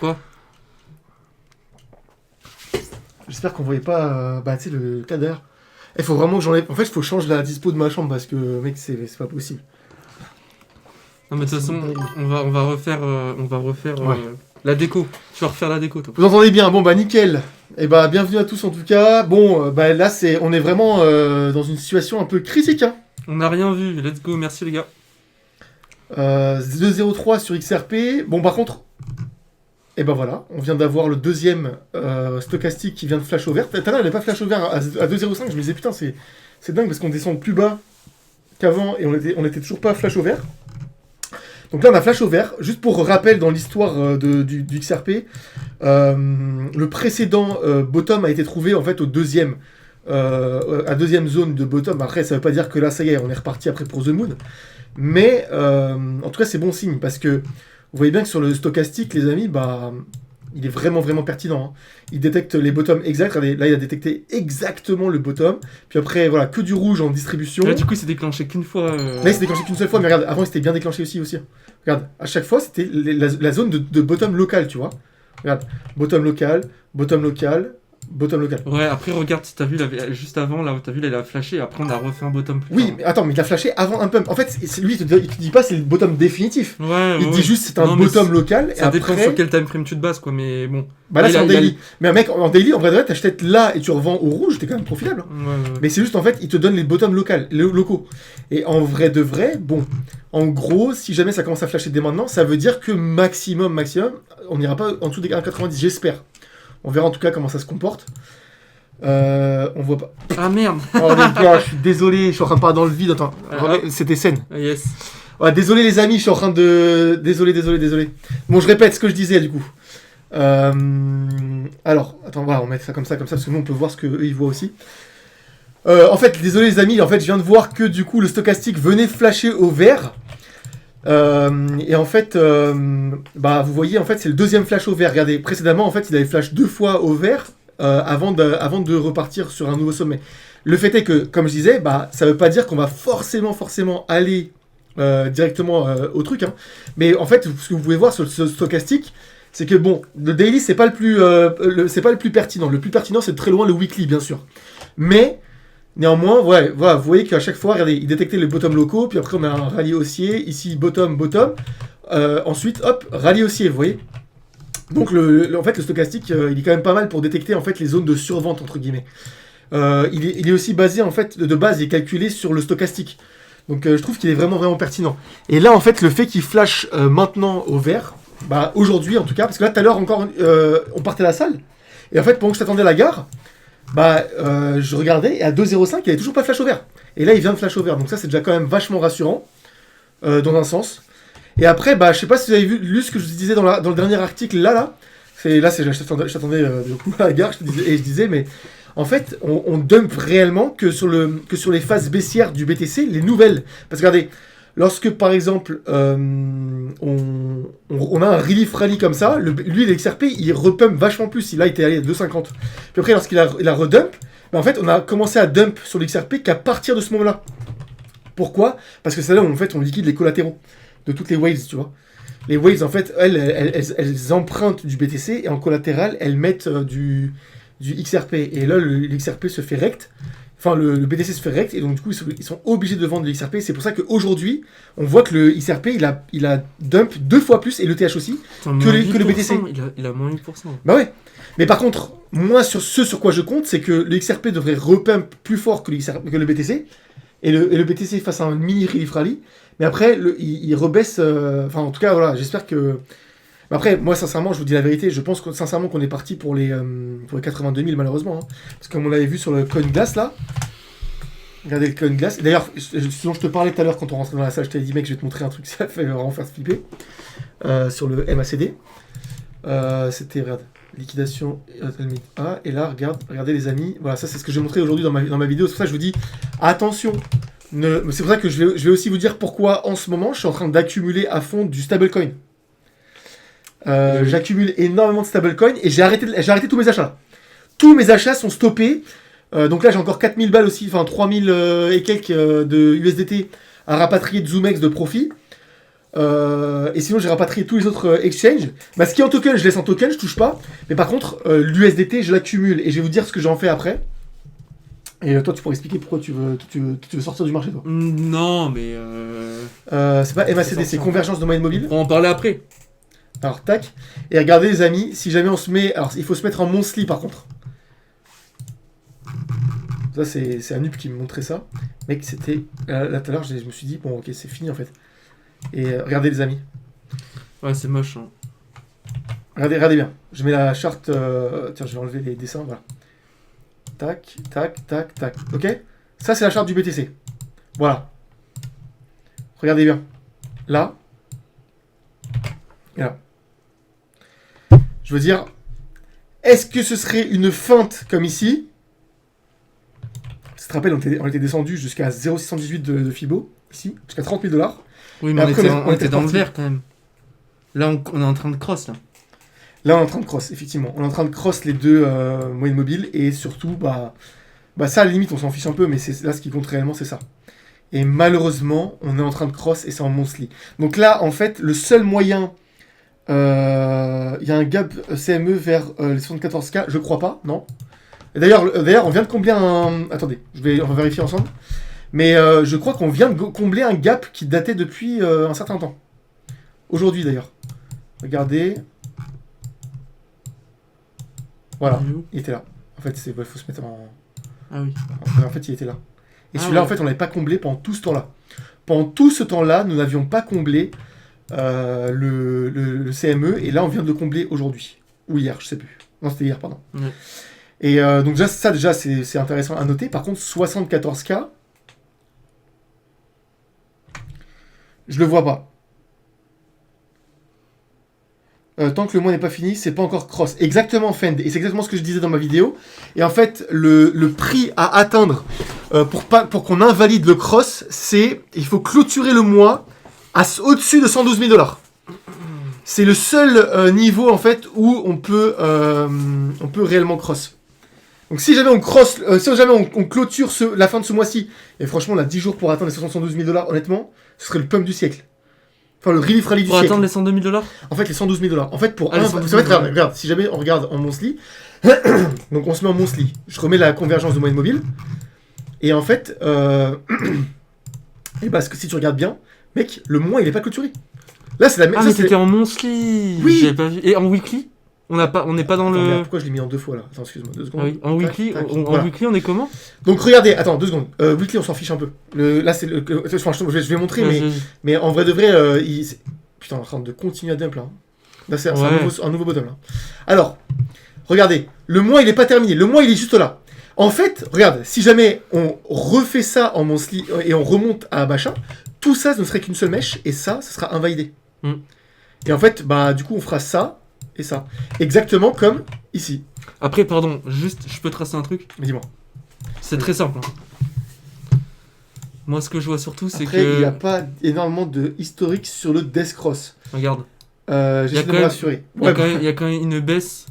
Quoi? J'espère qu'on voyait pas, tu sais, le cadre derrière. Il faut vraiment que j'enlève. En fait, il faut que je change la dispo de ma chambre parce que, mec, c'est pas possible. Non, mais de toute façon, on va refaire, Ouais. la déco. Tu vas refaire la déco, toi. Vous entendez bien? Bon, bah, nickel. Et bah, bienvenue à tous en tout cas. Bon, bah, là, on est vraiment dans une situation un peu critique, hein. On n'a rien vu. Let's go. Merci, les gars. 2-0-3 sur XRP. Bon, par contre, et ben voilà, on vient d'avoir le deuxième stochastique qui vient de flash au vert. Tout à l'heure, il n'avait pas flash au vert à 2,05. Je me disais, putain, c'est dingue parce qu'on descend plus bas qu'avant et on était toujours pas flash au vert. Donc là, on a flash au vert. Juste pour rappel, dans l'histoire du XRP, le précédent bottom a été trouvé en fait au deuxième. À deuxième zone de bottom. Après, ça veut pas dire que là, ça y est, on est reparti après pour The Moon. Mais en tout cas, c'est bon signe parce que vous voyez bien que sur le stochastique, les amis, bah, il est vraiment, vraiment pertinent. Hein. Il détecte les bottoms exacts. Regardez, là, il a détecté exactement le bottom. Puis après, voilà, que du rouge en distribution. Là, du coup, il s'est déclenché qu'une fois. Là, il s'est déclenché qu'une seule fois, mais regarde, avant, il s'était bien déclenché aussi. Regarde, à chaque fois, c'était la zone de bottom local, tu vois. Regarde, bottom local, bottom local, bottom local. Ouais, après, regarde, t'as vu, juste avant, là, t'as vu, là, il a flashé. Après, on a refait un bottom plus Oui, tard. mais attends, mais il a flashé avant un pump. En fait, lui, il te dit pas c'est le bottom définitif. Ouais, Il te dit juste c'est un Non, mais bottom local. Ça et dépend après... sur quel time frame tu te bases, quoi, mais bon. Bah là, Il c'est a- en il a- daily. Mais un mec, en daily, en vrai de vrai, t'achètes là et tu revends au rouge, t'es quand même profitable. Hein. Ouais. Mais c'est juste, en fait, il te donne les bottoms locaux. Et en vrai de vrai, bon, en gros, si jamais ça commence à flasher dès maintenant, ça veut dire que maximum, on n'ira pas en dessous des 1,90, j'espère. On verra en tout cas comment ça se comporte. On voit pas. Ah merde. Oh les gars, je suis désolé, je suis en train de parler dans le vide. Attends, Ah. c'était scène. Ah, yes. Ouais, désolé les amis, je suis en train de... Désolé. Bon, je répète ce que je disais du coup. Alors, attends, voilà, on met ça comme ça, parce que nous on peut voir ce qu'eux ils voient aussi. En fait, désolé les amis, en fait, je viens de voir que du coup le stochastique venait flasher au vert. Et en fait, bah, vous voyez, en fait, c'est le deuxième flash au vert. Regardez, précédemment, en fait, il avait flash 2 fois au vert avant de repartir sur un nouveau sommet. Le fait est que, comme je disais, bah, ça veut pas dire qu'on va forcément aller directement au truc. Hein. Mais en fait, ce que vous pouvez voir sur ce stochastique, c'est que bon, le daily, c'est pas le plus pertinent. Le plus pertinent, c'est de très loin le weekly, bien sûr. Mais néanmoins, ouais, voilà, vous voyez qu'à chaque fois, regardez, il détectait les bottoms locaux, puis après on a un rallye haussier, ici bottom, ensuite, hop, rallye haussier, vous voyez. Donc en fait, le stochastique, il est quand même pas mal pour détecter en fait les zones de survente entre guillemets. Il est aussi basé en fait de base, il est calculé sur le stochastique. Donc je trouve qu'il est vraiment vraiment pertinent. Et là, en fait, le fait qu'il flash maintenant au vert, bah aujourd'hui en tout cas, parce que là tout à l'heure encore, on partait à la salle, et en fait pendant que je t'attendais à la gare. Bah, je regardais et à 2,05, il avait toujours pas flash au vert. Et là, il vient de flash au vert. Donc ça, c'est déjà quand même vachement rassurant, dans un sens. Et après, bah, je sais pas si vous avez lu ce que je vous disais dans le dernier article, là. Je t'attendais du coup à la gare, je disais, mais en fait, on dump réellement que sur les phases baissières du BTC, les nouvelles. Parce que regardez, lorsque par exemple, on a un relief rally comme ça, lui, l'XRP, il repump vachement plus. Là, il était allé à 2,50. Puis après, lorsqu'il a redump, ben en fait, on a commencé à dump sur l'XRP qu'à partir de ce moment-là. Pourquoi ? Parce que c'est là où en fait, on liquide les collatéraux de toutes les waves, tu vois. Les waves, en fait, elles empruntent du BTC et en collatéral, elles mettent du XRP. Et là, l'XRP se fait rect. Enfin, le BTC se fait rect, et donc du coup, ils sont obligés de vendre le XRP. C'est pour ça qu'aujourd'hui, on voit que le XRP, il a dump 2 fois plus, et le TH aussi, que le BTC. Il a moins 8%. Bah ouais. Mais par contre, moi, sur quoi je compte, c'est que le XRP devrait repump plus fort que le BTC, et le BTC fasse un mini relief rally. Mais après, il rebaisse... Enfin, en tout cas, voilà, j'espère que... Mais après, moi, sincèrement, je vous dis la vérité, je pense sincèrement qu'on est parti pour les 82 000, malheureusement. Hein. Parce que comme on l'avait vu sur le CoinGlass, là, regardez le CoinGlass. D'ailleurs, sinon je te parlais tout à l'heure quand on rentrait dans la salle, je t'avais dit, mec, je vais te montrer un truc, ça fait vraiment faire flipper. Sur le MACD. C'était, regarde, liquidation A. Et là, regardez les amis. Voilà, ça, c'est ce que j'ai montré aujourd'hui dans ma vidéo. C'est pour ça que je vous dis, attention. C'est pour ça que je vais aussi vous dire pourquoi, en ce moment, je suis en train d'accumuler à fond du stablecoin. J'accumule énormément de stablecoin et j'ai arrêté tous mes achats. Tous mes achats sont stoppés. Donc là, j'ai encore 4000 balles aussi, enfin 3000 et quelques de USDT à rapatrier de ZoomX de profit. Et sinon, j'ai rapatrié tous les autres exchanges. Bah, ce qui est en token, je laisse en token, je touche pas. Mais par contre, l'USDT, je l'accumule. Et je vais vous dire ce que j'en fais après. Et toi, tu pourrais expliquer pourquoi tu veux sortir du marché, toi. Non, mais. C'est pas MACD, c'est convergence de moyenne mobile. On va en parler après. Alors, tac. Et regardez, les amis, si jamais on se met. Alors, il faut se mettre en monthly, par contre. Ça, c'est un noob qui me montrait ça. Mec, c'était. Là, tout à l'heure, je me suis dit, bon, ok, c'est fini, en fait. Et regardez, les amis. Ouais, c'est moche. Hein. Regardez bien. Je mets la charte. Tiens, je vais enlever les dessins, voilà. Tac, tac, tac, tac. Ok? Ça, c'est la charte du BTC. Voilà. Regardez bien. Là. Et là. Je veux dire, est-ce que ce serait une feinte comme ici? Tu te rappelles, on était descendu jusqu'à 0,618 de Fibo, ici, jusqu'à 30 000 $. Oui, mais après, on était dans le vert quand même. Là, on est en train de cross, là. Là, on est en train de cross, effectivement. On est en train de cross les deux moyennes mobiles et surtout, bah ça, à la limite, on s'en fiche un peu, mais c'est là ce qui compte réellement, c'est ça. Et malheureusement, on est en train de cross et c'est en monthly. Donc là, en fait, le seul moyen, il y a un gap CME vers les 74K, je crois pas, non. D'ailleurs, on vient de combler un... Attendez, on va vérifier ensemble. Mais je crois qu'on vient de combler un gap qui datait depuis un certain temps. Aujourd'hui, d'ailleurs. Regardez... Voilà, il était là. En fait, il faut se mettre en... Ah oui. En fait, il était là. Et celui-là, en fait, on n'avait pas comblé pendant tout ce temps-là. Pendant tout ce temps-là, nous n'avions pas comblé le CME. Et là, on vient de le combler aujourd'hui. Ou hier, je sais plus. Non, c'était hier, pardon. Ouais. Et donc ça, déjà, c'est intéressant à noter. Par contre, 74K, je le vois pas. Tant que le mois n'est pas fini, c'est pas encore cross. Exactement, Fend. Et c'est exactement ce que je disais dans ma vidéo. Et en fait, le prix à atteindre pour qu'on invalide le cross, c'est il faut clôturer le mois au-dessus de 112 000 $. C'est le seul niveau en fait où on peut réellement cross. Donc si jamais on cross, si jamais on clôture la fin de ce mois-ci, et franchement on a 10 jours pour atteindre les 72 000 $, honnêtement, ce serait le pump du siècle. Enfin, le relief rally du Pour siècle. atteindre les 102 000 $. En fait, les 112 000 $. En fait, pour les 112 000 regarde, si jamais on regarde en monthly, donc on se met en monthly, je remets la convergence de moyenne mobile, et en fait, et parce que si tu regardes bien, mec, le mois il est pas clôturé. Là, c'est la même. Ah, mais c'était en monthly. Oui. J'avais pas vu. Et en weekly on n'est pas dans Attends, le. merde, pourquoi je l'ai mis en deux fois là? Attends, excuse-moi, 2 secondes. Ah oui. En weekly, Tac, tac, en voilà. weekly, on est comment? Donc regardez, attends, 2 secondes. Weekly, on s'en fiche un peu. Là, c'est le. Franchement, je vais montrer, mais en vrai de vrai, putain, on est en train de continuer à dump là. Là, c'est un nouveau bottom là. Alors, regardez, le mois il est pas terminé. Le mois il est juste là. En fait, regarde, si jamais on refait ça en monthly et on remonte à machin, tout ça ne serait qu'une seule mèche et ça sera invalidé. Et en fait, bah du coup, on fera ça et ça. Exactement comme ici. Après, pardon, juste, je peux tracer un truc? Mais dis-moi. C'est très simple. Hein. Moi, ce que je vois surtout, c'est Après, que... il n'y a pas énormément de historique sur le Death Cross. Regarde. J'essaie de me rassurer. Il y a quand même une baisse.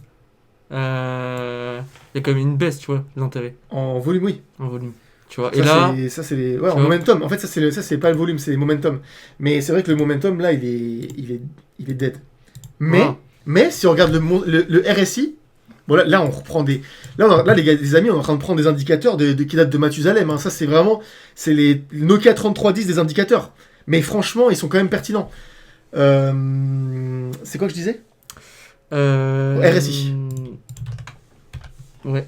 Il y a quand même une baisse, tu vois, l'intérêt. En volume, oui. En volume. Tu vois. Ça, Et là... c'est les... Ouais, en momentum. En fait, ça, c'est pas le volume, c'est les momentum. Mais c'est vrai que le momentum, là, il est dead. Mais si on regarde le RSI, bon, là, on reprend des... Là, les gars, les amis, on est en train de prendre des indicateurs qui datent de Mathusalem. Hein. Ça, c'est vraiment... C'est les Nokia 3310 des indicateurs. Mais franchement, ils sont quand même pertinents. C'est quoi que je disais? RSI. Ouais.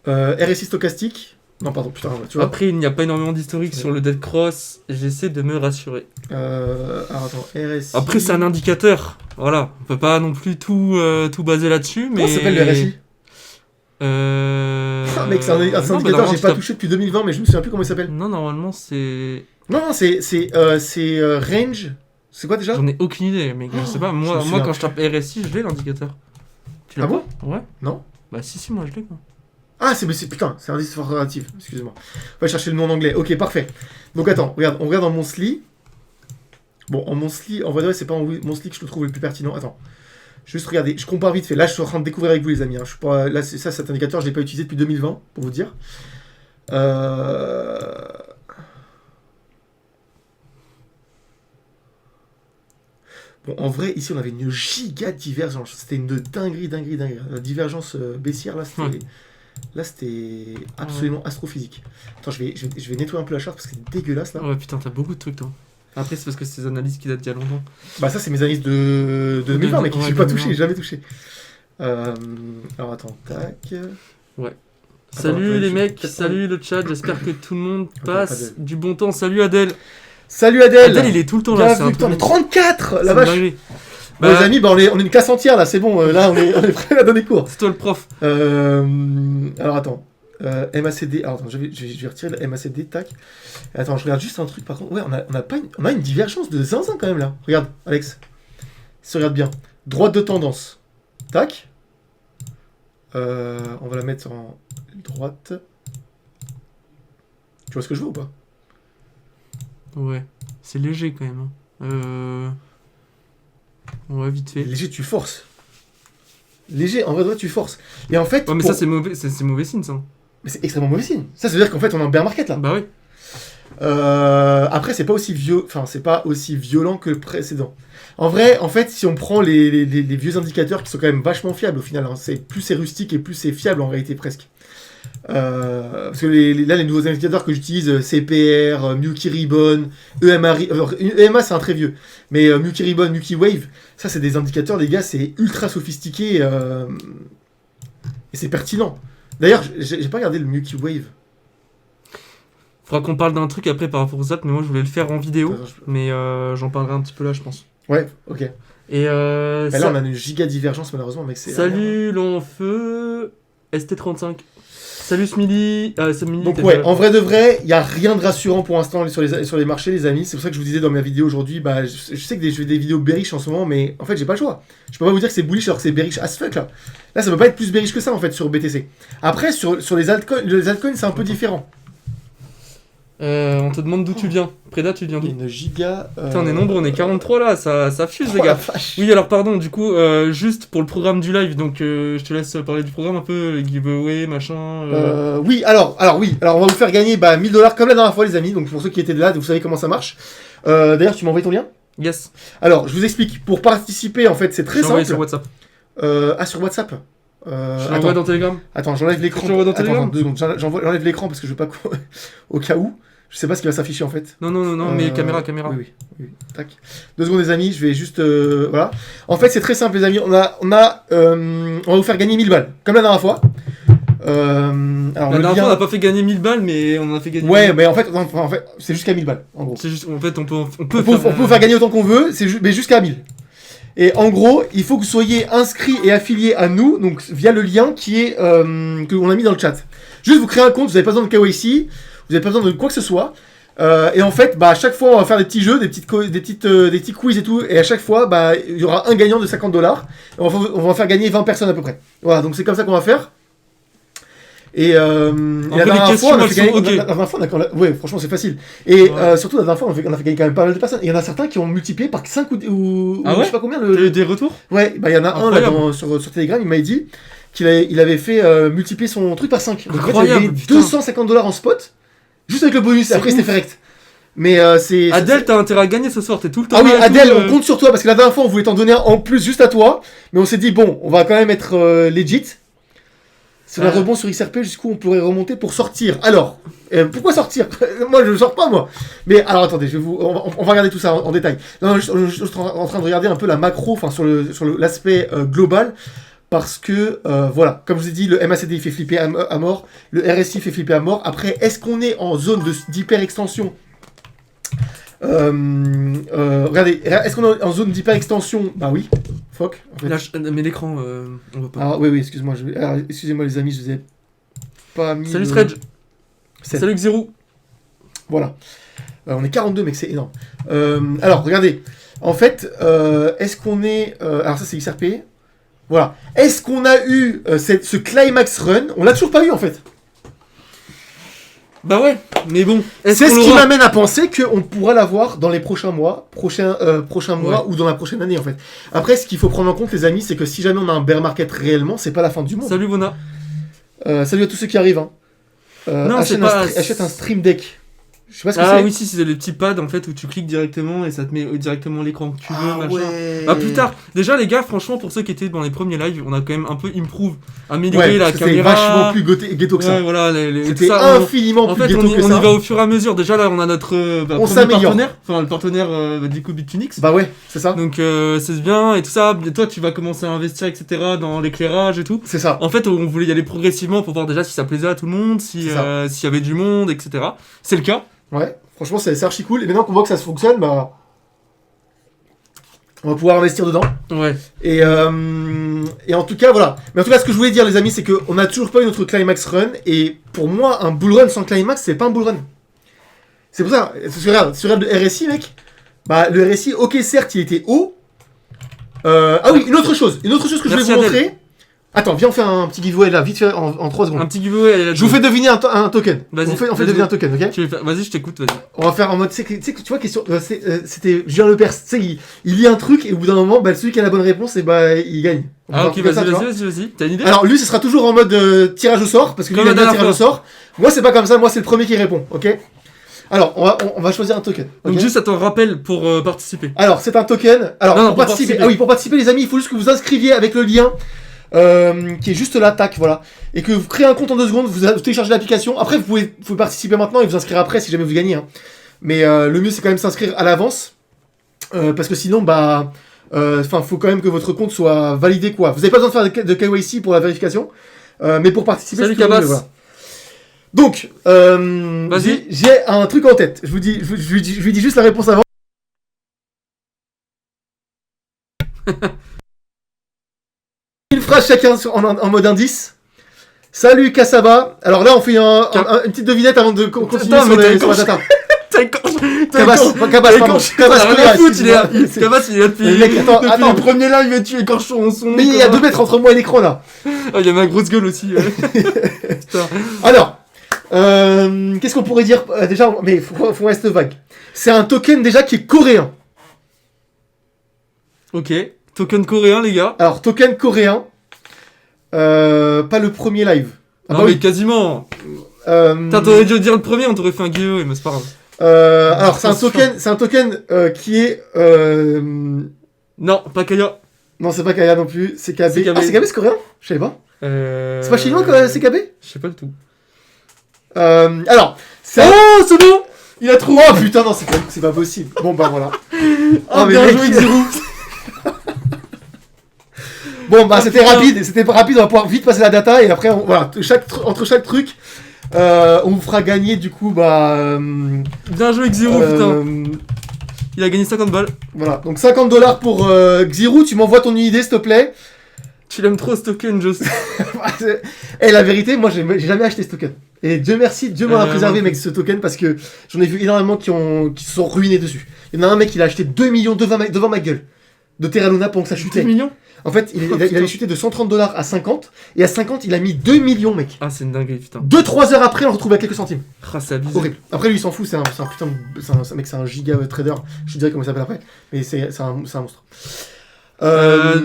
RSI stochastique. Non, pardon, putain, tu vois. Après, il n'y a pas énormément d'historique sur le Dead Cross. J'essaie de me rassurer. Alors, attends, RSI. Après, c'est un indicateur. Voilà. On peut pas non plus tout baser là-dessus. Mais... Comment s'appelle le RSI? Ah, mec, c'est un indicateur que j'ai pas touché depuis 2020, mais je me souviens plus comment il s'appelle. Non, normalement, c'est... Non, c'est range. C'est quoi déjà? J'en ai aucune idée, mais je sais pas. Moi quand je tape RSI, je l'ai l'indicateur. Tu l'as bon? Ouais. Non. Bah si, moi je l'ai quoi. Ah, putain, c'est indice relatif. Excusez-moi. On va chercher le nom en anglais. Ok, parfait. Donc attends, on regarde en monthly. Bon, en monthly, en vrai, c'est pas en monthly que je le trouve le plus pertinent. Attends. Juste regarder, je compare vite fait. Là, je suis en train de découvrir avec vous, les amis. Hein. Je suis pas... Là, cet indicateur, je l'ai pas utilisé depuis 2020, pour vous dire. Bon, en vrai, ici, on avait une giga divergence. C'était une dinguerie. La divergence baissière, là, c'était absolument astrophysique. Attends, je vais nettoyer un peu la charte parce que c'est dégueulasse, là. Ouais, putain, t'as beaucoup de trucs, toi. Après, c'est parce que c'est des analyses qui datent d'il y a longtemps. Bah, ça, c'est mes analyses de 2020, mec. Ouais, Je suis pas 2020. touché, jamais touché. Alors, attends, tac. Ouais. Attends, Salut les je- mecs, peut-être salut le chat, j'espère que tout le monde pas passe du bon temps. Salut Adèle. Salut Adèle. Adèle, il est tout le temps là, c'est un Bienvenue, putain, on est truc. 34, C'est la une vache. dinguerie. Bon, les amis, bah, on est une classe entière, là, c'est bon. Là, on est prêt à donner cours. C'est toi le prof. Alors, attends. MACD. Alors, attends, je vais retirer le MACD, tac. Attends, je regarde juste un truc, par contre. Ouais, on a une divergence de zinzin, quand même, là. Regarde, Alex. Si tu regardes bien. Droite de tendance. Tac. On va la mettre en droite. Tu vois ce que je veux ou pas? Ouais, c'est léger quand même. Hein. Ouais, vite fait. Léger, tu forces. Léger, en vrai, tu forces. Et en fait. Ouais, mais pour- ça, c'est mauvais, c'est mauvais signe, ça. Mais c'est extrêmement mauvais signe. Ça veut dire qu'en fait, on est en bear market, là. Bah oui. Après, c'est pas aussi violent que le précédent. En vrai, en fait, si on prend les vieux indicateurs qui sont quand même vachement fiables au final, hein, plus c'est rustique et plus c'est fiable en réalité presque. Parce que là, les nouveaux indicateurs que j'utilise, CPR, Muki Ribbon, EMA, EMA c'est un très vieux, mais Muki Ribbon, Muki Wave, ça c'est des indicateurs, les gars, c'est ultra sophistiqué et c'est pertinent. D'ailleurs, j'ai pas regardé le Muki Wave. Faudra qu'on parle d'un truc après par rapport aux apps, mais moi je voulais le faire en vidéo. Attends, Mais j'en parlerai un petit peu là, je pense. Ouais, ok. Et Là, on a une giga divergence malheureusement, mec. Salut Longfeu ST35. Salut Smiley. Donc ouais, en vrai de vrai, il n'y a rien de rassurant pour l'instant sur les marchés, les amis. C'est pour ça que je vous disais dans ma vidéo aujourd'hui, bah, je sais que je fais des vidéos bearish en ce moment, mais en fait, j'ai pas le choix. Je peux pas vous dire que c'est bullish alors que c'est bearish as fuck, là. Là, ça peut pas être plus bearish que ça, en fait, sur BTC. Après, sur les altcoins, c'est un peu différent. On te demande d'où tu viens. Preda, tu viens d'où? Une giga... Putain, on est nombreux, on est 43 là, ça fuse Oh les la gars. vache. Oui, alors pardon, du coup, juste pour le programme du live, donc je te laisse parler du programme un peu, les giveaway, machin. Oui, alors, on va vous faire gagner 1000$ comme la dernière fois, les amis. Donc pour ceux qui étaient là, vous savez comment ça marche. D'ailleurs, tu m'as envoyé ton lien? Yes, Alors, je vous explique. Pour participer, en fait, c'est très je l'ai envoyé simple. sur WhatsApp. Sur WhatsApp. Je l'envoie dans Telegram. Attends, j'enlève l'écran. Je l'envoie dans Attends, Telegram. 2 secondes. J'enlève l'écran parce que je veux pas au cas où. Je sais pas ce qui va s'afficher en fait. Non, mais caméra. Oui. Tac. 2 secondes, les amis. Je vais juste. Voilà. En fait, c'est très simple, les amis. On va vous faire gagner 1000 balles. Comme la dernière fois. Alors, La le dernière lien- fois, on n'a pas fait gagner 1000 balles, mais on en a fait gagner. Ouais, mais en fait, c'est jusqu'à 1000 balles. En gros. C'est juste, en fait, on peut On peut faire gagner autant qu'on veut, mais jusqu'à 1000. Et en gros, il faut que vous soyez inscrit et affilié à nous, donc via le lien que on a mis dans le chat. Juste vous créez un compte, vous n'avez pas besoin de KYC, vous n'avez pas besoin de quoi que ce soit. Et en fait, à chaque fois, on va faire des petits jeux, des petits quiz et tout. Et à chaque fois, il y aura un gagnant de 50$. On va faire gagner 20 personnes à peu près. Voilà, donc c'est comme ça qu'on va faire. Et la dernière fois, on a fait gagner. La dernière fois, ouais, franchement, c'est facile. Et Ouais. surtout, la dernière fois, on a fait gagner quand même pas mal de personnes. Et il y en a certains qui ont multiplié par 5 ou Ah ouais, je sais pas combien. T'as eu des retours? Ouais, il y en a un là Incroyable. sur Telegram, il m'a dit qu'il avait fait multiplier son truc par 5. Donc en fait, il a Incroyable, gagné putain. 250$ en spot, juste avec le bonus. C'est Après, c'était ouf. direct. Mais c'est. Adèle, t'as intérêt à gagner ce soir, t'es tout le temps Ah oui, là et Adèle, tout, on compte sur toi parce que la dernière fois, on voulait t'en donner un en plus juste à toi. Mais on s'est dit, bon, on va quand même être legit. Sur un rebond sur XRP, jusqu'où on pourrait remonter pour sortir. Alors, pourquoi sortir? Moi, je sors pas, moi. Mais alors, attendez, on va regarder tout ça en détail. Non, je suis juste en train de regarder un peu la macro, enfin, sur l'aspect global. Parce que, voilà, comme je vous ai dit, le MACD il fait flipper à mort. Le RSI fait flipper à mort. Après, est-ce qu'on est en zone d'hyper-extension? Regardez, est-ce qu'on est en zone d'hyper-extension? Bah oui, fuck. En fait. Là, mais l'écran, on voit pas. Ah oui, excuse-moi, excusez-moi les amis, je vous ai pas mis. Salut Stretch. C'est- Salut Xero. Voilà. On est 42, mec, c'est énorme. Alors, regardez. En fait, est-ce qu'on est. Alors, ça, c'est XRP. Voilà. Est-ce qu'on a eu ce climax run? On l'a toujours pas eu, en fait. Bah ouais, mais bon. C'est ce qui m'amène à penser qu'on pourra l'avoir dans les prochains mois, mois ou dans la prochaine année, en fait. Après, ce qu'il faut prendre en compte, les amis, c'est que si jamais on a un bear market réellement, c'est pas la fin du monde. Salut Vona. Salut à tous ceux qui arrivent. Hein. Non, c'est pas- Achète un stream deck. Je sais pas ce que Ah c'est. oui, si, c'est les petits pads en fait où tu cliques directement et ça te met directement l'écran que tu veux, Ah machin. ouais. Ah, plus tard. Déjà, les gars, franchement, pour ceux qui étaient dans les premiers lives, on a quand même un peu amélioré Ouais, la parce que c'était caméra. vachement plus ghetto que ça. Ouais, voilà, C'était tout ça, infiniment en plus fait, ghetto on que y ça. va au fur et à mesure. Déjà, là, on a notre On premier s'améliore. partenaire, enfin le partenaire du coup BitUnix. Bah ouais, c'est ça. Donc, c'est bien et tout ça. Et toi, tu vas commencer à investir, etc., dans l'éclairage et tout. C'est ça. En fait, on voulait y aller progressivement pour voir déjà si ça plaisait à tout le monde, si C'est ça. s'il y avait du monde, etc. C'est le cas. Ouais, franchement, c'est archi cool. Et maintenant qu'on voit que ça fonctionne, bah. On va pouvoir investir dedans. Ouais. Et en tout cas, voilà. Mais en tout cas, ce que je voulais dire, les amis, c'est qu'on n'a toujours pas eu notre climax run. Et pour moi, un bull run sans climax, c'est pas un bull run. C'est pour ça. Regarde le RSI, mec. Bah, le RSI, ok, certes, il était haut. Ah oui, une autre chose que je vais Merci, vous Adèle. montrer. Attends, viens, on fait un petit giveaway là, vite fait, en 3 secondes. Un petit giveaway. Allez, là, Je vous fais deviner un token. Vas-y, On fait vas-y. deviner un token, ok? Vas-y, je t'écoute, vas-y. On va faire en mode, tu vois, question, c'était Julien Lepers, tu sais, il lit un truc et au bout d'un moment, bah, celui qui a la bonne réponse, et bah, il gagne. On va Ah, faire ok, comme ça, tu vois. vas-y. T'as une idée? Alors, lui, ce sera toujours en mode tirage au sort, parce que lui, Comme il aime la bien dernière tirage au sort. Moi, c'est pas comme ça, moi, c'est le premier qui répond, ok? Alors, on va choisir un token. Donc, ok. juste, attends, rappel pour participer. Alors, c'est un token. Alors, Non, pour pour participer. participer. Ah oui, pour participer, les amis, il faut juste que vous inscriviez avec le lien. Qui est juste là, tac, voilà. Et que vous créez un compte en 2 secondes, vous téléchargez l'application. Après, vous pouvez participer maintenant et vous inscrire après si jamais vous gagnez. Hein. Mais le mieux, c'est quand même s'inscrire à l'avance. Parce que sinon, bah. Enfin, faut quand même que votre compte soit validé, quoi. Vous n'avez pas besoin de faire de KYC pour la vérification. Mais pour participer, Salut, c'est toujours Cabas. mieux, voilà. Donc, Vas-y. j'ai un truc en tête. Je lui dis juste la réponse avant. Une phrase chacun en mode indice. Salut Kassaba. Alors là, on fait une petite devinette avant de continuer Attends, sur mais la data. T'as écorché. Cabas, pardon. Cabas, T'as rien à foutre, il est là. c'est- Cabas, il est là depuis. Le mec, attends, depuis attends. le premier live et tu écorches son. Mais il y a 2 mètres entre moi et l'écran là. Ah, il y a ma grosse gueule aussi. Putain. Alors, qu'est-ce qu'on pourrait dire déjà, mais faut rester vague. C'est un token déjà qui est coréen. Ok. Token coréen, les gars. Alors, token coréen. Pas le premier live. Ah Non, bah mais oui. quasiment. Euh, T'aurais dû dire le premier, on t'aurait fait un giveaway, mais c'est pas grave. alors, c'est un token qui est. Non, pas Kaya. Non, c'est pas Kaya non plus. C'est KB. CKB. Ah, c'est KB, c'est coréen? Je savais pas. C'est pas chinois, c'est KB? Je sais pas du tout. Alors, c'est. Oh, c'est bon. Il a trouvé. Oh putain, non, c'est pas possible. Bon, bah voilà. Oh, mais bien mec. joué, Xirou. Bon, bah Oh, c'était putain. rapide. C'était pas rapide, on va pouvoir vite passer la data et après, voilà, entre chaque truc, on vous fera gagner du coup, bah. Bien joué, Xirou, putain. Il a gagné 50 balles. Voilà, donc $50 pour Xirou, tu m'envoies ton idée s'il te plaît. Tu l'aimes trop ce token, Joss. Et la vérité, moi j'ai jamais acheté ce token. Et Dieu merci, Dieu m'en a préservé, non. mec, ce token, parce que j'en ai vu énormément qui se sont ruinés dessus. Il y en a un mec, il a acheté 2 millions devant ma gueule de Terra Luna pendant que ça 10 chutait. millions. En fait, il putain. avait chuté de $130 à 50, et à 50, il a mis 2 millions, mec. Ah, c'est une dinguerie, putain. 2-3 heures après, on le retrouve à quelques centimes. Ah, c'est abusé. Horrible. Après, lui, il s'en fout, c'est un putain de. C'est un mec, c'est un giga trader. Je te dirai comment il s'appelle après. Mais c'est un monstre.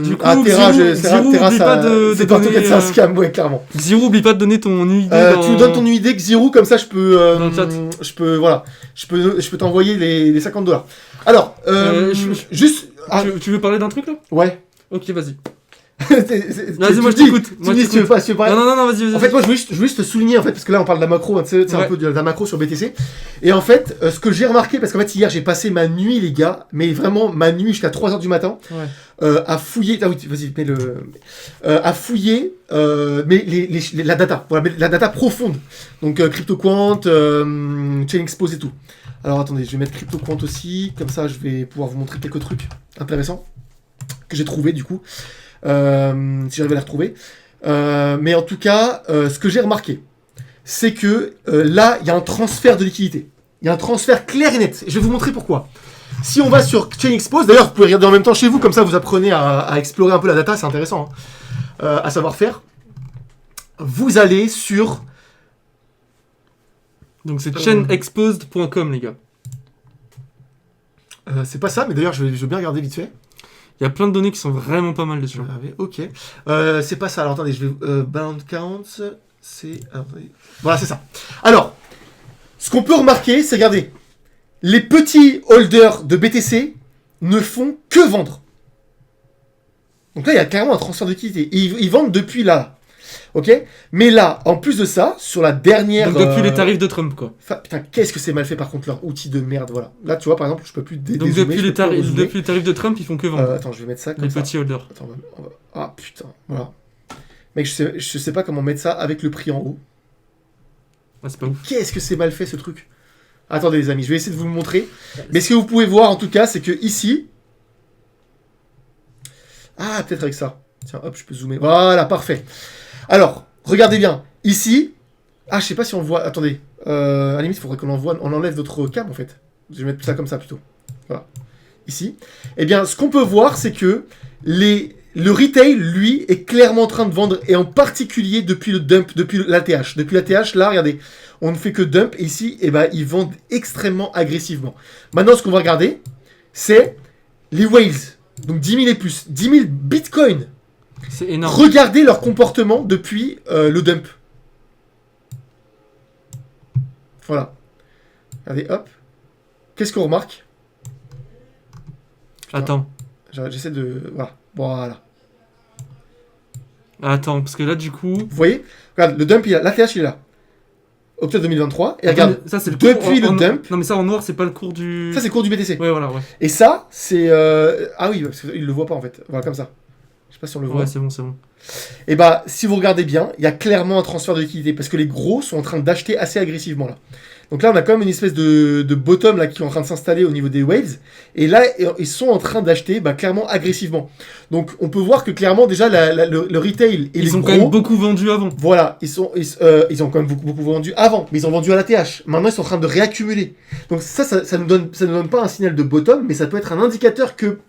Du coup, Terra, Xirou, Terra, oublie ça. pas de C'est pas un donner, token, c'est un scam, ouais, clairement. Xirou, oublie pas de donner ton idée. Tu nous donnes ton idée, Xirou, comme ça, je peux. Dans le chat. Je peux, voilà. Je peux t'envoyer les $50. Alors, juste. Ah, Tu veux parler d'un truc là? ouais. Ok, vas-y. Vas-y, moi, je t'écoute. Tu me dis si tu veux pas. Non, vas-y. En fait, moi, je veux juste te souligner, en fait, parce que là, on parle de la macro, hein, tu sais, c'est un Ouais. peu de la macro sur BTC. Et en fait, ce que j'ai remarqué, parce qu'en fait, hier, j'ai passé ma nuit, les gars, mais vraiment ma nuit jusqu'à 3h du matin, à fouiller. Ah oui, vas-y, mets le. À fouiller, mais la data, voilà, mais la data profonde. Donc, CryptoQuant, Chain Expose et tout. Alors, attendez, je vais mettre CryptoQuant aussi, comme ça, je vais pouvoir vous montrer quelques trucs intéressants que j'ai trouvé du coup. Si j'arrive à les retrouver. Mais en tout cas, ce que j'ai remarqué, c'est que là, il y a un transfert de liquidité. Il y a un transfert clair et net. Et je vais vous montrer pourquoi. Si on va sur Chain Expose, d'ailleurs, vous pouvez regarder en même temps chez vous, comme ça vous apprenez à explorer un peu la data, c'est intéressant, hein, à savoir faire. Vous allez sur... Donc c'est chainexposed.com, les gars. c'est pas ça, mais d'ailleurs, je vais bien regarder vite fait. Il y a plein de données qui sont vraiment pas mal dessus. Ok. C'est pas ça. Alors, attendez, je vais... balance counts, c'est... Attendez. Voilà, c'est ça. Alors, Ce qu'on peut remarquer, c'est, regardez, les petits holders de BTC ne font que vendre. Donc là, il y a carrément un transfert de liquidité. Ils vendent depuis là. Ok. Mais là, en plus de ça, sur la dernière... Donc depuis les tarifs de Trump, quoi. Putain, qu'est-ce que c'est mal fait par contre leur outil de merde, voilà. Là, tu vois, par exemple, je peux plus Donc dézoomer, depuis je les, peux plus rezoomer. depuis les tarifs de Trump, ils font que vendre. Attends, je vais mettre ça comme Les ça. petits holders. Attends, ah putain, voilà. Mec, je sais pas comment mettre ça avec le prix en haut. Ah, c'est pas ouf. Qu'est-ce que c'est mal fait ce truc. Attendez les amis, je vais essayer de vous le montrer. Mais ce que vous pouvez voir en tout cas, c'est que ici... Ah, peut-être avec ça. Tiens, hop, je peux zoomer. Voilà, parfait. Alors, regardez bien. Ici... Ah, je sais pas si on le voit. Attendez. À la limite, il faudrait qu'on enlève notre cam en fait. Je vais mettre ça comme ça plutôt. Voilà. Ici. Eh bien, ce qu'on peut voir, c'est que le retail, lui, est clairement en train de vendre, et en particulier depuis le dump, depuis l'ATH. Depuis l'ATH, là, regardez, on ne fait que dump, et ici, eh ben, ils vendent extrêmement agressivement. Maintenant, ce qu'on va regarder, c'est les whales. Donc 10 000 et plus. 10 000 bitcoins. C'est énorme. Regardez leur comportement depuis le dump. Voilà. Regardez, hop. Qu'est-ce qu'on remarque? Attends. J'essaie de... Voilà. Attends, parce que là, du coup... Vous voyez? Regarde, le dump, l'ATH, il est là. Octobre 2023. Et Attends, regarde, ça, c'est le depuis cours le dump... Non, mais ça, en noir, c'est pas le cours du... Ça, c'est le cours du BTC. Ouais, voilà, ouais. Et ça, c'est... Ah oui, parce qu'il le voit pas, en fait. Voilà, comme ça. Je sais pas si on le voit. Ouais, c'est bon, c'est bon. Et bah, si vous regardez bien, il y a clairement un transfert de liquidité, parce que les gros sont en train d'acheter assez agressivement, là. Donc là, on a quand même une espèce de bottom là qui est en train de s'installer au niveau des whales. Et là, ils sont en train d'acheter clairement agressivement. Donc on peut voir que clairement déjà le retail et les Ils ont gros... quand même beaucoup vendu avant. Voilà, ils ont quand même beaucoup vendu avant, mais ils ont vendu à l'ATH. Maintenant, ils sont en train de réaccumuler. Donc ça nous donne pas un signal de bottom, mais ça peut être un indicateur que,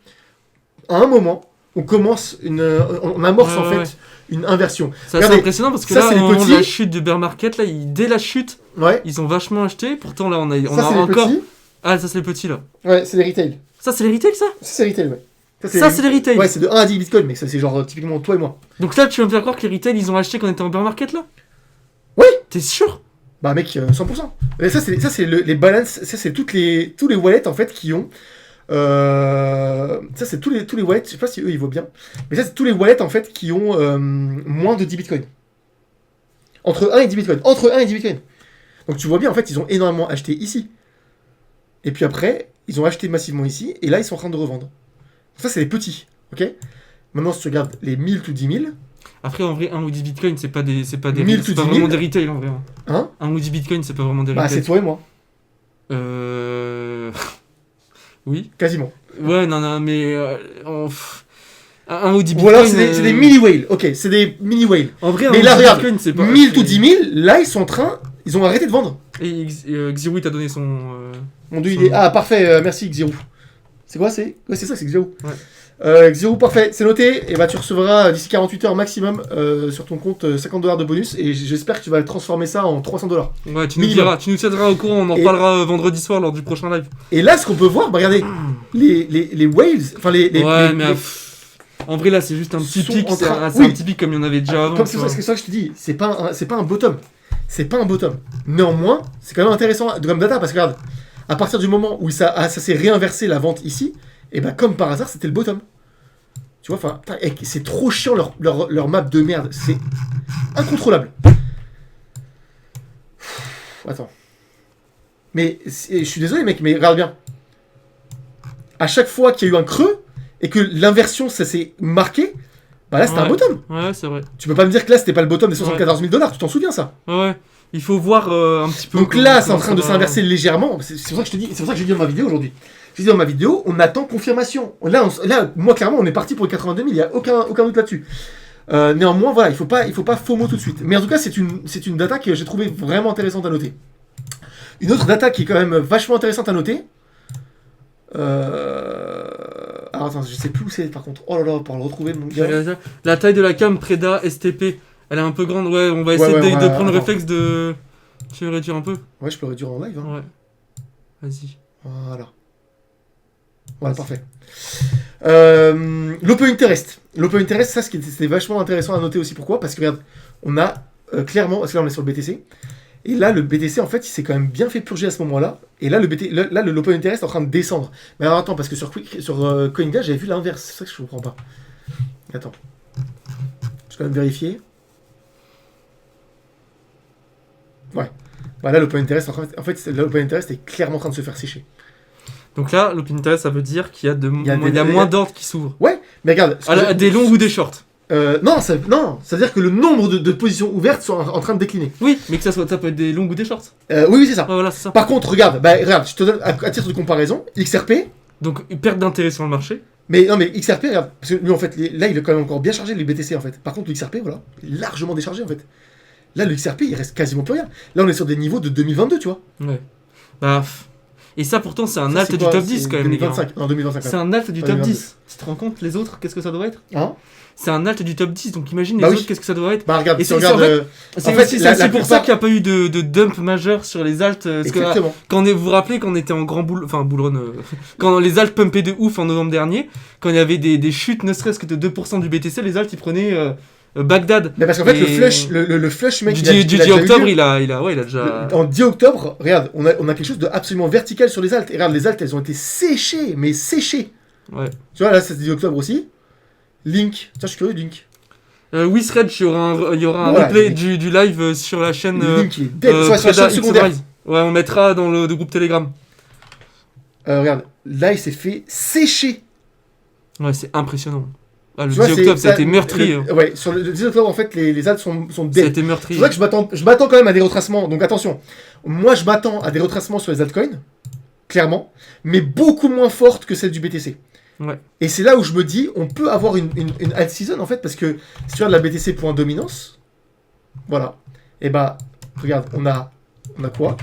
à un moment, on commence on amorce en fait une inversion. C'est assez impressionnant parce que ça, là, c'est au les moment de petits. la chute du bear market, là, dès la chute, Ouais. ils ont vachement acheté. Pourtant, là, on a Ça, c'est encore... les petits. Ah, ça, c'est les petits, là. Ouais, c'est les retail. Ça, c'est les retail, ça? Ça, c'est les retail, ouais. Ça, c'est les retail. Ouais, c'est de 1 à 10 bitcoins, mais ça, c'est genre typiquement toi et moi. Donc là, tu vas me faire croire que les retail, ils ont acheté quand on était en bear market, là? Oui. T'es sûr? Bah mec, 100%. Et ça, c'est les balances, ça, c'est tous les wallets, en fait, qui ont... ça, c'est tous les wallets, je sais pas si eux, ils voient bien, mais ça, c'est tous les wallets, en fait, qui ont moins de 10 bitcoins. Entre 1 et 10 bitcoins. Entre 1 et 10 bitcoins. Donc tu vois bien, en fait, ils ont énormément acheté ici. Et puis après, ils ont acheté massivement ici, et là, ils sont en train de revendre. Ça, c'est les petits, ok? Maintenant, si tu regardes les 1000 to 10 000... Après, en vrai, 1 ou 10 bitcoins, c'est pas 1000 c'est to pas 10 000. vraiment des retail, en vrai. Hein? 1 ou 10 bitcoins, c'est pas vraiment des Bah, retail. c'est toi et moi, Oui. quasiment. Ouais, non, mais... 1 ou 10 Ou bitcoins... alors, c'est des mini-whales, ok, c'est des mini-whales. En vrai, Mais 1 là, ou 10 regarde, bitcoins, c'est pas... 1000 to 10 000, là, ils ont arrêté de vendre. Et Xiru t'a donné son... Mon dieu, son il est... nom. Ah, parfait, merci Xiru. C'est quoi, c'est... Ouais, c'est ça, c'est Xiru. Ouais. Xiru, parfait, c'est noté. Et bah, tu recevras d'ici 48 heures maximum sur ton compte $50 de bonus. Et j'espère que tu vas transformer ça en $300. Ouais, tu nous Minimum. diras, tu nous tiendras au courant, on en Et- parlera vendredi soir lors du prochain live. Et là, ce qu'on peut voir, bah, regardez, les whales, enfin Ouais, mais... En vrai, là, c'est juste un petit sont pic, en c'est train- un oui. petit pic comme il y en avait déjà avant. comme tu c'est vois. ça que je te dis, c'est pas un bottom. C'est pas un bottom. Néanmoins, c'est quand même intéressant comme data parce que regarde, à partir du moment où ça s'est réinversé la vente ici, et bah comme par hasard, c'était le bottom. Tu vois, enfin, c'est trop chiant leur map de merde, c'est incontrôlable. Attends. Mais je suis désolé mec, mais regarde bien. À chaque fois qu'il y a eu un creux et que l'inversion ça s'est marqué, bah là c'était un Ouais. bottom. Ouais, c'est vrai. Tu peux pas me dire que là c'était pas le bottom des 74 000 $, tu t'en souviens ça? Ouais, il faut voir un petit peu... Donc comment- là c'est en comment train de ça va. s'inverser légèrement, c'est pour ça que je te dis, c'est pour ça que j'ai dit dans ma vidéo aujourd'hui. Je dis dans ma vidéo, on attend confirmation. Là, moi clairement on est parti pour les 82 000, il n'y a aucun doute là-dessus. Néanmoins voilà, il faut pas FOMO tout de suite. Mais en tout cas c'est une data que j'ai trouvé vraiment intéressante à noter. Une autre data qui est quand même vachement intéressante à noter. Alors attends, je sais plus où c'est par contre. Oh là là, pour le retrouver mon gars. La taille de la cam Preda STP, elle est un peu grande. Ouais, on va essayer Ouais, de prendre le attends. réflexe de... Tu veux réduire un peu? Ouais, je peux réduire en live. Hein. Ouais. Vas-y. Voilà. Voilà, parfait. L'Open Interest. L'Open Interest, c'était vachement intéressant à noter aussi. Pourquoi? Parce que regarde, on a clairement, parce que là on est sur le BTC, Et là, le BTC, en fait, il s'est quand même bien fait purger à ce moment-là. Et là, l'open interest est en train de descendre. Mais alors, attends, parce que sur CoinGas, j'avais vu l'inverse. C'est ça que je comprends pas. Attends. Je vais quand même vérifier. Ouais. Bah là, l'open interest, en fait, l'open interest est clairement en train de se faire sécher. Donc là, l'open interest, ça veut dire qu'il y a moins d'ordres qui s'ouvrent. Ouais, mais regarde. Des longs ou des shorts. Non, ça veut dire que le nombre de positions ouvertes sont en train de décliner. Oui, mais que ça peut être des longs ou des shorts. Oui, c'est ça. Ouais, voilà, c'est ça. Par contre, regarde, je te donne à titre de comparaison, XRP. Donc, une perte d'intérêt sur le marché. Mais non, mais XRP, regarde, parce que lui, en fait, là, il est quand même encore bien chargé, les BTC, en fait. Par contre, le XRP, voilà, il est largement déchargé, en fait. Là, le XRP, il reste quasiment plus rien. Là, on est sur des niveaux de 2022, tu vois. Ouais. Bah. Et ça, pourtant, c'est un Ça, alt c'est du quoi, top 10 c'est quand même, les gars. 2025. Non, 2025. C'est un alt du top 2022. 10. Tu te rends compte, les autres, qu'est-ce que ça doit être? Hein? C'est un alt du top 10, donc imagine les Bah oui. autres, qu'est-ce que ça doit être? Bah, regarde, Et si c'est- on regarde. C'est en fait, aussi, la pour ça plupart- qu'il n'y a pas eu de dump majeur sur les alts. Parce que, Exactement. vous vous rappelez quand on était en grand bull run, quand les alts pumpaient de ouf en novembre dernier, quand il y avait des chutes ne serait-ce que de 2% du BTC, les alts ils prenaient Bagdad. Mais parce qu'en fait, Et le flush, mec, du il a 10 déjà eu octobre, lieu. il a déjà. En 10 octobre, regarde, on a quelque chose de absolument vertical sur les altes. Et regarde, les altes, elles ont été séchées, mais séchées. Ouais. Tu vois, là, c'est 10 octobre aussi. Link. Tiens, je suis curieux, Link. Oui, Thread, il y aura un Ouais, replay mais- du live sur la chaîne. Link, il est dead. Sur la Preda chaîne X secondaire. Rise. Ouais, on mettra dans le groupe Telegram. Regarde, là, il s'est fait sécher. Ouais, c'est impressionnant. Ah, le Tu 10 vois, octobre, ça a été meurtri. Ouais, sur le 10 octobre, en fait, les altes sont Ça a dead. été C'est meurtri. vrai que je m'attends quand même à des retracements. Donc attention, moi je m'attends à des retracements sur les altcoins, clairement, mais beaucoup moins fortes que celles du BTC. Ouais. Et c'est là où je me dis, on peut avoir une alt season en fait, parce que si tu regardes la BTC point dominance, voilà, et bah regarde, on a quoi?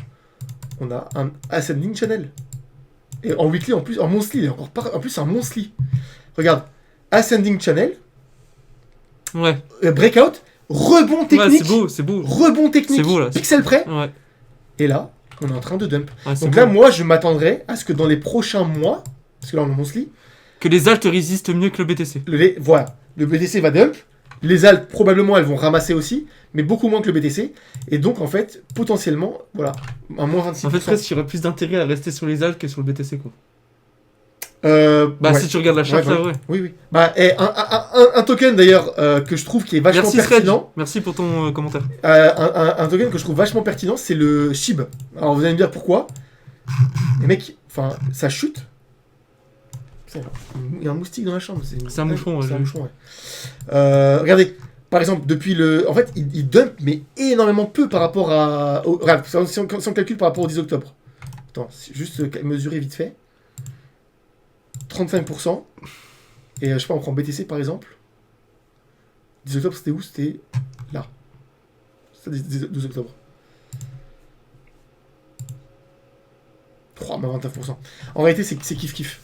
On a un ascending channel. Et en weekly, en plus, en monthly, en plus c'est un monthly. Regarde, ascending channel, Ouais. breakout, rebond Ouais, technique. c'est beau. Rebond technique, C'est beau, là. pixel près, Ouais. et là, on est en train de dump. Ouais, c'est Donc beau. là, moi, je m'attendrais à ce que dans les prochains mois, parce que là, on est en monthly, Que les alts résistent mieux que le BTC. voilà, le BTC va dump, les alts, probablement, elles vont ramasser aussi, mais beaucoup moins que le BTC, et donc, en fait, potentiellement, voilà, un moins 26%. En fait, presque, il y aurait plus d'intérêt à rester sur les alts que sur le BTC, quoi. Bah, ouais. si tu regardes la charte, Ouais, là, ouais. Oui, oui. Bah, un token, d'ailleurs, que je trouve qui est vachement Merci, Thread. pertinent, Merci pour ton commentaire. un token que je trouve vachement pertinent, c'est le SHIB. Alors, vous allez me dire pourquoi. Les mecs, enfin, ça chute. Putain, il y a un moustique dans la chambre. C'est un moucheron, ouais, C'est un j'ai moucheron, ouais. Regardez, par exemple, depuis le. En fait, il dump, mais énormément peu par rapport à. Regarde, si on calcule par rapport au 10 octobre. Attends, juste mesurer vite fait. 35%. Et je sais pas, on prend BTC par exemple. 10 octobre, c'était où? C'était là. C'était 12 octobre. 29%. En réalité, c'est kiff-kiff.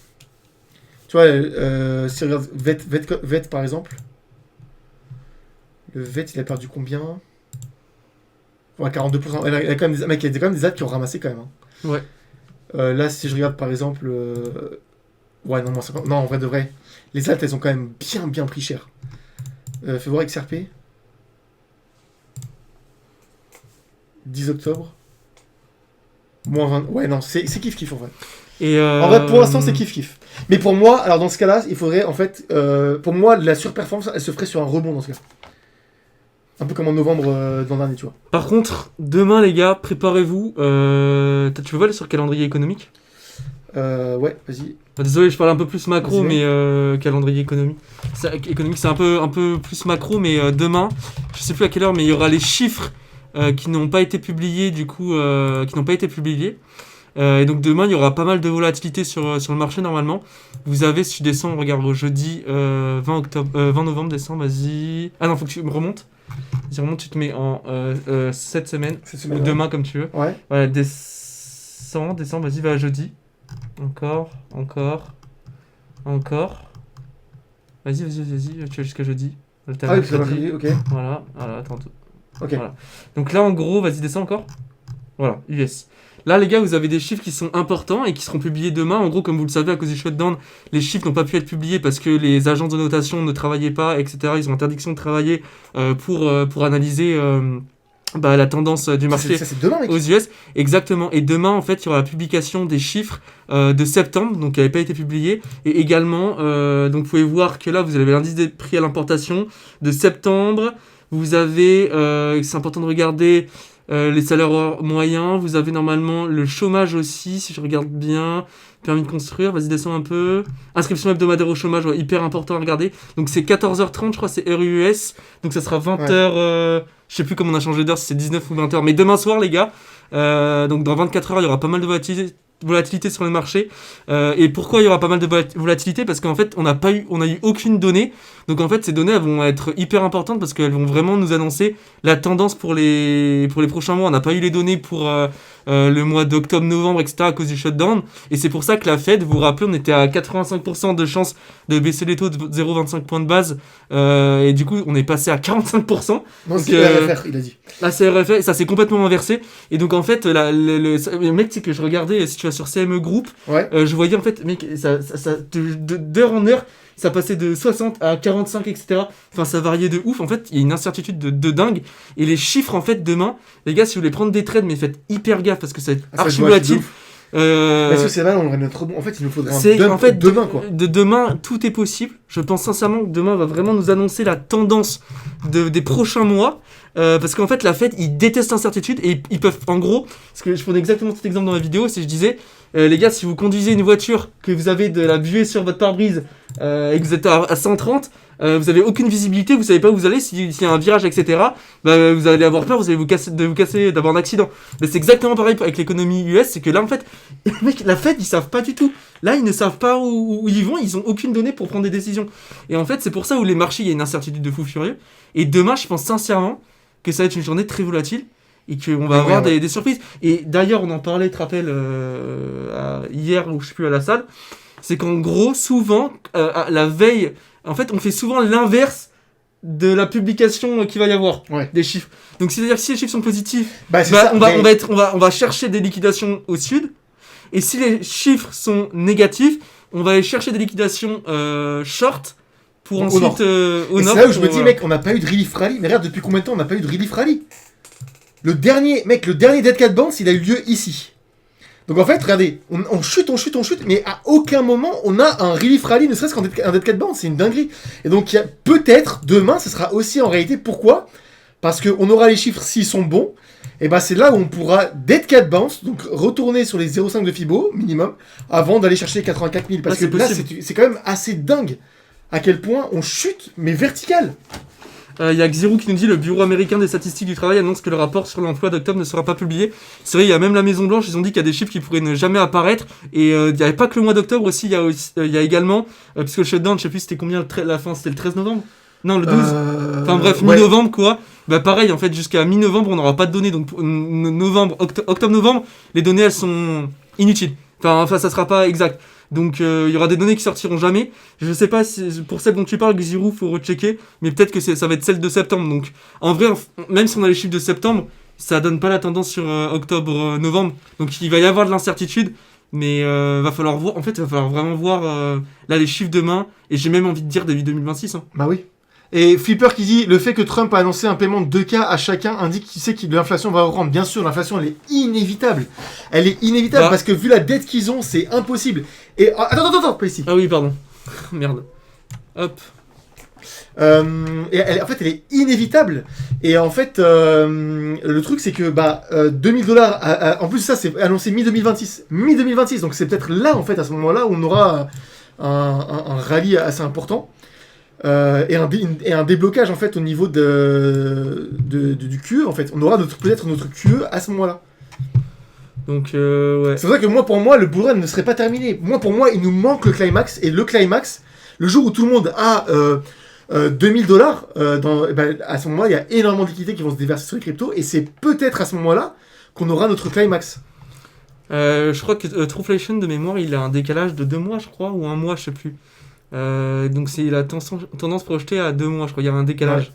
Tu vois, si on regarde VET par exemple, le VET il a perdu combien? Ouais, 42%. Il y a quand même mec, il y a quand même des apps qui ont ramassé quand même. Hein. Ouais. Là, si je regarde par exemple. Ouais, non, non, en vrai de vrai. Les altes, elles ont quand même bien pris cher. Fais voir XRP. 10 octobre. Moins 20. Ouais, non, c'est kiff-kiff en vrai. Et En vrai, pour l'instant, c'est kiff-kiff. Mais pour moi, alors dans ce cas-là, il faudrait en fait. Pour moi, la surperformance, elle se ferait sur un rebond dans ce cas. Un peu comme en novembre dans l'année, tu vois. Par contre, demain, les gars, préparez-vous. Tu veux voir sur le calendrier économique? Ouais, vas-y. Désolé, je parle un peu plus macro, Vas-y. mais calendrier économique. Économique, c'est un peu plus macro, mais demain, je sais plus à quelle heure, mais il y aura les chiffres qui n'ont pas été publiés, du coup, qui n'ont pas été publiés. Et donc demain, il y aura pas mal de volatilité sur le marché normalement. Vous avez, si tu descends, regarde, au jeudi 20 novembre, décembre, vas-y. Ah non, faut que tu me remontes. Vas-y, remonte, tu te mets en cette semaine, ou demain comme tu veux. Ouais. Voilà, décembre, vas-y, va à jeudi. Encore. Vas-y, tu vas jusqu'à jeudi. Ah oui, c'est mercredi, ok. Voilà, attends. Ok. Voilà. Donc là, en gros, vas-y, descends encore. Voilà, US. Là, les gars, vous avez des chiffres qui sont importants et qui seront publiés demain. En gros, comme vous le savez, à cause du shutdown, les chiffres n'ont pas pu être publiés parce que les agences de notation ne travaillaient pas, etc. Ils ont interdiction de travailler pour analyser la tendance du marché Ça, c'est demain, mec. aux US. Exactement. Et demain, en fait, il y aura la publication des chiffres de septembre, donc qui n'avaient pas été publiés. Et également, donc vous pouvez voir que là, vous avez l'indice des prix à l'importation de septembre. Vous avez, c'est important de regarder les salaires moyens. Vous avez normalement le chômage aussi, si je regarde bien. Permis de construire, vas-y, descends un peu. Inscription hebdomadaire au chômage, ouais, hyper important à regarder. Donc c'est 14h30, je crois, c'est heure US. Donc ça sera 20h. Je sais plus comment on a changé d'heure, si c'est 19 ou 20h. Mais demain soir, les gars, donc dans 24 heures, il y aura pas mal de volatilité sur le marché. Et pourquoi il y aura pas mal de volatilité? Parce qu'en fait, on a eu aucune donnée. Donc en fait, ces données elles vont être hyper importantes parce qu'elles vont vraiment nous annoncer la tendance pour les prochains mois. On n'a pas eu les données pour le mois d'octobre-novembre, etc. à cause du shutdown. Et c'est pour ça que la Fed, vous vous rappelez, on était à 85% de chance de baisser les taux de 0,25 points de base. Et du coup, on est passé à 45%. Non, c'est RFR, il a dit. Là, c'est RFR, ça s'est complètement inversé. Et donc, en fait, le mec, c'est que je regardais, si tu vas sur CME Group, je voyais, en fait, mec, d'heure en heure, ça passait de 60 à 45, etc. Enfin, ça variait de ouf. En fait, il y a une incertitude de dingue. Et les chiffres, en fait, demain, les gars, si vous voulez prendre des trades, mais faites hyper gaffe parce que ça va être archi volatile. Parce que c'est mal, on aurait notre bon. En fait, il nous faudrait un dump demain, quoi. De demain, tout est possible. Je pense sincèrement que demain va vraiment nous annoncer la tendance des prochains mois. Parce qu'en fait, la Fed, ils détestent l'incertitude et ils peuvent, en gros, parce que je prenais exactement cet exemple dans ma vidéo, c'est que je disais, les gars, si vous conduisez une voiture, que vous avez de la buée sur votre pare-brise et que vous êtes à 130, vous avez aucune visibilité, vous savez pas où vous allez, s'il y a un virage, etc. Vous allez avoir peur, vous allez vous casser, d'avoir un accident. Mais c'est exactement pareil avec l'économie US, c'est que là, en fait, mec, la Fed, ils savent pas du tout. Là, ils ne savent pas où ils vont, ils ont aucune donnée pour prendre des décisions. Et en fait, c'est pour ça où les marchés, il y a une incertitude de fou furieux. Et demain, je pense sincèrement que ça va être une journée très volatile et qu'on va avoir des surprises. Et d'ailleurs, on en parlait, tu te rappelles, hier, ou je sais plus, à la salle, c'est qu'en gros, souvent, la veille, en fait, on fait souvent l'inverse de la publication qu'il va y avoir des chiffres. Donc, c'est-à-dire que si les chiffres sont positifs, on va chercher des liquidations au sud. Et si les chiffres sont négatifs, on va aller chercher des liquidations short pour ensuite au nord. C'est là où je me dis, mec, on n'a pas eu de relief rally. Mais regarde, depuis combien de temps on n'a pas eu de relief rally? Le dernier Dead Cat Bounce, il a eu lieu ici. Donc en fait, regardez, on chute, mais à aucun moment on a un relief rally, ne serait-ce qu'un Dead Cat Bounce, c'est une dinguerie. Et donc peut-être demain, ce sera aussi en réalité. Pourquoi? Parce qu'on aura les chiffres s'ils sont bons. Et ben c'est là où on pourra Dead Cat Bounce, donc retourner sur les 0,5 de Fibo minimum, avant d'aller chercher 84 000. Parce que là, c'est quand même assez dingue à quel point on chute, mais vertical. Il y a Xirou qui nous dit le Bureau américain des statistiques du travail annonce que le rapport sur l'emploi d'octobre ne sera pas publié. C'est vrai, il y a même la Maison Blanche, ils ont dit qu'il y a des chiffres qui pourraient ne jamais apparaître. Et il n'y avait pas que le mois d'octobre aussi, il y a également, puisque le shutdown, je sais plus c'était combien la fin, c'était le 13 novembre? Non, le 12. Enfin bref, mi-novembre quoi. Bah pareil, en fait, jusqu'à mi-novembre, on n'aura pas de données. Donc octobre-novembre, les données elles sont inutiles. Enfin, ça sera pas exact. Donc il y aura des données qui sortiront jamais. Je sais pas si pour celles dont tu parles, Xirou, faut rechecker, mais peut-être que ça va être celle de septembre. Donc en vrai, même si on a les chiffres de septembre, ça donne pas la tendance sur octobre-novembre. Donc il va y avoir de l'incertitude, mais va falloir voir. En fait, il va falloir vraiment voir là les chiffres demain. Et j'ai même envie de dire début 2026. Hein. Bah oui. Et Flipper qui dit, le fait que Trump a annoncé un paiement de 2K à chacun indique qu'il sait que l'inflation va reprendre. Bien sûr, l'inflation, elle est inévitable. Elle est inévitable parce que vu la dette qu'ils ont, c'est impossible. Et attends, pas ici. Ah oui, pardon. Merde. Hop. En fait, elle est inévitable. Et en fait, le truc, c'est que $2,000. En plus, ça, c'est annoncé mi-2026. Mi-2026. Donc, c'est peut-être là, en fait, à ce moment-là, où on aura un rallye assez important. Et un déblocage en fait au niveau du QE en fait. On aura peut-être notre QE à ce moment-là. Donc ouais. C'est vrai que pour moi le bull run ne serait pas terminé. Pour moi il nous manque le climax. Et le climax, le jour où tout le monde a $2,000, à ce moment-là il y a énormément de liquidités qui vont se déverser sur les cryptos. Et c'est peut-être à ce moment-là qu'on aura notre climax. Je crois que Trueflation de mémoire il a un décalage de 2 mois je crois, ou 1 mois je sais plus. Donc c'est la tendance projetée à 2 mois, je crois, il y a un décalage. Ouais.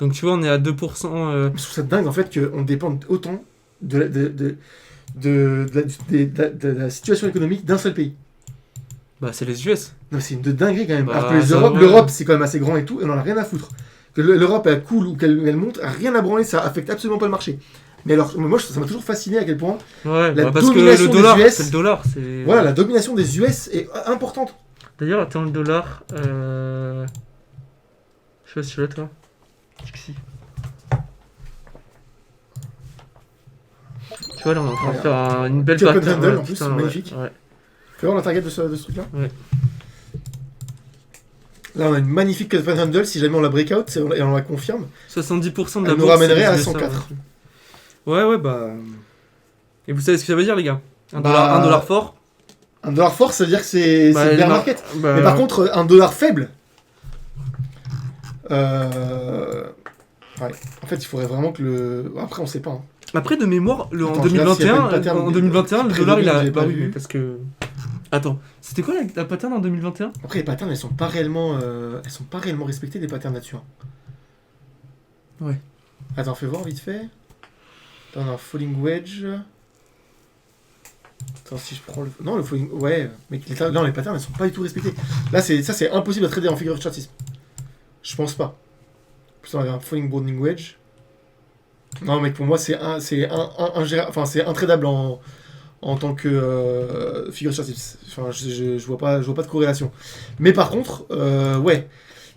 Donc tu vois, on est à 2%. Je trouve ça dingue en fait qu'on dépend autant de la situation économique d'un seul pays. Bah c'est les US. Non, c'est une dinguerie quand même. Alors que l'Europe c'est quand même assez grand et tout, et on en a rien à foutre. que l'Europe elle coule ou qu'elle monte, rien à branler, ça affecte absolument pas le marché. Mais alors, moi, ça m'a toujours fasciné à quel point Ouais, la parce que domination le dollar, des US, c'est le dollar. C'est... voilà, la domination des US est importante. D'ailleurs, attends, le dollar. Je sais pas si tu l'as, toi. Si. Tu vois, là, on est en train de faire une belle Petit open pattern. handle, en plus, c'est magnifique. Ouais. Fais voir la target de ce truc-là. Ouais. Là, on a une magnifique open handle. Si jamais on la breakout et on la confirme, 70% de la elle nous bourse, ramènerait à c'est 104. Ouais, bah. Et vous savez ce que ça veut dire, les gars? Un Bah, dollar fort. Un dollar fort, ça veut dire que c'est Bah, bear market. bah, Mais par contre, un dollar faible. Ouais. En fait, il faudrait vraiment que le. Après, on sait pas. Hein. Après, de mémoire, Attends, en je regarde s'il y a pas 2021, une pattern en 2021, le dollar, il a. j'avais pas Bah oui, vu. parce que. Attends, c'était quoi la pattern en 2021? Après, les patterns, elles sont pas réellement respectées, les patterns là-dessus. Hein. Ouais. Attends, fais voir vite fait. Attends, on a un falling wedge. Attends, si je prends le. Non, le falling. Ouais, mais non, les patterns, elles sont pas du tout respectées. Là, c'est impossible à trader en figure de chartisme. Je pense pas. Plus on avait un falling broadening wedge. Non, mec, pour moi, c'est intradable en tant que figure de chartisme. Enfin, je vois pas de corrélation. Mais par contre, ouais,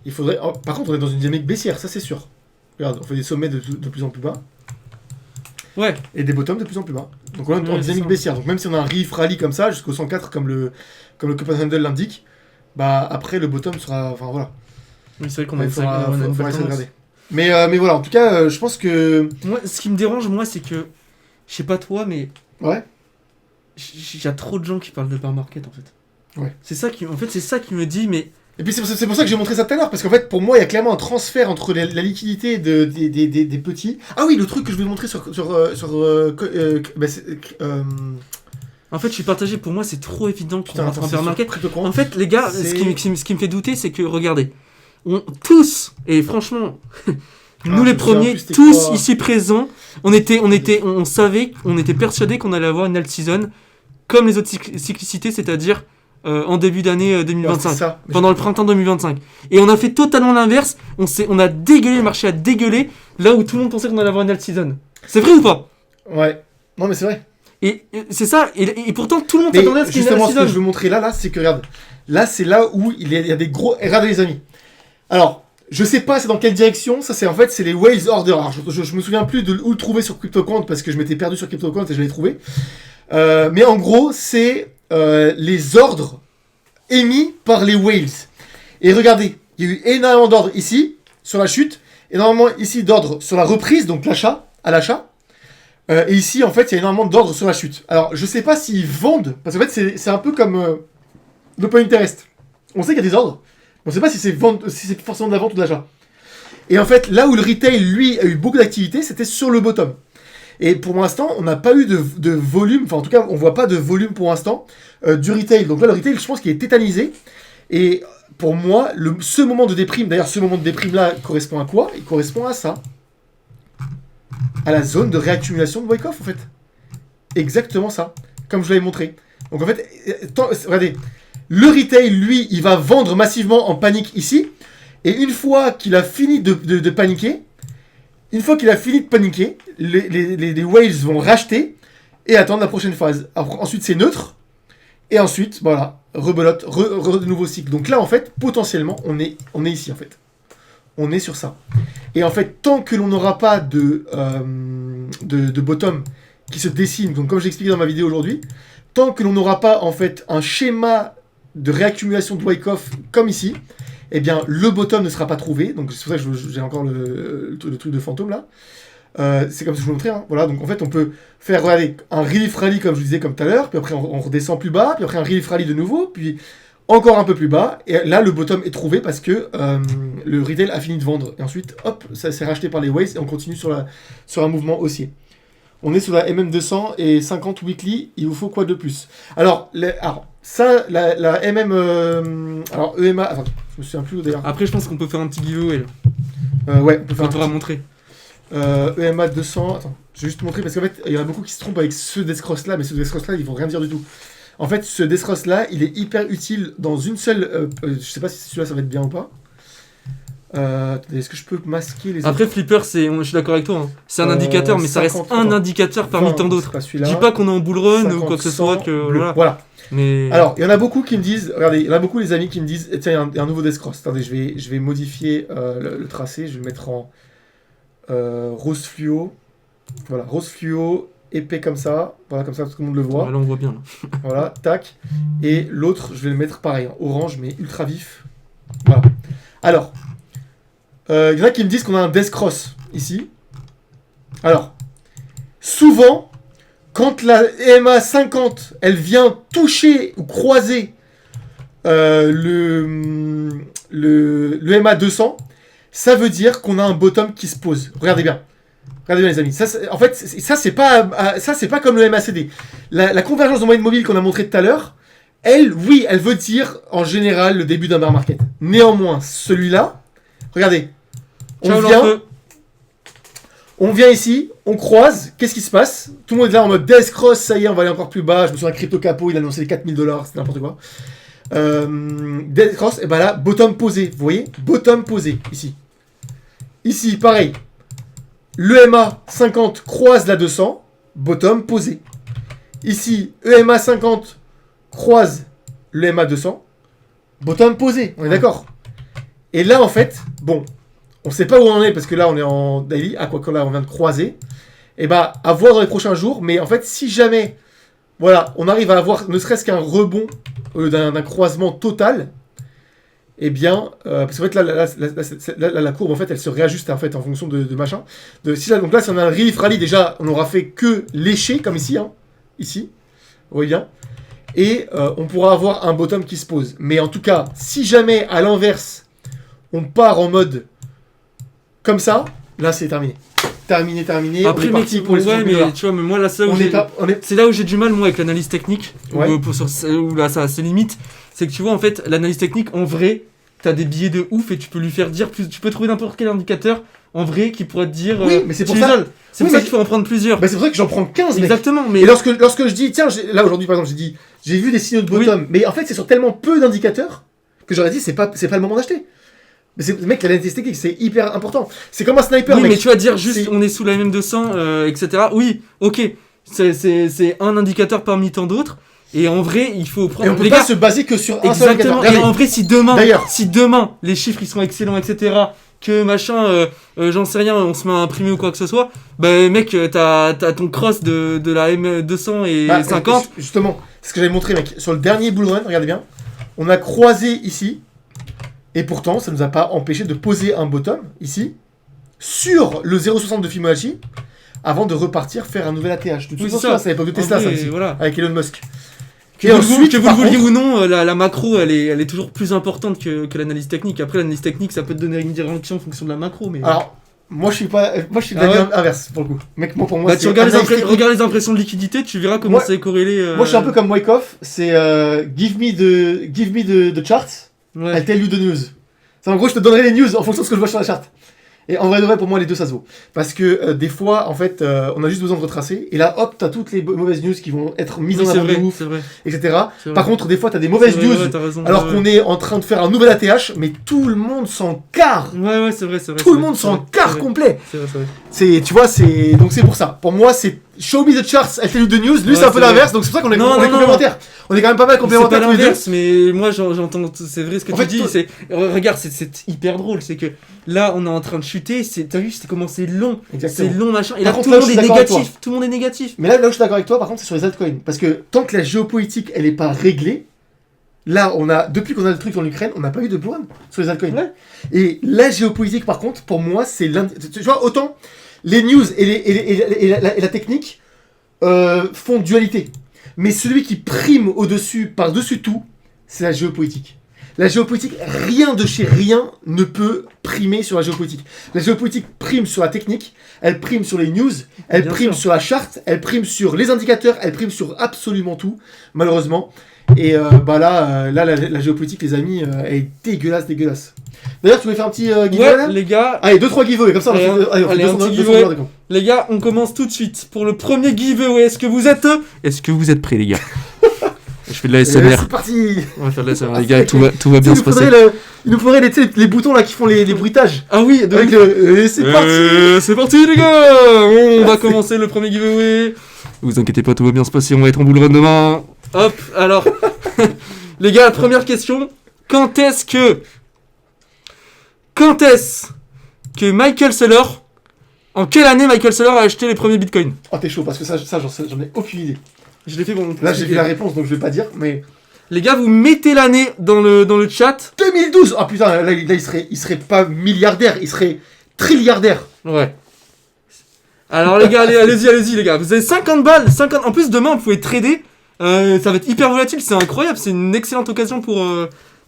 il faudrait. Oh, par contre, on est dans une dynamique baissière, ça c'est sûr. Regarde, on fait des sommets de plus en plus bas. Ouais. Et des bottoms de plus en plus bas. Donc on est en dynamique baissière. Donc même si on a un riff rally comme ça, jusqu'au 104, comme le Coupon Handle l'indique, bah après le bottom sera. Enfin voilà. Oui, c'est vrai qu'on a Il une faudra essayer de tendance. regarder. Mais voilà, en tout cas, je pense que. Moi, ce qui me dérange, moi, c'est que. Je sais pas toi, mais. Ouais. Il y a trop de gens qui parlent de bear market en fait. Ouais. C'est ça qui me dit, mais. Et puis c'est pour ça que j'ai montré ça tout à l'heure, parce qu'en fait, pour moi, il y a clairement un transfert entre la liquidité des petits. Ah oui, le truc que je voulais montrer En fait, je suis partagé. Pour moi, c'est trop évident qu'on putain, rentre en attends, bear c'est market. sur CryptoCoin. En fait, les gars, C'est- ce qui me fait douter, c'est que, regardez, tous, et franchement, nous je les me souviens premiers, plus, c'était tous quoi ici présents, on savait, on était persuadés qu'on allait avoir une alt season comme les autres cyclicités, c'est-à-dire en début d'année Ouais, 2025, c'est ça. pendant le printemps 2025. Et on a fait totalement l'inverse, on a dégueulé, le marché a dégueulé, là où tout le monde pensait qu'on allait avoir une alt season. C'est vrai ou pas? Ouais. Non, mais c'est vrai. Et c'est ça, et pourtant tout le monde Mais s'attendait à ce qu'il y ait une justement, alt ce que je season. veux montrer là, c'est que regarde, là c'est là où il y a des gros. Regardez les amis. Alors, je sais pas c'est dans quelle direction. Ça c'est en fait c'est les Whales Order. Alors, je me souviens plus de où le trouver sur CryptoQuant parce que je m'étais perdu sur CryptoQuant et je l'ai trouvé. Mais en gros, c'est les ordres émis par les Whales. Et regardez, il y a eu énormément d'ordres ici sur la chute, énormément ici d'ordres sur la reprise, donc à l'achat. Et ici, en fait, il y a énormément d'ordres sur la chute. Alors, je sais pas s'ils vendent, parce qu'en fait, c'est un peu comme l'open interest. On sait qu'il y a des ordres, mais on sait pas si c'est forcément de la vente ou de l'achat. Et en fait, là où le retail, lui, a eu beaucoup d'activité, c'était sur le bottom. Et pour l'instant, on n'a pas eu de volume, enfin en tout cas, on voit pas de volume pour l'instant du retail. Donc là, le retail, je pense qu'il est tétanisé. Et pour moi, ce moment de déprime, d'ailleurs, ce moment de déprime-là correspond à quoi? Il correspond à ça. À la zone de réaccumulation de Wyckoff, en fait. Exactement ça, comme je l'avais montré. Donc en fait, regardez, le retail, lui, il va vendre massivement en panique ici. Et une fois qu'il a fini de paniquer, les whales vont racheter et attendre la prochaine phase. Ensuite, c'est neutre. Et ensuite, voilà, rebelote, de nouveau cycle. Donc là, en fait, potentiellement, on est ici, en fait. On est sur ça. Et en fait, tant que l'on n'aura pas de bottom qui se dessine, donc comme j'ai expliqué dans ma vidéo aujourd'hui, tant que l'on n'aura pas, en fait, un schéma de réaccumulation de Wyckoff comme ici, eh bien, le bottom ne sera pas trouvé. Donc, c'est pour ça que j'ai encore le truc de fantôme, là. C'est comme ça que je vous montrais. Hein. Voilà, donc en fait, on peut faire regardez, un relief rally, comme je vous disais, comme tout à l'heure, puis après, on redescend plus bas, puis après, un relief rally de nouveau, puis encore un peu plus bas, et là, le bottom est trouvé parce que le retail a fini de vendre. Et ensuite, hop, ça s'est racheté par les Waves, et on continue sur un mouvement haussier. On est sur la MM200 et 50 weekly, il vous faut quoi de plus? Alors, ça, la MM... alors, EMA... Attends, je me souviens plus d'ailleurs. Après, je pense qu'on peut faire un petit giveaway là. Ouais, on peut faire On t'aura montré. EMA 200... Attends, je vais juste te montrer, parce qu'en fait, il y en a beaucoup qui se trompent avec ce Deathcross là, mais ce Deathcross là, ils vont rien dire du tout. En fait, ce Deathcross là, il est hyper utile dans une seule... je sais pas si celui-là, ça va être bien ou pas. Attendez, est-ce que je peux masquer les Après, Flipper, je suis d'accord avec toi. Hein. C'est un indicateur, mais ça reste 50, un attends. indicateur parmi 20, tant d'autres. c'est pas Je celui-là. dis pas qu'on est en bull run ou 50, quoi que ce soit. 100, Que, bleu. voilà. Voilà. Mais... Alors, il y en a beaucoup qui me disent, regardez, il y en a beaucoup les amis qui me disent, tiens, il y a un nouveau Deathcross. Attendez, je vais modifier le tracé, je vais le mettre en rose fluo. Voilà, rose fluo, épais comme ça, voilà, comme ça tout le monde le voit. Là, on voit bien. Là. Voilà, tac. Et l'autre, je vais le mettre pareil, en orange, mais ultra vif. Voilà. Alors, il y en a qui me disent qu'on a un Deathcross ici. Alors, souvent, quand la EMA 50, elle vient toucher ou croiser le EMA 200, ça veut dire qu'on a un bottom qui se pose. Regardez bien. Regardez bien les amis. Ça, en fait, ça c'est pas comme le MACD. La convergence de moyenne mobile qu'on a montré tout à l'heure, elle, oui, elle veut dire en général le début d'un bear market. Néanmoins, celui-là, regardez, on vient ici, on croise, qu'est-ce qui se passe? Tout le monde est là en mode Deathcross, ça y est, on va aller encore plus bas. Je me souviens, Crypto Capo, il a annoncé les $4000, c'est n'importe quoi. Deathcross, et ben là, bottom posé, vous voyez? Bottom posé, ici. Ici, pareil. L'EMA 50 croise la 200, bottom posé. Ici, EMA 50 croise l'EMA 200, bottom posé, on est d'accord. Et là, en fait, bon, on sait pas où on est parce que là, on est en daily, à quoi que là, on vient de croiser. Et bah, à voir dans les prochains jours, mais en fait, si jamais, voilà, on arrive à avoir ne serait-ce qu'un rebond d'un croisement total, eh bien, parce qu'en fait, là, la courbe, en fait, elle se réajuste en fait en fonction de machin. Donc là, si on a un relief rally, déjà, on n'aura fait que lécher, comme ici, hein, ici, vous voyez bien. Et on pourra avoir un bottom qui se pose. Mais en tout cas, si jamais, à l'inverse, on part en mode comme ça, là, c'est terminé. Terminé. Après, on est parti pour les ouais, mais tu vois, mais moi, là, c'est là où j'ai du mal, moi, avec l'analyse technique, ouais. où là, ça a ses limites. C'est que tu vois, en fait, l'analyse technique, en vrai, t'as des billets de ouf et tu peux lui faire dire plus. Tu peux trouver n'importe quel indicateur en vrai qui pourrait te dire. Oui, mais c'est pour ça. C'est pour ça qu'il faut en prendre plusieurs. Bah c'est pour ça que j'en prends 15. Exactement. Mais... Et lorsque je dis, tiens, là aujourd'hui par exemple, j'ai vu des signaux de bottom, oui. Mais en fait, c'est sur tellement peu d'indicateurs que j'aurais dit, c'est pas le moment d'acheter. Mais mec, l'analyse technique, c'est hyper important. C'est comme un sniper. Oui, mec. Mais tu vas dire juste, on est sous la MM200, etc. Oui, ok. C'est un indicateur parmi tant d'autres. Et en vrai, il faut prendre. Et on peut pas se baser que sur un seul indicateur. Et en vrai, si demain, les chiffres ils sont excellents, etc., que machin, j'en sais rien, on se met à imprimer ou quoi que ce soit, bah mec, t'as ton cross de la M200 et 50. Justement, c'est ce que j'avais montré, mec. Sur le dernier bull run, regardez bien, on a croisé ici, et pourtant, ça nous a pas empêché de poser un bottom ici, sur le 0,60 de Fibonacci, avant de repartir faire un nouvel ATH. De toute façon, c'est à l'époque de Tesla, ça aussi, voilà. Avec Elon Musk. Que vous le vouliez ou non, la macro, elle est toujours plus importante que l'analyse technique. Après, l'analyse technique, ça peut te donner une direction en fonction de la macro. Mais... Alors, moi, je suis de l'avis inverse, pour le coup. Mec, pour moi, tu regardes les impressions de liquidité, tu verras comment c'est corrélé. Moi, je suis un peu comme Wyckoff, c'est give me the charts, I'll tell you the news. En gros, je te donnerai les news en fonction de ce que je vois sur la charte. Et en vrai de vrai, pour moi, les deux, ça se vaut. Parce que des fois, en fait, on a juste besoin de retracer. Et là, hop, t'as toutes les mauvaises news qui vont être mises en avant de ouf, etc. Par contre, des fois, t'as des mauvaises news, alors qu'on est en train de faire un nouvel ATH, mais tout le monde s'en carre. Ouais, c'est vrai. Tout le monde s'en carre complet. C'est vrai. Tu vois, donc c'est pour ça. Pour moi, c'est show me the charts, I'll tell you the news. Lui, c'est un peu l'inverse, donc c'est pour ça qu'on est complémentaires. On est quand même pas mal complémentaires. C'est pas l'inverse, mais moi, j'entends, c'est vrai ce que tu dis. Regarde, c'est hyper drôle, c'est que là, on est en train de chuter, t'as vu, c'est comment c'est long. Exactement. C'est long, machin. Et là, tout le monde est négatif. Tout le monde est négatif. Mais là où je suis d'accord avec toi, par contre, c'est sur les altcoins. Parce que tant que la géopolitique, elle est pas réglée, là, depuis qu'on a le truc en Ukraine, on n'a pas eu de bourne sur les altcoins. Ouais. Et la géopolitique, par contre, pour moi, c'est tu vois, autant les news et la technique font dualité. Mais celui qui prime par-dessus tout, c'est la géopolitique. La géopolitique, rien de chez rien ne peut primer sur la géopolitique. La géopolitique prime sur la technique, elle prime sur les news, elle prime sur la charte, elle prime sur les indicateurs, elle prime sur absolument tout, malheureusement. Et là, la géopolitique, les amis, elle est dégueulasse. D'ailleurs, tu voulais faire un petit giveaway là, les gars. Allez, 2-3 giveaways, comme ça on fait 200 giveaway. Les gars, on commence tout de suite pour le premier giveaway. Est-ce que vous êtes prêts, les gars? fais de la SMR. C'est parti. On va faire de la SMR, les gars, tout va bien se passer. Il nous faudrait les boutons là qui font les bruitages. Ah oui, Avec c'est parti. C'est parti, les gars. On va commencer le premier giveaway. Vous inquiétez pas, tout va bien se passer, on va être en bull run demain. Hop, alors. Les gars, première question. Quand est-ce que Michael Saylor, en quelle année Michael Saylor a acheté les premiers bitcoins? Oh, t'es chaud, parce que ça j'en ai aucune idée. Je l'ai fait pour mon Là, j'ai vu la réponse, donc je vais pas dire, mais... Les gars, vous mettez l'année dans le chat. 2012. Ah putain, là il serait pas milliardaire, il serait trilliardaire. Ouais. Alors les gars, allez-y les gars. Vous avez 50 balles, 50... En plus, demain, vous pouvez trader. Ça va être hyper volatile, c'est incroyable. C'est une excellente occasion pour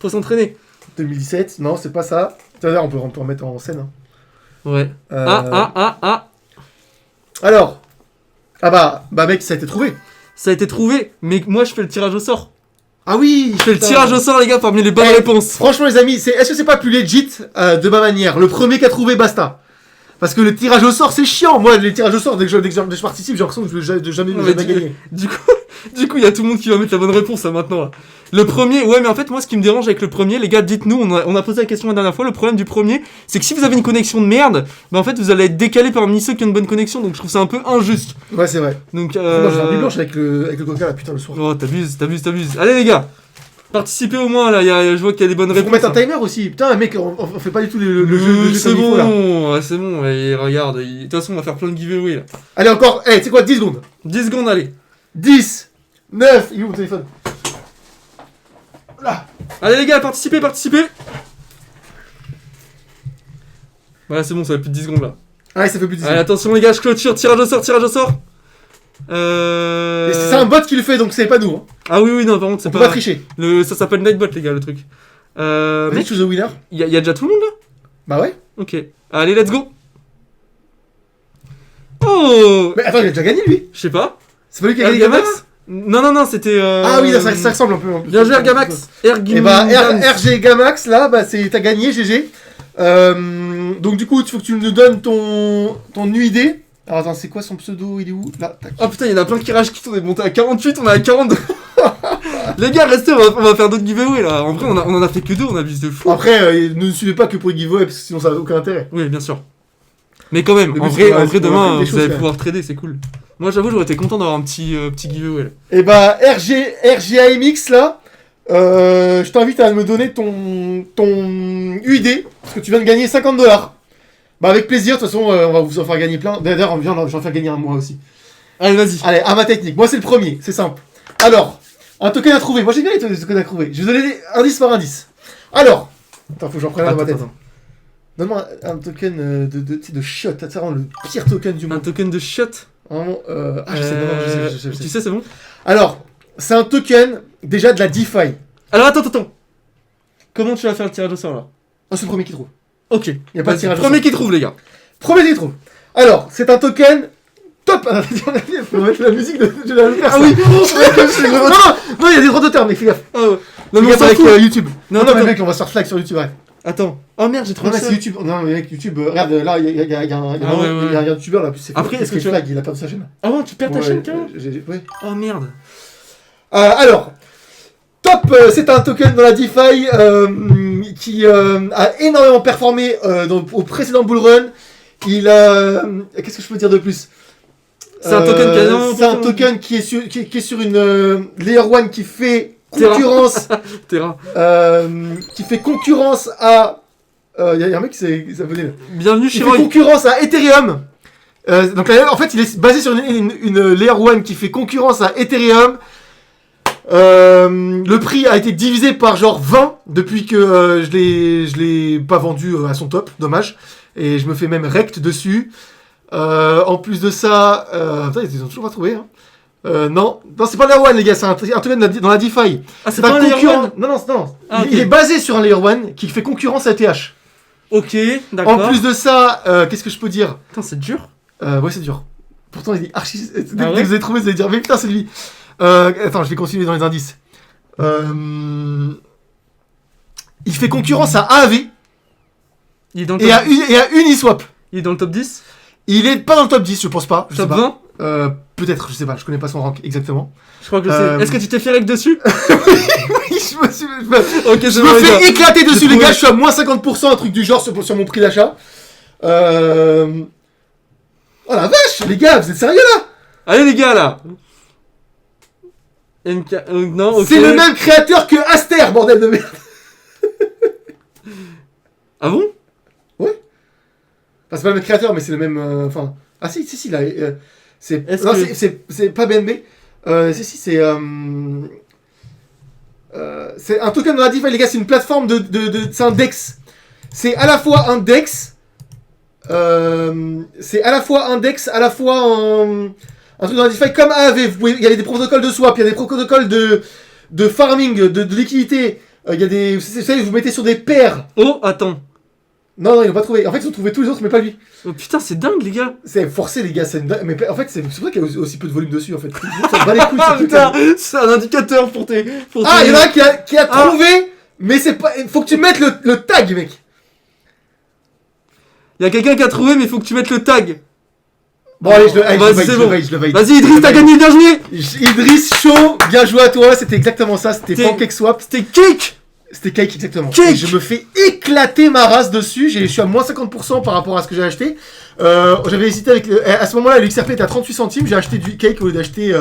s'entraîner. 2017, non, c'est pas ça. D'ailleurs, on peut remettre en scène. Hein. Ouais. Alors. Ah bah mec, ça a été trouvé. Ça a été trouvé, mais moi je fais le tirage au sort. Ah oui. Je fais le tirage au sort, les gars, parmi les bonnes réponses. Franchement, les amis, est-ce que c'est pas plus legit de ma manière? Le premier qui a trouvé, basta. Parce que le tirage au sort, c'est chiant. Moi, les tirages au sort, dès que je participe, j'ai l'impression que je vais jamais gagner. Du coup, il y a tout le monde qui va mettre la bonne réponse là maintenant. Là. Le premier, ouais, mais en fait, moi, ce qui me dérange avec le premier, les gars, dites-nous, on a posé la question la dernière fois. Le problème du premier, c'est que si vous avez une connexion de merde, bah en fait, vous allez être décalé parmi ceux qui ont une bonne connexion. Donc, je trouve ça un peu injuste. Ouais, c'est vrai. Donc, moi, j'ai un nuit blanche avec le coca là, putain, le soir. Oh, t'abuses. Allez, les gars. Participez au moins là, je vois qu'il y a des bonnes réponses. Faut mettre un timer aussi. Putain, mec, on fait pas du tout le jeu c'est comme il bon, faut, là. ouais, c'est bon. Et regarde, de toute façon, on va faire plein de giveaways là. Allez, encore, tu sais quoi, 10 secondes. 10 secondes, allez. 10, 9, il est où mon téléphone? Là. Allez les gars, participez. Voilà, c'est bon, ça fait plus de 10 secondes là. Ouais, ça fait plus de 10 Allez, secondes. attention les gars, je clôture, tirage au sort. Et c'est un bot qui le fait, donc c'est pas nous. Hein. Ah oui, non, par contre, c'est On peut pas tricher. Ça s'appelle Nightbot, les gars, le truc. Vas-y, choose the winner. Il y a déjà tout le monde là? Bah ouais. Ok. Allez, let's go. Oh. Mais attends, il a déjà gagné lui. Je sais pas. C'est pas lui qui a gagné Ergamax? Non, c'était. Ah oui, ça ressemble un peu. Bien joué, Ergamax. Et bah, RG Gamax, là, bah, t'as gagné, GG. Donc, du coup, il faut que tu nous donnes ton UID. Alors, attends, c'est quoi son pseudo? Il est où? Là, tac. Oh putain, il y en a plein qui rage, on est monté à 48, on est à 42. Les gars, restez, on va faire d'autres giveaways là. En vrai, on en a fait que 2, on abuse de fou. Après, ne suivez pas que pour les giveaways, parce que sinon ça n'a aucun intérêt. Oui, bien sûr. Mais quand même, en vrai, demain, vous allez pouvoir trader, c'est cool. Moi, j'avoue, j'aurais été content d'avoir un petit giveaway là. Et bah, RGAMX là, je t'invite à me donner ton UID, parce que tu viens de gagner 50$. Bah, avec plaisir, de toute façon, on va vous en faire gagner plein. D'ailleurs, j'en fais gagner un moi aussi. Allez, vas-y. Allez, à ma technique. Moi, c'est le premier, c'est simple. Alors, un token à trouver. Moi, j'ai bien les tokens à trouver. Je vais vous donner indice par indice. Alors, attends, faut que j'en prenne un dans ma tête. Attends. Donne-moi un token de shot. C'est vraiment le pire token du monde. Un token de shot. Vraiment, je sais. Tu sais, c'est bon. Alors, c'est un token déjà de la DeFi. Alors, attends. Comment tu vas faire le tirage au sort là? Oh, c'est le premier qui trouve. Ok. Y a pas de tirage au Premier sort. qui trouve, les gars. Premier qui trouve. Alors, c'est un token top. Faut mettre la musique de la personne. Ah oui. Non, il y a des droits d'auteur, mec, fais gaffe. Ah ouais. Non, Non, mais mais on s'en avec fout. YouTube. Non, attends. mais mec, on va se faire flag sur YouTube, ouais. Attends. Oh merde, j'ai trouvé Non, mais ça. c'est YouTube. Non, mais mec, YouTube, regarde, là, il y a un YouTuber là. C'est Après, est-ce que tu flag, il a perdu sa chaîne. Ah ouais, tu perds ta chaîne, carrément. Ouais. Oh merde. Alors, top, c'est un token dans la DeFi qui a énormément performé au précédent bull run. Il a... Qu'est-ce que je peux dire de plus? C'est un token qui a c'est un token qui est sur une Layer 1 qui fait concurrence Terra. qui fait concurrence à... Il y a un mec qui s'est abonné là. Bienvenue chez Il fait Roy. concurrence à Ethereum. Donc là, en fait, il est basé sur une Layer 1 qui fait concurrence à Ethereum. Le prix a été divisé par genre 20 depuis que je l'ai pas vendu à son top, dommage. Et je me fais même rect dessus. En plus de ça, putain, ils ont toujours pas trouvé. Hein. Non, c'est pas Layer 1 les gars, c'est un token dans la DeFi. Ah, c'est pas un Layer 1. Non. Ah, okay. Il est basé sur un Layer 1 qui fait concurrence à ETH. Ok, d'accord. En plus de ça, qu'est-ce que je peux dire? Putain, c'est dur. Ouais, c'est dur. Pourtant, il est archi. Dès que ouais vous avez trouvé, vous allez dire, mais putain, c'est lui. Attends, je vais continuer dans les indices. Il fait concurrence à AAV Il est dans le et top... à Uniswap. Il est dans le top 10. Il est pas dans le top 10, je pense pas. Je Top sais pas. 20. Peut-être, je sais pas, je connais pas son rank exactement. Je crois que je sais. Est-ce que tu t'es fait rec dessus? Oui, Ok, je me fais éclater dessus, les gars, je suis à moins 50%, un truc du genre sur mon prix d'achat. Oh la vache, les gars, vous êtes sérieux là? Allez les gars là. MK... non, ok. C'est le même créateur que Aster, bordel de merde. Ah bon? Ouais. Enfin, c'est pas le même créateur, mais c'est le même. Enfin. Ah si, là. C'est. Non, que... c'est pas BNB. Si, c'est. C'est un token narratif, les gars, c'est une plateforme c'est un DEX. C'est à la fois un DEX. C'est à la fois un DEX, à la fois un truc narratif comme AAV. Il y a des protocoles de swap, il y a des protocoles de farming, de liquidité. Il y a des. Vous savez, vous mettez sur des paires. Oh, attends. Non, ils l'ont pas trouvé. En fait, ils ont trouvé tous les autres, mais pas lui. Oh putain, c'est dingue, les gars. C'est forcé, les gars. Mais en fait, c'est vrai qu'il y a aussi peu de volume dessus, en fait. Ça bat les couilles, Ah putain, c'est un indicateur pour tes. Ah, il y en a un qui a trouvé, mais c'est pas. Faut que tu mettes le tag, mec. Il y a quelqu'un qui a trouvé, mais il faut que tu mettes le tag. Bon, allez, je le valide. Vas-y, Idriss, t'as gagné, bien joué. Idriss, chaud, bien joué à toi. C'était exactement ça. C'était Pancake Swap. C'était Cake. C'était Cake, exactement. Cake. Et je me fais éclater ma race dessus. Je suis à moins 50% par rapport à ce que j'ai acheté. J'avais hésité avec. À ce moment-là, le XRP était à 38 centimes. J'ai acheté du Cake au lieu d'acheter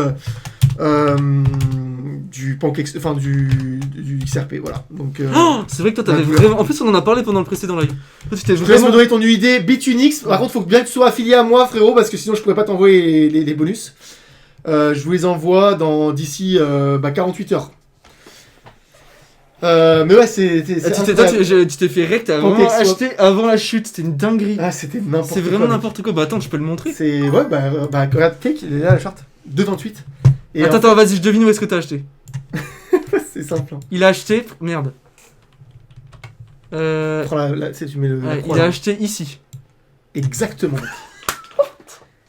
du Pancake. Enfin, du XRP. Voilà. Donc. Oh, c'est vrai que toi, t'avais vraiment. En plus, on en a parlé pendant le précédent live. Je te laisse me donner ton UID Bitunix. Par contre, faut bien que tu sois affilié à moi, frérot, parce que sinon, je pourrais pas t'envoyer les bonus. Je vous les envoie d'ici 48 heures. Mais ouais, tu t'es fait rect, t'as vraiment acheté avant la chute, c'était une dinguerie. Ah, c'était n'importe quoi. C'est vraiment n'importe quoi. Bah attends, tu peux le montrer. Ouais, regarde, Cake, il est là la charte. 2,28. Attends, vas-y, je devine où est-ce que t'as acheté. C'est simple. Hein. Il a acheté. Merde. Tu mets le. Il a acheté ici. Exactement.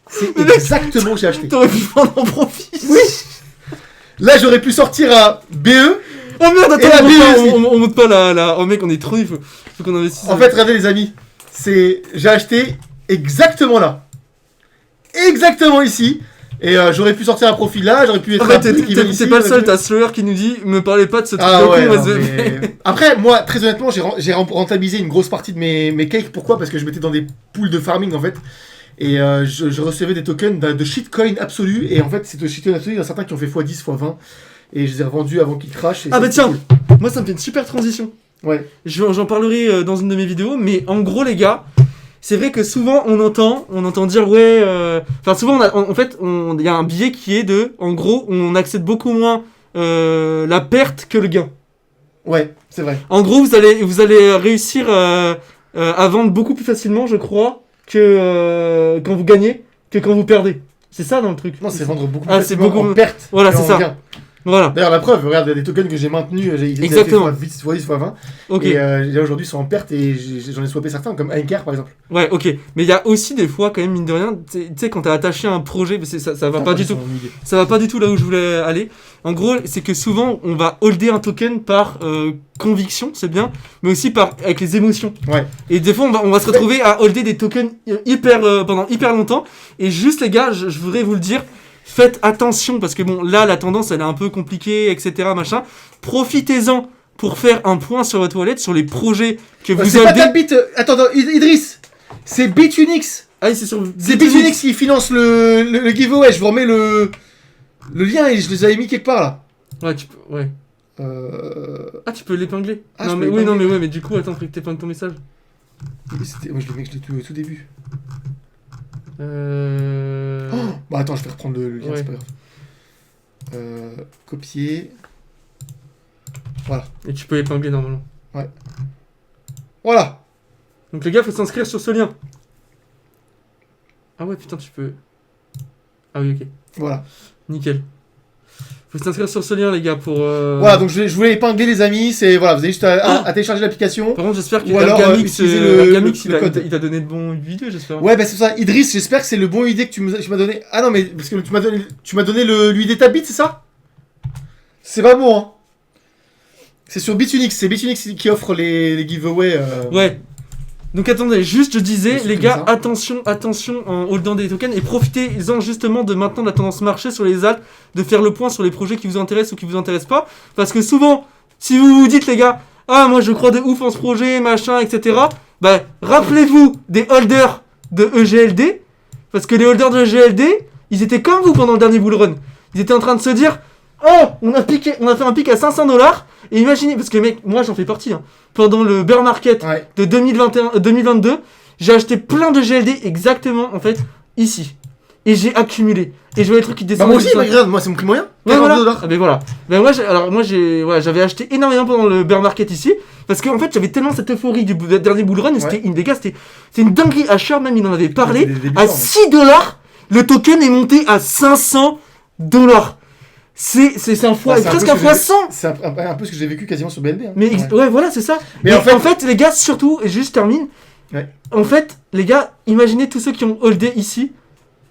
C'est exactement où j'ai acheté. T'aurais pu prendre en profit. Oui. Là, j'aurais pu sortir à BE. Oh merde, attends, on monte pas là. Oh mec, on est trop. Il faut qu'on investisse. En fait, regardez les amis. J'ai acheté exactement là. Exactement ici. Et j'aurais pu sortir un profil là, j'aurais pu être t'es pas le seul, t'as Slower qui nous dit me parlez pas de ce truc de con. Après, moi, très honnêtement, j'ai rentabilisé une grosse partie de mes cakes. Pourquoi? Parce que je mettais dans des pools de farming en fait. Et je recevais des tokens de shitcoin absolu. Et en fait, c'est de shitcoin absolu, il y en a certains qui ont fait x10, x20. Et je les ai revendus avant qu'ils crashent. Ah bah tiens, moi ça me fait une super transition. Ouais. J'en parlerai dans une de mes vidéos. Mais en gros, les gars. C'est vrai que souvent on entend dire ouais. Enfin souvent en fait il y a un biais qui est de, en gros on accepte beaucoup moins la perte que le gain. Ouais, c'est vrai. En gros vous allez réussir à vendre beaucoup plus facilement, je crois, que quand vous gagnez, que quand vous perdez. C'est ça dans le truc. Non, c'est vendre beaucoup plus facilement en perte. Voilà, c'est ça. Gain. Voilà. D'ailleurs, la preuve, regarde, il y a des tokens que j'ai maintenus, exactement. x10, x20. Ok. Et là aujourd'hui, ils sont en perte et j'en ai swappé certains, comme Anker par exemple. Ouais, ok. Mais il y a aussi des fois, quand même, mine de rien, tu sais, quand t'es attaché à un projet, ça va pas du tout. Ça va pas du tout là où je voulais aller. En gros, c'est que souvent, on va holder un token par conviction, c'est bien, mais aussi avec les émotions. Ouais. Et des fois, on va se retrouver à holder des tokens pendant hyper longtemps. Et juste, les gars, je voudrais vous le dire. Faites attention parce que bon là la tendance elle est un peu compliquée, etc. machin. Profitez-en pour faire un point sur votre wallet sur les projets que vous c'est holdez. Pas Bit. Attends, Idriss, c'est Bitunix. Ah c'est sur. C'est Bitunix qui finance le giveaway. Je vous remets le lien et je les avais mis quelque part là. Ouais tu peux. Ouais. Ah tu peux l'épingler. Ah, non mais oui non mais ouais mais du coup attends faut que t'épingles ton message. Moi je l'ai tout début. Bah attends, je vais reprendre le lien, ouais. C'est pas grave. Copier. Voilà. Et tu peux épingler normalement. Ouais. Voilà. Donc les gars, faut s'inscrire sur ce lien. Ah ouais, putain, tu peux... Ah oui, ok. Voilà. Nickel. Faut s'inscrire sur ce lien, les gars, pour... Voilà, donc je voulais épingler les amis. Voilà, vous avez juste à télécharger l'application. Par contre, j'espère que Gamix, il t'a donné de bons vidéos, j'espère. Ouais, bah c'est ça. Idriss, j'espère que c'est le bon idée que tu m'as donné. Ah non, mais parce que tu m'as donné l'UID Tabit, c'est ça? C'est pas bon, hein. C'est sur Bitunix. C'est Bitunix qui offre les giveaways. Ouais. Donc attendez, juste je disais, Je les suis gars, comme attention en holdant des tokens et profitez-en justement de maintenant de la tendance marché sur les alts, de faire le point sur les projets qui vous intéressent ou qui vous intéressent pas. Parce que souvent, si vous vous dites les gars, ah moi je crois de ouf en ce projet, machin, etc. Bah rappelez-vous des holders de EGLD, parce que les holders de EGLD, ils étaient comme vous pendant le dernier bull run. Ils étaient en train de se dire, oh on a fait un pic à 500$. Et imaginez, parce que mec, moi j'en fais partie, hein. Pendant le bear market de 2022, j'ai acheté plein de GLD exactement en fait ici. Et j'ai accumulé. Et je vois les trucs qui Bah descendent. moi aussi, regarde, moi c'est mon prix moyen. Ouais, voilà. $42. Ah ben voilà. Ben j'avais acheté énormément pendant le bear market ici. Parce qu'en fait j'avais tellement cette euphorie du dernier bull run. C'était une dégâts, c'est une dinguerie. Asher même il en avait parlé. À $6, le token est monté à $500. C'est un fois, presque un fois 100. C'est un peu ce que j'ai vécu quasiment sur BNB. Hein. Mais ouais, voilà, c'est ça. Mais en fait, les gars, surtout, et juste termine. Ouais. En fait, les gars, imaginez tous ceux qui ont holdé ici.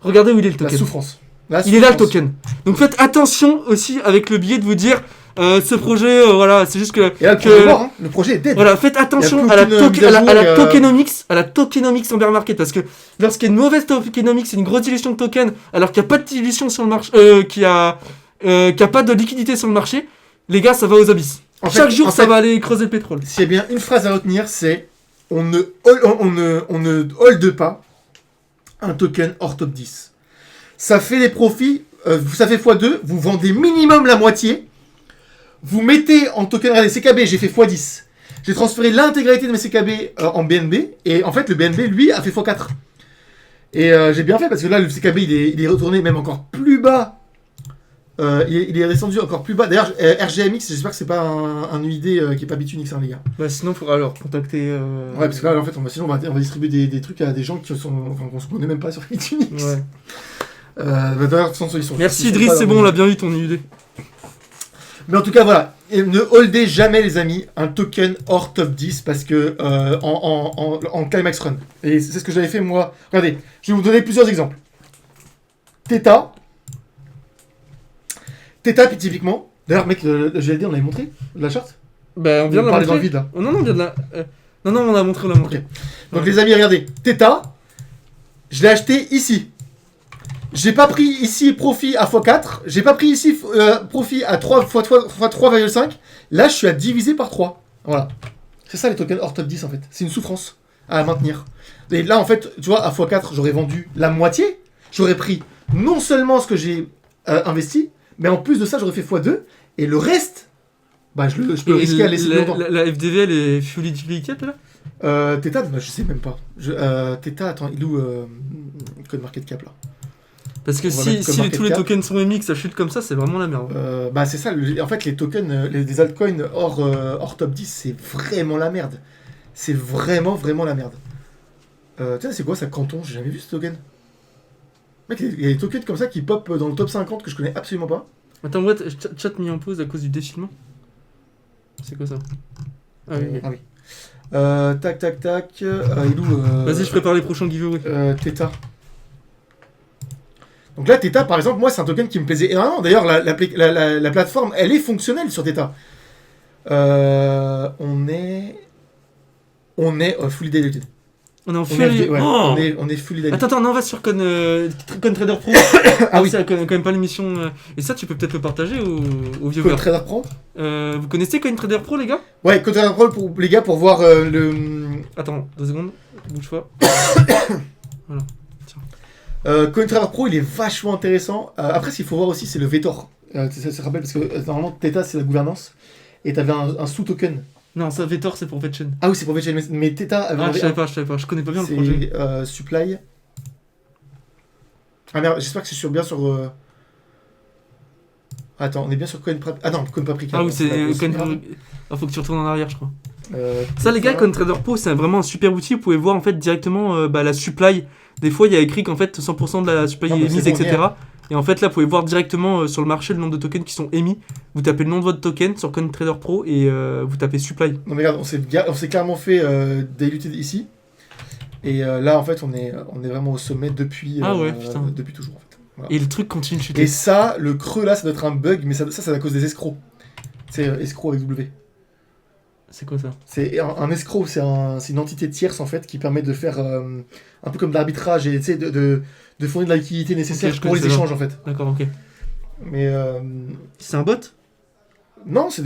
Regardez où il est le token. La souffrance. Il est là le token. Donc faites attention aussi avec le biais de vous dire ce projet, voilà, c'est juste que. Et là, le projet est mort, hein. Le projet est dead. Voilà, faites attention à la tokenomics en bear market, parce que lorsqu'il y a une mauvaise tokenomics, c'est une grosse dilution de token, alors qu'il n'y a pas de dilution sur le marché, qu'il n'y a pas de liquidité sur le marché, les gars, ça va aux abysses. Chaque jour, ça va aller creuser le pétrole. S'il y a bien une phrase à retenir, c'est on ne hold pas un token hors top 10. Ça fait des profits, ça fait x2, vous vendez minimum la moitié, vous mettez en token, regardez, CKB, j'ai fait x10. J'ai transféré l'intégralité de mes CKB en BNB, et en fait, le BNB, lui, a fait x4. Et j'ai bien fait, parce que là, le CKB, il est retourné même encore plus bas. Il est descendu encore plus bas. D'ailleurs, RGMX, j'espère que c'est pas un UID qui est pas Bitunix, hein, les gars. Bah sinon, il faudra alors contacter. Ouais, parce que là, en fait, on va distribuer des trucs à des gens qu'on se connaît même pas sur Bitunix. Ouais. D'ailleurs, de toute façon, ils sont. Merci Idriss, c'est bon, on l'a bien eu ton UID. Mais en tout cas, voilà. Et ne holdez jamais, les amis, un token hors top 10 parce que en climax run. Et c'est ce que j'avais fait moi. Regardez, je vais vous donner plusieurs exemples. Theta, puis typiquement. D'ailleurs, mec, le GLD, on l'avait montré, la charte. Bah, on vient de la montrer. Dans le vide, là. Oh, non, on vient de la. Non, on l'a montré. Okay. Donc, les amis, regardez. Theta, je l'ai acheté ici. J'ai pas pris ici profit à x4. J'ai pas pris ici profit à 3 x 3,5. Là, je suis à diviser par 3. Voilà. C'est ça les tokens hors top 10 en fait. C'est une souffrance à maintenir. Et là, en fait, tu vois, à x4, j'aurais vendu la moitié. J'aurais pris non seulement ce que j'ai investi, mais en plus de ça, j'aurais fait x2. Et le reste, bah, je peux risquer à laisser longtemps. La FDVL est fully duplicated là Theta, je sais même pas. Theta, attends, il est où Code Market Cap là? Parce que si tous les tokens sont émis, que ça chute comme ça, c'est vraiment la merde. Bah c'est ça, en fait les tokens, les altcoins hors top 10, c'est vraiment la merde. C'est vraiment la merde. Tiens, c'est quoi ça, Canton? J'ai jamais vu ce token. Mec, il y a des tokens comme ça qui pop dans le top 50 que je connais absolument pas. Attends, what, chat mis en pause à cause du défilement. C'est quoi ça? Ah oui. Ah oui. Tac. Il est où Vas-y, je prépare les prochains giveaways. Theta. Donc là, Theta, par exemple, moi, c'est un token qui me plaisait énormément. D'ailleurs, la plateforme, elle est fonctionnelle sur Theta. On est fully diluted. On est en fully... on est fully diluted. Attends, non, on va sur CoinTrader Pro. Ah oui. C'est quand même pas l'émission... Et ça, tu peux peut-être le partager aux viewers. CoinTrader Pro vous connaissez CoinTrader Pro, les gars? Ouais, CoinTrader Pro, les gars, pour voir le... Attends, 2 secondes. Bouge pas. Voilà. CoinTrader Pro, il est vachement intéressant. Après, ce qu'il faut voir aussi, c'est le Vetor. Ça se rappelle, parce que normalement, Theta, c'est la gouvernance. Et t'avais un sous-token. Non, ça, Vetor, c'est pour VeChain. Ah oui, c'est pour VeChain. Mais Theta... je savais pas. Je connais pas bien le projet. C'est Supply. Ah merde, j'espère que c'est bien sur... Attends, on est bien sur CoinPaprika. Ah non, CoinPaprika. Ah oui, c'est... faut que tu retournes en arrière, je crois. Ça, les gars, CoinTrader Pro, c'est vraiment un super outil. Vous pouvez voir en fait directement la supply. Des fois, il y a écrit qu'en fait 100% de la supply est émise, etc. Et en fait, là, vous pouvez voir directement sur le marché le nombre de tokens qui sont émis. Vous tapez le nom de votre token sur CoinTrader Pro et vous tapez supply. Non, mais regarde, on s'est clairement fait diluted ici. Et là, en fait, on est vraiment au sommet depuis toujours. En fait. Voilà. Et le truc continue de chuter. Et ça, le creux là, ça doit être un bug, mais ça c'est à cause des escrocs. C'est escrocs avec W. C'est quoi ça? C'est un escroc, c'est une entité tierce en fait qui permet de faire un peu comme de l'arbitrage et tu sais, de fournir de la liquidité nécessaire Ok, je pour les connais ça. échanges en fait. D'accord, ok. Mais C'est un bot? non, je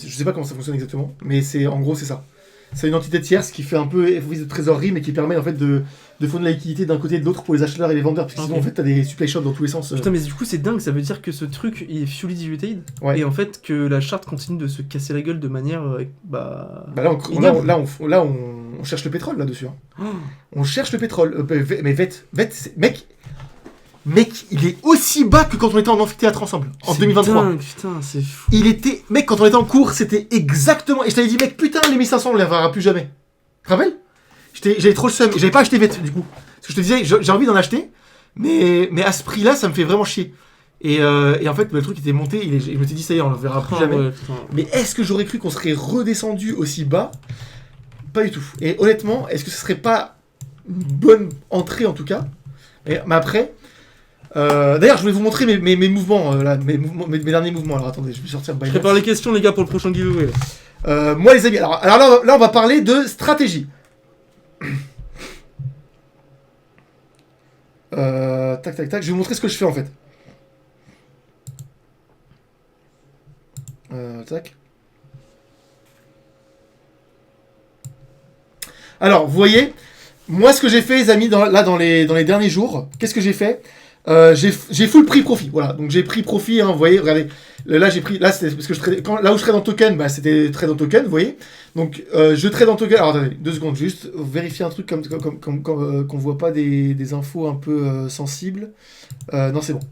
sais pas comment ça fonctionne exactement, mais en gros c'est ça. C'est une entité tierce qui fait un peu office de trésorerie, mais qui permet en fait de fournir de la liquidité d'un côté et de l'autre pour les acheteurs et les vendeurs, parce que sinon Ok. en fait t'as des supply shops dans tous les sens. Putain, mais du coup, c'est dingue, ça veut dire que ce truc il est fully diluted Ouais. et en fait que la charte continue de se casser la gueule de manière. Bah là, ignoble. on cherche le pétrole là-dessus. Hein. Oh, On cherche le pétrole. Mais mec, il est aussi bas que quand on était en amphithéâtre ensemble, en c'est 2023. dingue, putain, c'est fou. Il était... Mec, quand on était en cours, c'était exactement... Et je t'avais dit, mec, putain, les 1500, on les verra plus jamais. Tu te rappelles? J'avais trop le seum. J'avais pas acheté VET, du coup. Parce que je te disais, j'ai envie d'en acheter, mais à ce prix-là, ça me fait vraiment chier. Et en fait, le truc était monté, je me suis dit, ça y est, on le verra plus Oh, jamais. ouais, putain. Mais est-ce que j'aurais cru qu'on serait redescendu aussi bas? Pas du tout. Et honnêtement, est-ce que ce serait pas une bonne entrée, en tout cas? Mais après... d'ailleurs, je voulais vous montrer mes mouvements, là, mes derniers mouvements. Alors attendez, je vais sortir Je Binance. prépare les questions, les gars, pour le prochain giveaway. Moi, les amis, alors là, on va parler de stratégie. Tac, tac, tac. Je vais vous montrer ce que je fais en fait. Tac. Alors, vous voyez, moi, ce que j'ai fait, les amis, dans les derniers jours, qu'est-ce que j'ai fait? J'ai full pris profit, voilà. Donc j'ai pris profit, hein, vous voyez, regardez. Là j'ai pris, là c'était parce que là où je trade en token, bah c'était trade en token, vous voyez. Donc je trade en token. Alors attendez, 2 secondes, juste vérifier un truc qu'on voit pas des infos un peu sensibles. Non c'est bon.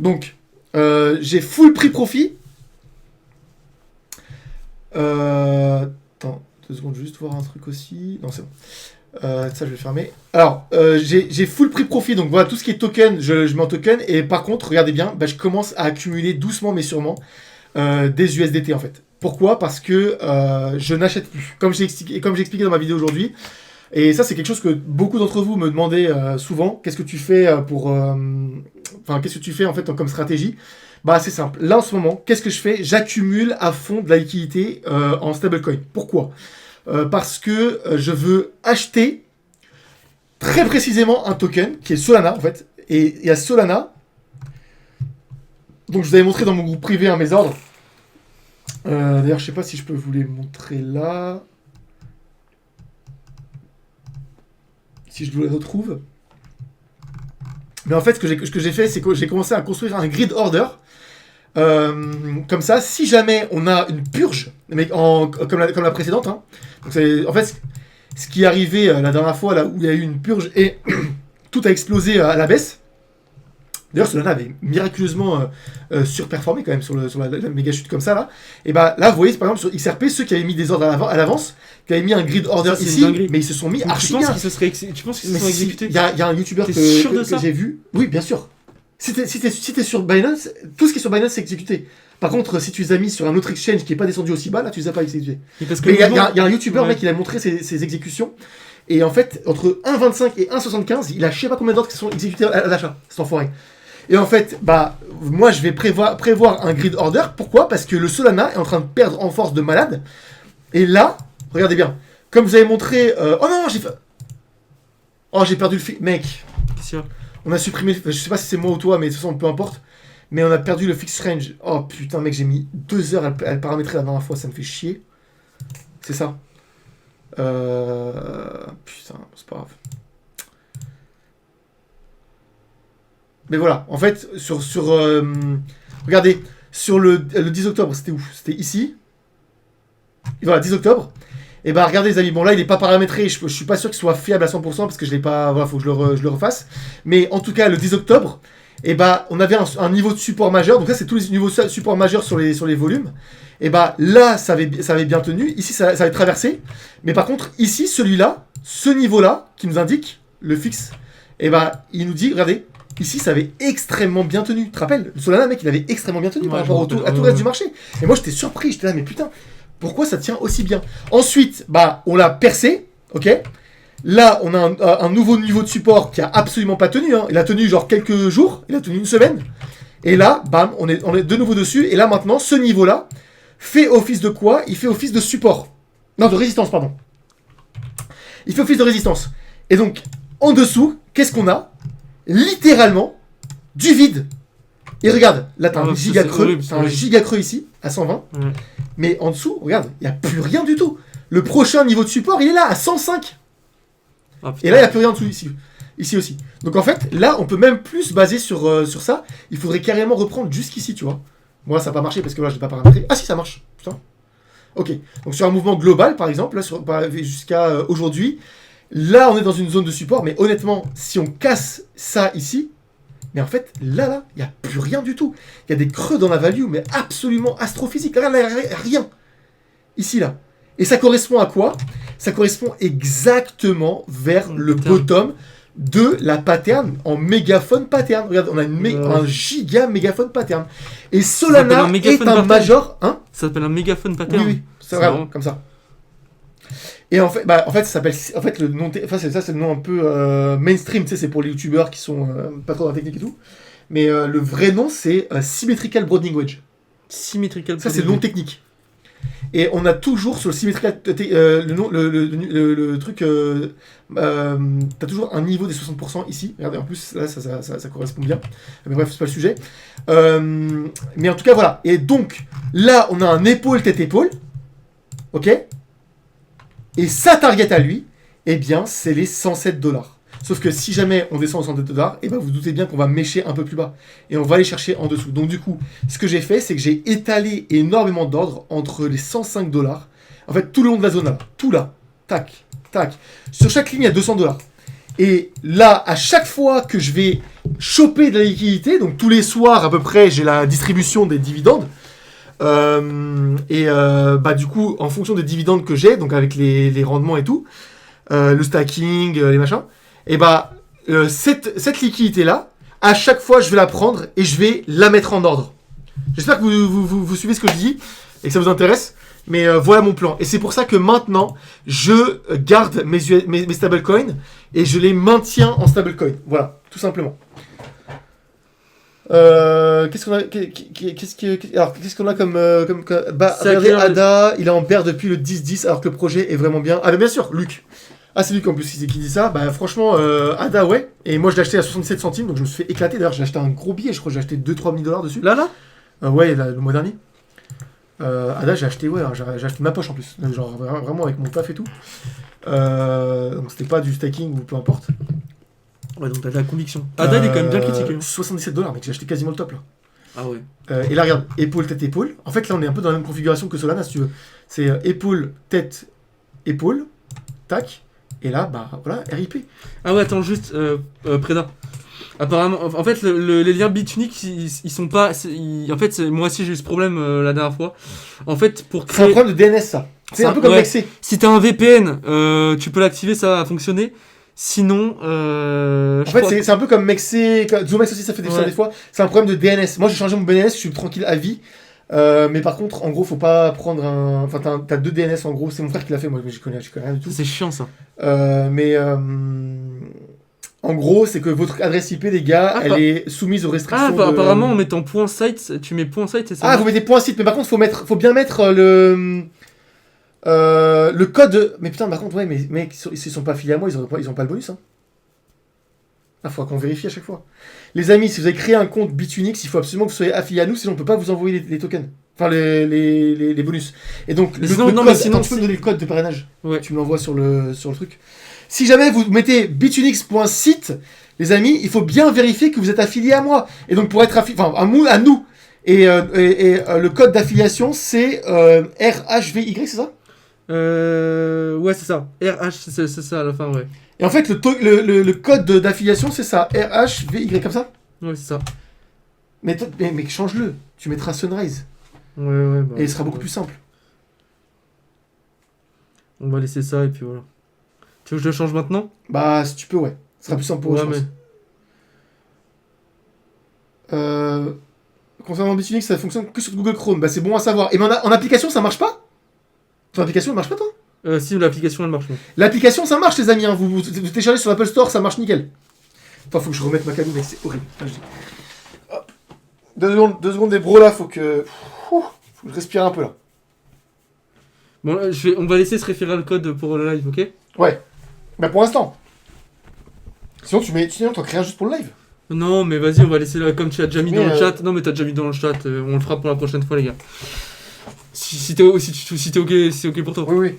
Donc j'ai full pris profit. Attends, 2 secondes, juste voir un truc aussi. Non c'est bon. Ça je vais fermer. Alors j'ai full pris profit, donc voilà, tout ce qui est token, je mets en token. Et par contre, regardez bien, bah, je commence à accumuler doucement mais sûrement des USDT en fait. Pourquoi? Parce que je n'achète plus, comme j'ai expliqué dans ma vidéo aujourd'hui. Et ça c'est quelque chose que beaucoup d'entre vous me demandez souvent. Qu'est-ce que tu fais qu'est-ce que tu fais en fait comme stratégie? Bah c'est simple. Là en ce moment, qu'est-ce que je fais? J'accumule à fond de la liquidité en stablecoin. Pourquoi? Parce que je veux acheter très précisément un token qui est Solana en fait. Et à Solana, donc je vous avais montré dans mon groupe privé mes ordres. D'ailleurs, je sais pas si je peux vous les montrer là. Si je vous les retrouve. Mais en fait, ce que j'ai fait, c'est que j'ai commencé à construire un grid order. Comme ça, si jamais on a une purge, mais comme la précédente, hein, donc en fait, ce qui est arrivé la dernière fois, là où il y a eu une purge et tout a explosé à la baisse. D'ailleurs, Solana avait miraculeusement surperformé quand même sur la méga chute comme ça là. Et bah là, vous voyez, par exemple sur XRP, ceux qui avaient mis des ordres à l'avance, qui avaient mis un grid order Ça, ici, mais ils se sont mis Donc, archi tu penses bien. qu'ils se seraient exécutés? Il y a un YouTuber T'es que sûr de ça? j'ai vu. Oui, bien sûr. Si t'es sur Binance, tout ce qui est sur Binance, c'est exécuté. Par contre, si tu les as mis sur un autre exchange qui n'est pas descendu aussi bas, là, tu les as pas exécutés. Mais parce que Mais il y a le un YouTuber, ouais. mec, il a montré ses exécutions. Et en fait, entre 1,25 et 1,75, il a je sais pas combien d'ordres qui sont exécutés à l'achat. C'est enfoiré. Et en fait, bah, moi, je vais prévoir un grid order. Pourquoi? Parce que le Solana est en train de perdre en force de malade. Et là, regardez bien. Comme vous avez montré... oh non, j'ai perdu le fil. Mec, Qu'est-ce qu'il y a? on a supprimé... Je sais pas si c'est moi ou toi, mais de toute façon, peu importe. Mais on a perdu le fixed range. Oh putain, mec, j'ai mis 2 heures à le paramétrer la dernière fois. Ça me fait chier. C'est ça. Putain, c'est pas grave. Mais voilà, en fait, regardez, sur le 10 octobre, c'était où? C'était ici. Voilà, 10 octobre. Et bah regardez les amis, bon là il n'est pas paramétré, je suis pas sûr qu'il soit fiable à 100% parce que je l'ai pas, voilà, faut que je le refasse. Mais en tout cas, le 10 octobre, et bah on avait un niveau de support majeur, donc là c'est tous les niveaux de support majeurs sur les volumes. Et bah là ça avait bien tenu, ici ça avait traversé. Mais par contre, ici, celui-là, ce niveau-là, qui nous indique le fixe, et bah il nous dit, regardez, ici ça avait extrêmement bien tenu. Tu te rappelles? Le Solana, mec, il avait extrêmement bien tenu Ouais, par rapport à tout le reste du marché. Et moi j'étais surpris, j'étais là, mais putain, pourquoi ça tient aussi bien? Ensuite, bah on l'a percé, ok? Là, on a un nouveau niveau de support qui a absolument pas tenu, hein. Il a tenu genre quelques jours, il a tenu une semaine. Et là, bam, on est de nouveau dessus. Et là maintenant, ce niveau-là, fait office de quoi? Il fait office de support. Non, de résistance, pardon. Il fait office de résistance. Et donc, en dessous, qu'est-ce qu'on a? Littéralement, du vide. Et regarde, là, t'as un giga creux. T'as un giga creux ici, à 120. Mais en dessous, regarde, il n'y a plus rien du tout. Le prochain niveau de support, il est là, à 105. Et là, il n'y a plus rien en dessous, ici aussi. Donc en fait, là, on peut même plus se baser sur ça. Il faudrait carrément reprendre jusqu'ici, tu vois. Moi, ça n'a pas marché parce que là, je n'ai pas paramétré. Ah si, ça marche. Putain. Ok. Donc sur un mouvement global, par exemple, là, jusqu'à aujourd'hui, là, on est dans une zone de support. Mais honnêtement, si on casse ça ici, mais en fait, là, il n'y a plus rien du tout. Il y a des creux dans la value, mais absolument astrophysiques. Regarde, là, il n'y a rien. Ici, là. Et ça correspond à quoi? Ça correspond exactement vers le bottom de la pattern en mégaphone pattern. Regarde, on a un giga mégaphone pattern. Et Solana est un major. Hein? Ça s'appelle un mégaphone pattern. Oui, c'est vraiment comme ça. Et en fait, ça s'appelle. En fait, le nom. Enfin, c'est le nom un peu mainstream. Tu sais, c'est pour les youtubeurs qui sont pas trop dans la technique et tout. Mais le vrai nom, c'est Symmetrical Broadening Wedge. Symmetrical. Ça, c'est le nom technique. Et on a toujours sur le Symmetrical le truc, t'as toujours un niveau des 60% ici. Regardez, en plus là ça correspond bien. Mais bref, c'est pas le sujet. Mais en tout cas voilà. Et donc là on a un épaule tête épaule, ok. Et sa target à lui, eh bien c'est les 107$. Sauf que si jamais on descend aux 107$, eh ben vous doutez bien qu'on va mécher un peu plus bas. Et on va aller chercher en dessous. Donc du coup, ce que j'ai fait, c'est que j'ai étalé énormément d'ordre entre les 105$. En fait, tout le long de la zone là. Tout là. Tac, tac. Sur chaque ligne, il y a 200$. Et là, à chaque fois que je vais choper de la liquidité, donc tous les soirs à peu près, j'ai la distribution des dividendes. Du coup, en fonction des dividendes que j'ai, donc avec les rendements et tout, le stacking, les machins, et cette liquidité-là, à chaque fois, je vais la prendre et je vais la mettre en ordre. J'espère que vous suivez ce que je dis et que ça vous intéresse. Mais voilà mon plan. Et c'est pour ça que maintenant, je garde mes stablecoins et je les maintiens en stablecoin. Voilà, tout simplement. Qu'est-ce qu'on a comme regardez, Ada, il est en bear depuis le 10-10 alors que le projet est vraiment bien. Ah mais bien sûr, Luc. Ah c'est Luc en plus qui dit ça. Bah franchement, Ada ouais. Et moi je l'ai acheté à 67 centimes, donc je me suis fait éclater. D'ailleurs j'ai acheté un gros billet, je crois que j'ai acheté 2-3 000$ dessus. Là ouais, le mois dernier. Ada j'ai acheté, ouais, j'ai acheté ma poche en plus. Donc, genre vraiment avec mon taf et tout. Donc c'était pas du staking ou peu importe. Ouais, donc t'as de la conviction. Ada, il est quand même bien critiqué. 77$, mec, j'ai acheté quasiment le top là. Ah ouais. Et là, regarde, épaule, tête, épaule. En fait, là, on est un peu dans la même configuration que Solana, si tu veux. C'est épaule, tête, épaule, tac. Et là, bah voilà, RIP. Ah ouais, attends, juste, Preda. Apparemment, en fait, les liens Bitunic, ils sont pas. En fait, moi aussi, j'ai eu ce problème la dernière fois. En fait, pour créer. C'est un problème de DNS, ça. C'est un peu comme Nexé. Si t'as un VPN, tu peux l'activer, ça va fonctionner. Sinon, en fait, c'est un peu comme Mexé, Zoomex aussi, ça fait ça des fois. C'est un problème de DNS. Moi, j'ai changé mon DNS, je suis tranquille à vie. Mais par contre, en gros, faut pas prendre un. Enfin, t'as 2 DNS en gros. C'est mon frère qui l'a fait, moi, je connais rien du tout. C'est chiant ça. En gros, c'est que votre adresse IP, les gars, elle est soumise aux restrictions. Apparemment, en mettant .site, tu mets .site et ça. Ah, vous mettez .site, mais par contre, faut bien mettre le code. Mais putain, par contre, ouais, mais mec, s'ils sont pas affiliés à moi, ils ont pas le bonus. Hein. Ah, faudra qu'on vérifie à chaque fois. Les amis, si vous avez créé un compte Bitunix, il faut absolument que vous soyez affilié à nous, sinon on peut pas vous envoyer les tokens. Enfin, les bonus. Et donc, tu peux me donner le code de parrainage. Ouais. Tu me l'envoies sur le truc. Si jamais vous mettez bitunix.site, les amis, il faut bien vérifier que vous êtes affilié à moi. Et donc, pour être affilié, enfin, à nous. Et le code d'affiliation, c'est RHVY, c'est ça? Ouais, c'est ça. RH, c'est ça à la fin, ouais. Et en fait, le code d'affiliation, c'est ça. RHVY, comme ça? Ouais, c'est ça. Mais change-le. Tu mettras Sunrise. Ouais. Et il sera beaucoup plus simple. On va laisser ça et puis voilà. Tu veux que je le change maintenant? Bah, si tu peux, ouais. Ce sera plus simple pour eux, je pense. Concernant Bitunix, ça fonctionne que sur Google Chrome. Bah, c'est bon à savoir. Et mais en application, ça marche pas? Ton application, elle marche pas, toi? Si, l'application, elle marche. L'application, ça marche, les amis. Hein. Vous téléchargez sur l'Apple Store, ça marche nickel. Enfin, faut que je remette ma cabine, mec, c'est horrible. Hop. 2 secondes, des bros là, faut que je respire un peu là. Bon, là, on va laisser se référer le code pour le live, ok? Ouais. Bah pour l'instant. Sinon t'en crées un juste pour le live. Non, mais vas-y, on va laisser là, comme tu as déjà mis Mais, dans le chat. Non, mais t'as déjà mis dans le chat, on le fera pour la prochaine fois, les gars. Si t'es ok, c'est ok pour toi. Oui.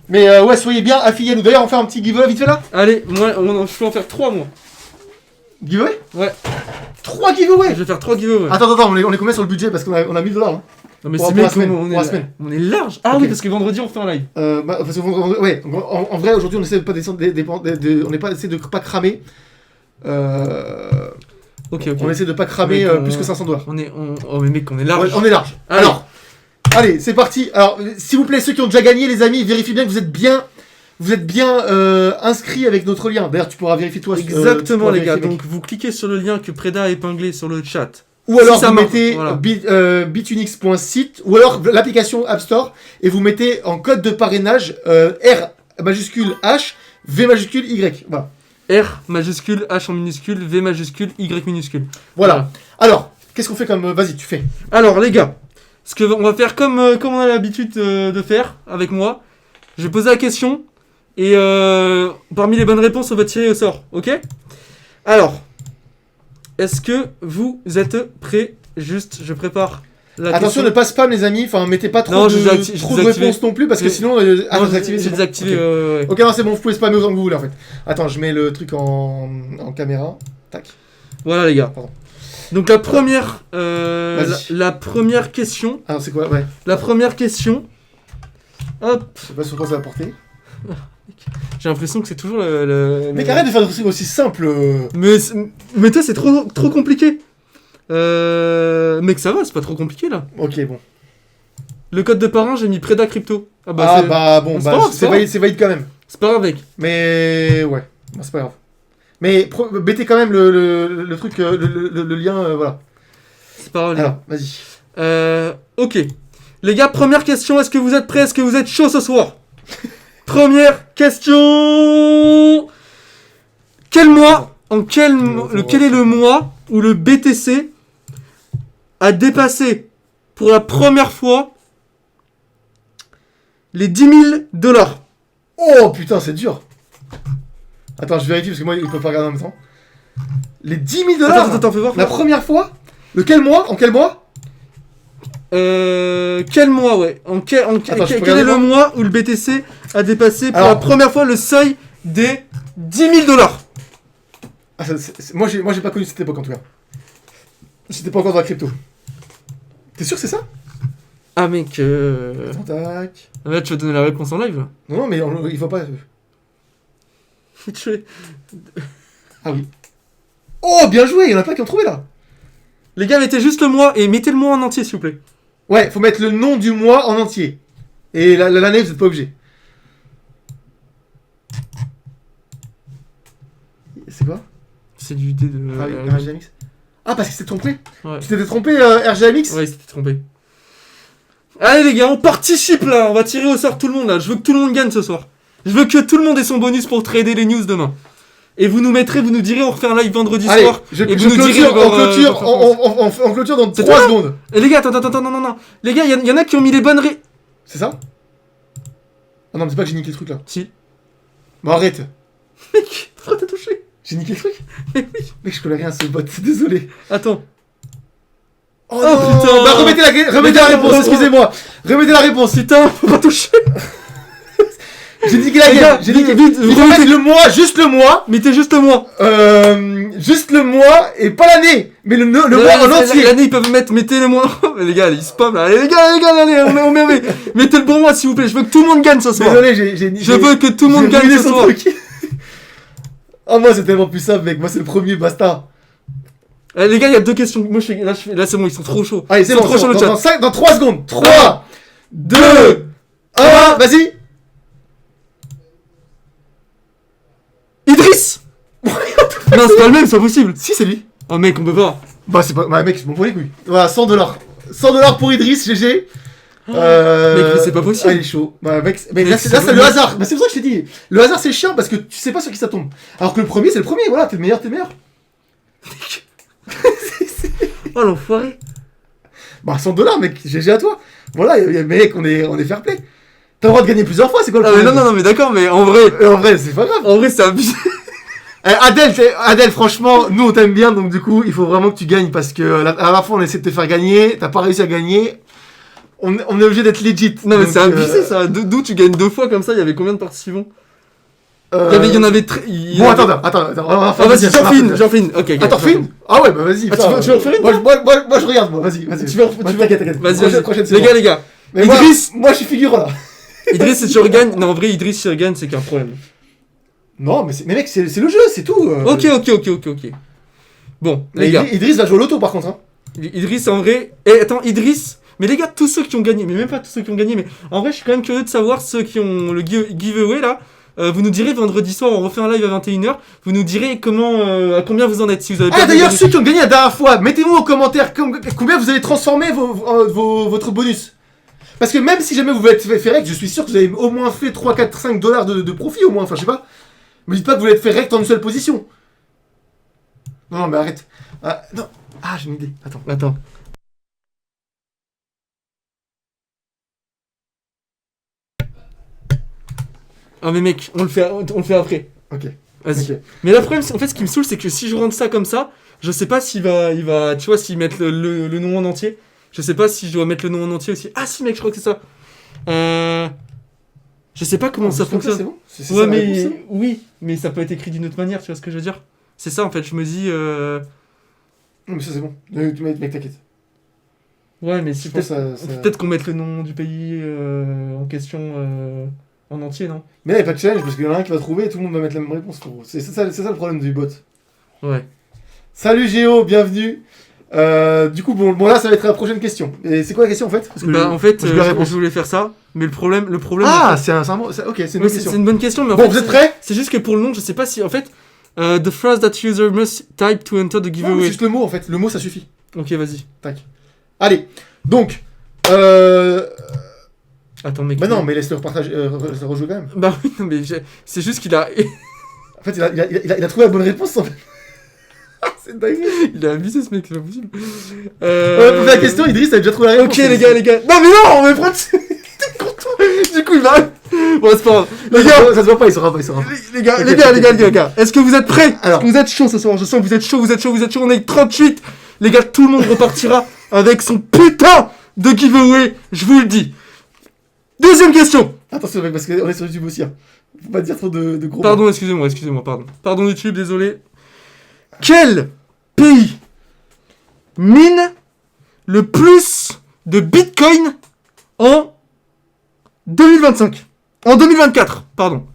Mais ouais, soyez bien affiliés à nous. D'ailleurs, on fait un petit giveaway vite fait là. Allez, moi, je peux en faire 3, moi. Giveaway? Ouais. 3 giveaways. Je vais faire 3 giveaways. Attends, on est combien sur le budget? Parce qu'on a 1000$. Hein. Non, mais Pour c'est la bien, semaine, on pour la semaine. on est large. Ah Ok. oui, parce que vendredi, on fait un live. Parce que, ouais, en vrai, aujourd'hui, on essaie de pas descendre on n'est pas essayer de pas cramer. Ok. On essaie de pas cramer Mec, plus que $500. Oh, mais mec, on est large. Ouais, on est large. Allez. Alors, allez, c'est parti. Alors, s'il vous plaît, ceux qui ont déjà gagné, les amis, vérifiez bien que vous êtes bien inscrits avec notre lien. D'ailleurs, tu pourras vérifier toi. Exactement, les gars. vérifier, mec. Donc, vous cliquez sur le lien que Preda a épinglé sur le chat. Ou alors Si ça vous marche, mettez voilà. bitunix.site ou alors l'application App Store et vous mettez en code de parrainage R majuscule H V majuscule Y. Voilà. R majuscule, H en minuscule, V majuscule, Y minuscule. Voilà. Alors, qu'est-ce qu'on fait comme... Vas-y, tu fais. Alors, les gars, on va faire comme on a l'habitude de faire avec moi. Je vais poser la question et parmi les bonnes réponses, on va tirer au sort, ok? Alors, est-ce que vous êtes prêts? Juste, je prépare la Attention, question. ne pas spam les amis, enfin mettez pas trop Non, de, je les ai acti- je trop les de ai activés. réponses non plus parce que Mais- sinon... Non, vous activez, j'ai c'est bon. désactivé. Ok. Ouais. Ok, non, c'est bon, vous pouvez spammer autant que vous voulez en fait. Attends, je mets le truc en caméra. Tac. Voilà, les gars. Pardon. Donc, la première, Vas-y. la première question. Alors c'est quoi? Ouais. La première question. Hop. Je sais pas sur quoi ça va porter. J'ai l'impression que c'est toujours le. Mec, arrête de faire des trucs aussi simples. Mais toi, c'est trop compliqué. Mec, ça va, c'est pas trop compliqué là. Ok, bon. Le code de parrain, j'ai mis Preda Crypto. Bon, c'est pas grave, c'est valide quand même. c'est pas grave, mec. Mais ouais, bon, c'est pas grave. Mais mettez quand même le truc, le lien, voilà. C'est pas grave, les gars. Alors, vas-y. Ok. Les gars, première question, est-ce que vous êtes prêts? Est-ce que vous êtes chaud ce soir? Première question. Quel mois, quel est le mois où le BTC a dépassé pour la première fois les $10,000? Oh putain, c'est dur. Attends, je vérifie parce que moi, il peut pas regarder en même temps. Les $10,000. Attends, fais voir. La première fois. Quel mois? En quel mois? Quel mois, ouais. Attends, je peux Quel regarder est le moi mois où le BTC a dépassé pour Alors- la première fois le seuil des $10,000? Ah, moi, j'ai pas connu cette époque en tout cas. J'étais pas encore dans la crypto. T'es sûr que c'est ça? Ah, mec. Attends, tac. Là, tu vas donner la réponse en live, là. Non, mais il faut pas. Ah oui. Oh, bien joué, il y en a plein qui ont trouvé là. Les gars, mettez juste le mois et mettez le mois en entier, s'il vous plaît. Ouais, faut mettre le nom du mois en entier. Et l'année, vous êtes pas obligé. C'est quoi? C'est du dé de. Ah oui, RGMX. Ah, parce que tu t'es trompé? Ouais. Tu t'étais trompé, RGMX? Ouais, il s'était trompé. Allez, les gars, on participe là. On va tirer au sort tout le monde là. Je veux que tout le monde gagne ce soir. Je veux que tout le monde ait son bonus pour trader les news demain. Et vous nous direz, on refait un live vendredi Allez, soir. je et vous nous direz clôture, encore, on clôture dans C'est 3 toi secondes. Et les gars, attends, non. Les gars, il y en a qui ont mis les bonnes C'est ça? Ah non, mais c'est pas que j'ai niqué le truc là. Si. Bon, arrête. Mec, pourquoi t'as touché? J'ai niqué le truc? Mais oui. Mec, je connais rien à ce bot, désolé. Attends. Oh, Oh, non. putain. Bah, remettez la réponse, gars, excusez-moi. Remettez la réponse. Putain, faut pas toucher. J'ai niqué la Les gars, game. J'ai niqué. vite, Il faut mettre le mois, juste le mois. Mettez juste le mois. Juste le mois et pas l'année. Mais le mois en entier. L'année, ils peuvent mettez le mois. Mais les gars, ils spam là. Allez, les gars, allez, on met. Mettez le bon mois, s'il vous plaît. Je veux que tout le monde gagne ce soir. Désolé, Je veux que tout le monde gagne ce soir. Oh, moi, c'est tellement plus simple, mec. Moi, c'est le premier, basta. Les gars, il y a 2 questions. Moi, là, c'est bon, ils sont trop chauds. Allez, c'est Ils sont bon, trop chauds le chat. dans 3 secondes. 3, 2, 1, vas-y. Idriss. Non, c'est pas le même, c'est pas possible. Si, c'est lui. Oh, mec, on peut pas. Bah, c'est pas. Bah, mec, je m'en bats les couilles. Voilà, $100. $100 pour Idriss, GG. Mec, mais c'est pas possible. Ah, il est chaud. Bah, mec, mais Mec, là, c'est c'est pas- le hasard. Bah, c'est pour ça que je t'ai dit. Le hasard, c'est chiant parce que tu sais pas sur qui ça tombe. Alors que le premier, c'est le premier. Voilà, t'es le meilleur, Oh, l'enfoiré. Bah, $100, mec. GG à toi. Voilà, mec, on est fair play. T'as le droit de gagner plusieurs fois, c'est quoi le Ah, mais problème? non, mais d'accord, mais en vrai, En vrai, c'est pas grave. en vrai, c'est abusé. Adèle, franchement, nous on t'aime bien, donc du coup, il faut vraiment que tu gagnes parce que à la fin on essaie de te faire gagner, t'as pas réussi à gagner, on est obligé d'être legit. Non, mais Donc, c'est abusé ça. D'où tu gagnes 2 fois comme ça, il y avait combien de participants? Il y en avait très. Bon, attends, on va Ah, faire vas-y, deuxième, j'en fais une. Ok, Attends, fais une. Ah ouais, bah vas-y. Ah, putain, tu veux en faire une, moi, je regarde, moi, vas-y. Tu veux- T'inquiète. Vas-y. Prochaine, c'est Les bon. gars, les gars. Mais Idriss- moi, je suis figurant là. Idriss, si tu regagnes. Non, en vrai, Idriss, si regagne, c'est qu'un problème. Non, mais mec, c'est le jeu, c'est tout. Ok. Bon, les gars. Idriss va jouer au loto par contre. Hein. Idriss, en vrai. Eh, attends, Idriss. Mais les gars, tous ceux qui ont gagné, mais même pas tous ceux qui ont gagné, mais en vrai, je suis quand même curieux de savoir ceux qui ont le giveaway là. Vous nous direz vendredi soir, on refait un live à 21h. Vous nous direz comment, à combien vous en êtes si vous avez Ah perdu d'ailleurs, le ceux qui ont gagné la dernière fois, mettez-moi en commentaire combien vous avez transformé votre bonus. Parce que même si jamais vous êtes fait rect, je suis sûr que vous avez au moins fait 3, 4, 5 dollars de profit au moins, enfin je sais pas. Me dites pas que vous l'êtes fait rect en une seule position. Non, mais arrête. Ah, non. Ah, j'ai une idée. Attends. Ah mais mec, on le fait après. Ok. Vas-y. Ok. Mais le problème, en fait, ce qui me saoule, c'est que si je rentre ça comme ça, je sais pas s'il va, tu vois, s'il met le nom en entier. Je sais pas si je dois mettre le nom en entier aussi. Ah si mec, je crois que c'est ça. Je sais pas comment ça Donc là, fonctionne. c'est bon. C'est Ouais ça, la mais réponse, c'est oui, mais ça peut être écrit d'une autre manière, tu vois ce que je veux dire. C'est ça en fait, je me dis. bon. Non, mais ça c'est bon. Mec, t'inquiète. Ouais mais Je c'est pense peut-être, que ça. peut-être qu'on mette le nom du pays en question en entier, non? Mais là, il n'y a pas de challenge parce qu'il y en a un qui va trouver et tout le monde va mettre la même réponse. Frérot. C'est ça le problème du bot. Ouais. Salut Géo, bienvenue. Du coup, bon là, ça va être la prochaine question. Et c'est quoi la question en fait? Parce que Bah en fait, j'ai la réponse. je voulais faire ça, mais le problème. Ah, en fait- ok, c'est une Ouais, bonne question. c'est une bonne question, mais en Bon, fait, vous êtes prêts? c'est juste que pour le nom, je sais pas si en fait. The phrase that user must type to enter the Non, mais c'est giveaway. juste le mot en fait. Le mot, ça suffit. Ok, vas-y. Tac. Allez. Donc. Attends, mec. Bah non, mais laisse-le repartager, rejouer quand même. Bah oui, non, mais c'est juste qu'il a. En fait, il a trouvé la bonne réponse en fait. C'est dingue. Il a abusé ce mec, c'est pas possible. Pour la question, Idriss a déjà trouvé la réponse. Ok, les gars. Non, mais non, mais pourquoi tu. T'es content. Du coup, il va. Bon, c'est pas grave. Les gars, Ça se voit pas, il saura pas. les gars, Ok, les gars. Est-ce que vous êtes prêts? Alors. Est-ce que vous êtes chaud ce soir? Je sens que vous êtes chaud. On est 38. Les gars, tout le monde repartira avec son putain de giveaway. Je vous le dis. Deuxième question. Attention, mec, parce qu'on est sur YouTube aussi. Hein. Faut pas dire trop de gros. Pardon, excusez-moi, pardon. Pardon YouTube, désolé. Quel pays mine le plus de Bitcoin en 2025? En 2024, pardon.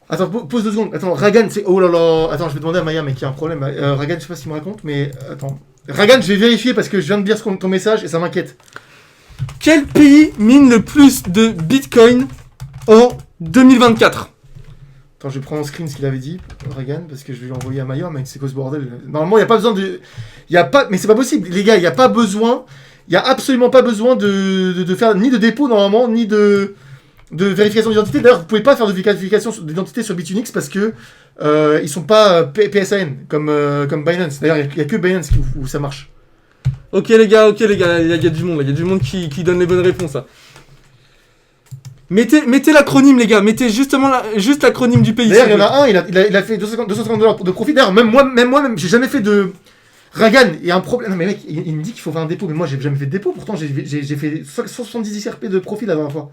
Attends, pause 2 secondes. Attends, Ragan, c'est. Oh là là. Attends, je vais demander à Maya, mais qui a un problème. Ragan, je sais pas ce qu'il me raconte, mais. Attends. Ragan, je vais vérifier parce que je viens de lire ton message et ça m'inquiète. Quel pays mine le plus de Bitcoin en 2024? Attends, je vais prendre en screen ce qu'il avait dit, Ragan, parce que je vais lui envoyer à Maya, mais c'est quoi ce bordel? Normalement, il n'y a pas besoin de. Il y a pas. Mais c'est pas possible, les gars, il n'y a pas besoin. Il n'y a absolument pas besoin de faire ni de dépôt normalement, ni de vérification d'identité. D'ailleurs, vous pouvez pas faire de vérification d'identité sur Bitunix parce que ils sont pas PSAN comme Binance. D'ailleurs, il y a que Binance où ça marche. Ok les gars, il y a du monde, qui donne les bonnes réponses. Là. Mettez l'acronyme les gars, mettez juste l'acronyme du pays. D'ailleurs, il y en a un, il a fait 250 dollars de profit. D'ailleurs, même moi, j'ai jamais fait de. Ragan, il y a un problème. Non, mais mec, il me dit qu'il faut faire un dépôt, mais moi, j'ai jamais fait de dépôt. Pourtant, j'ai fait 170 XRP de profit la dernière fois.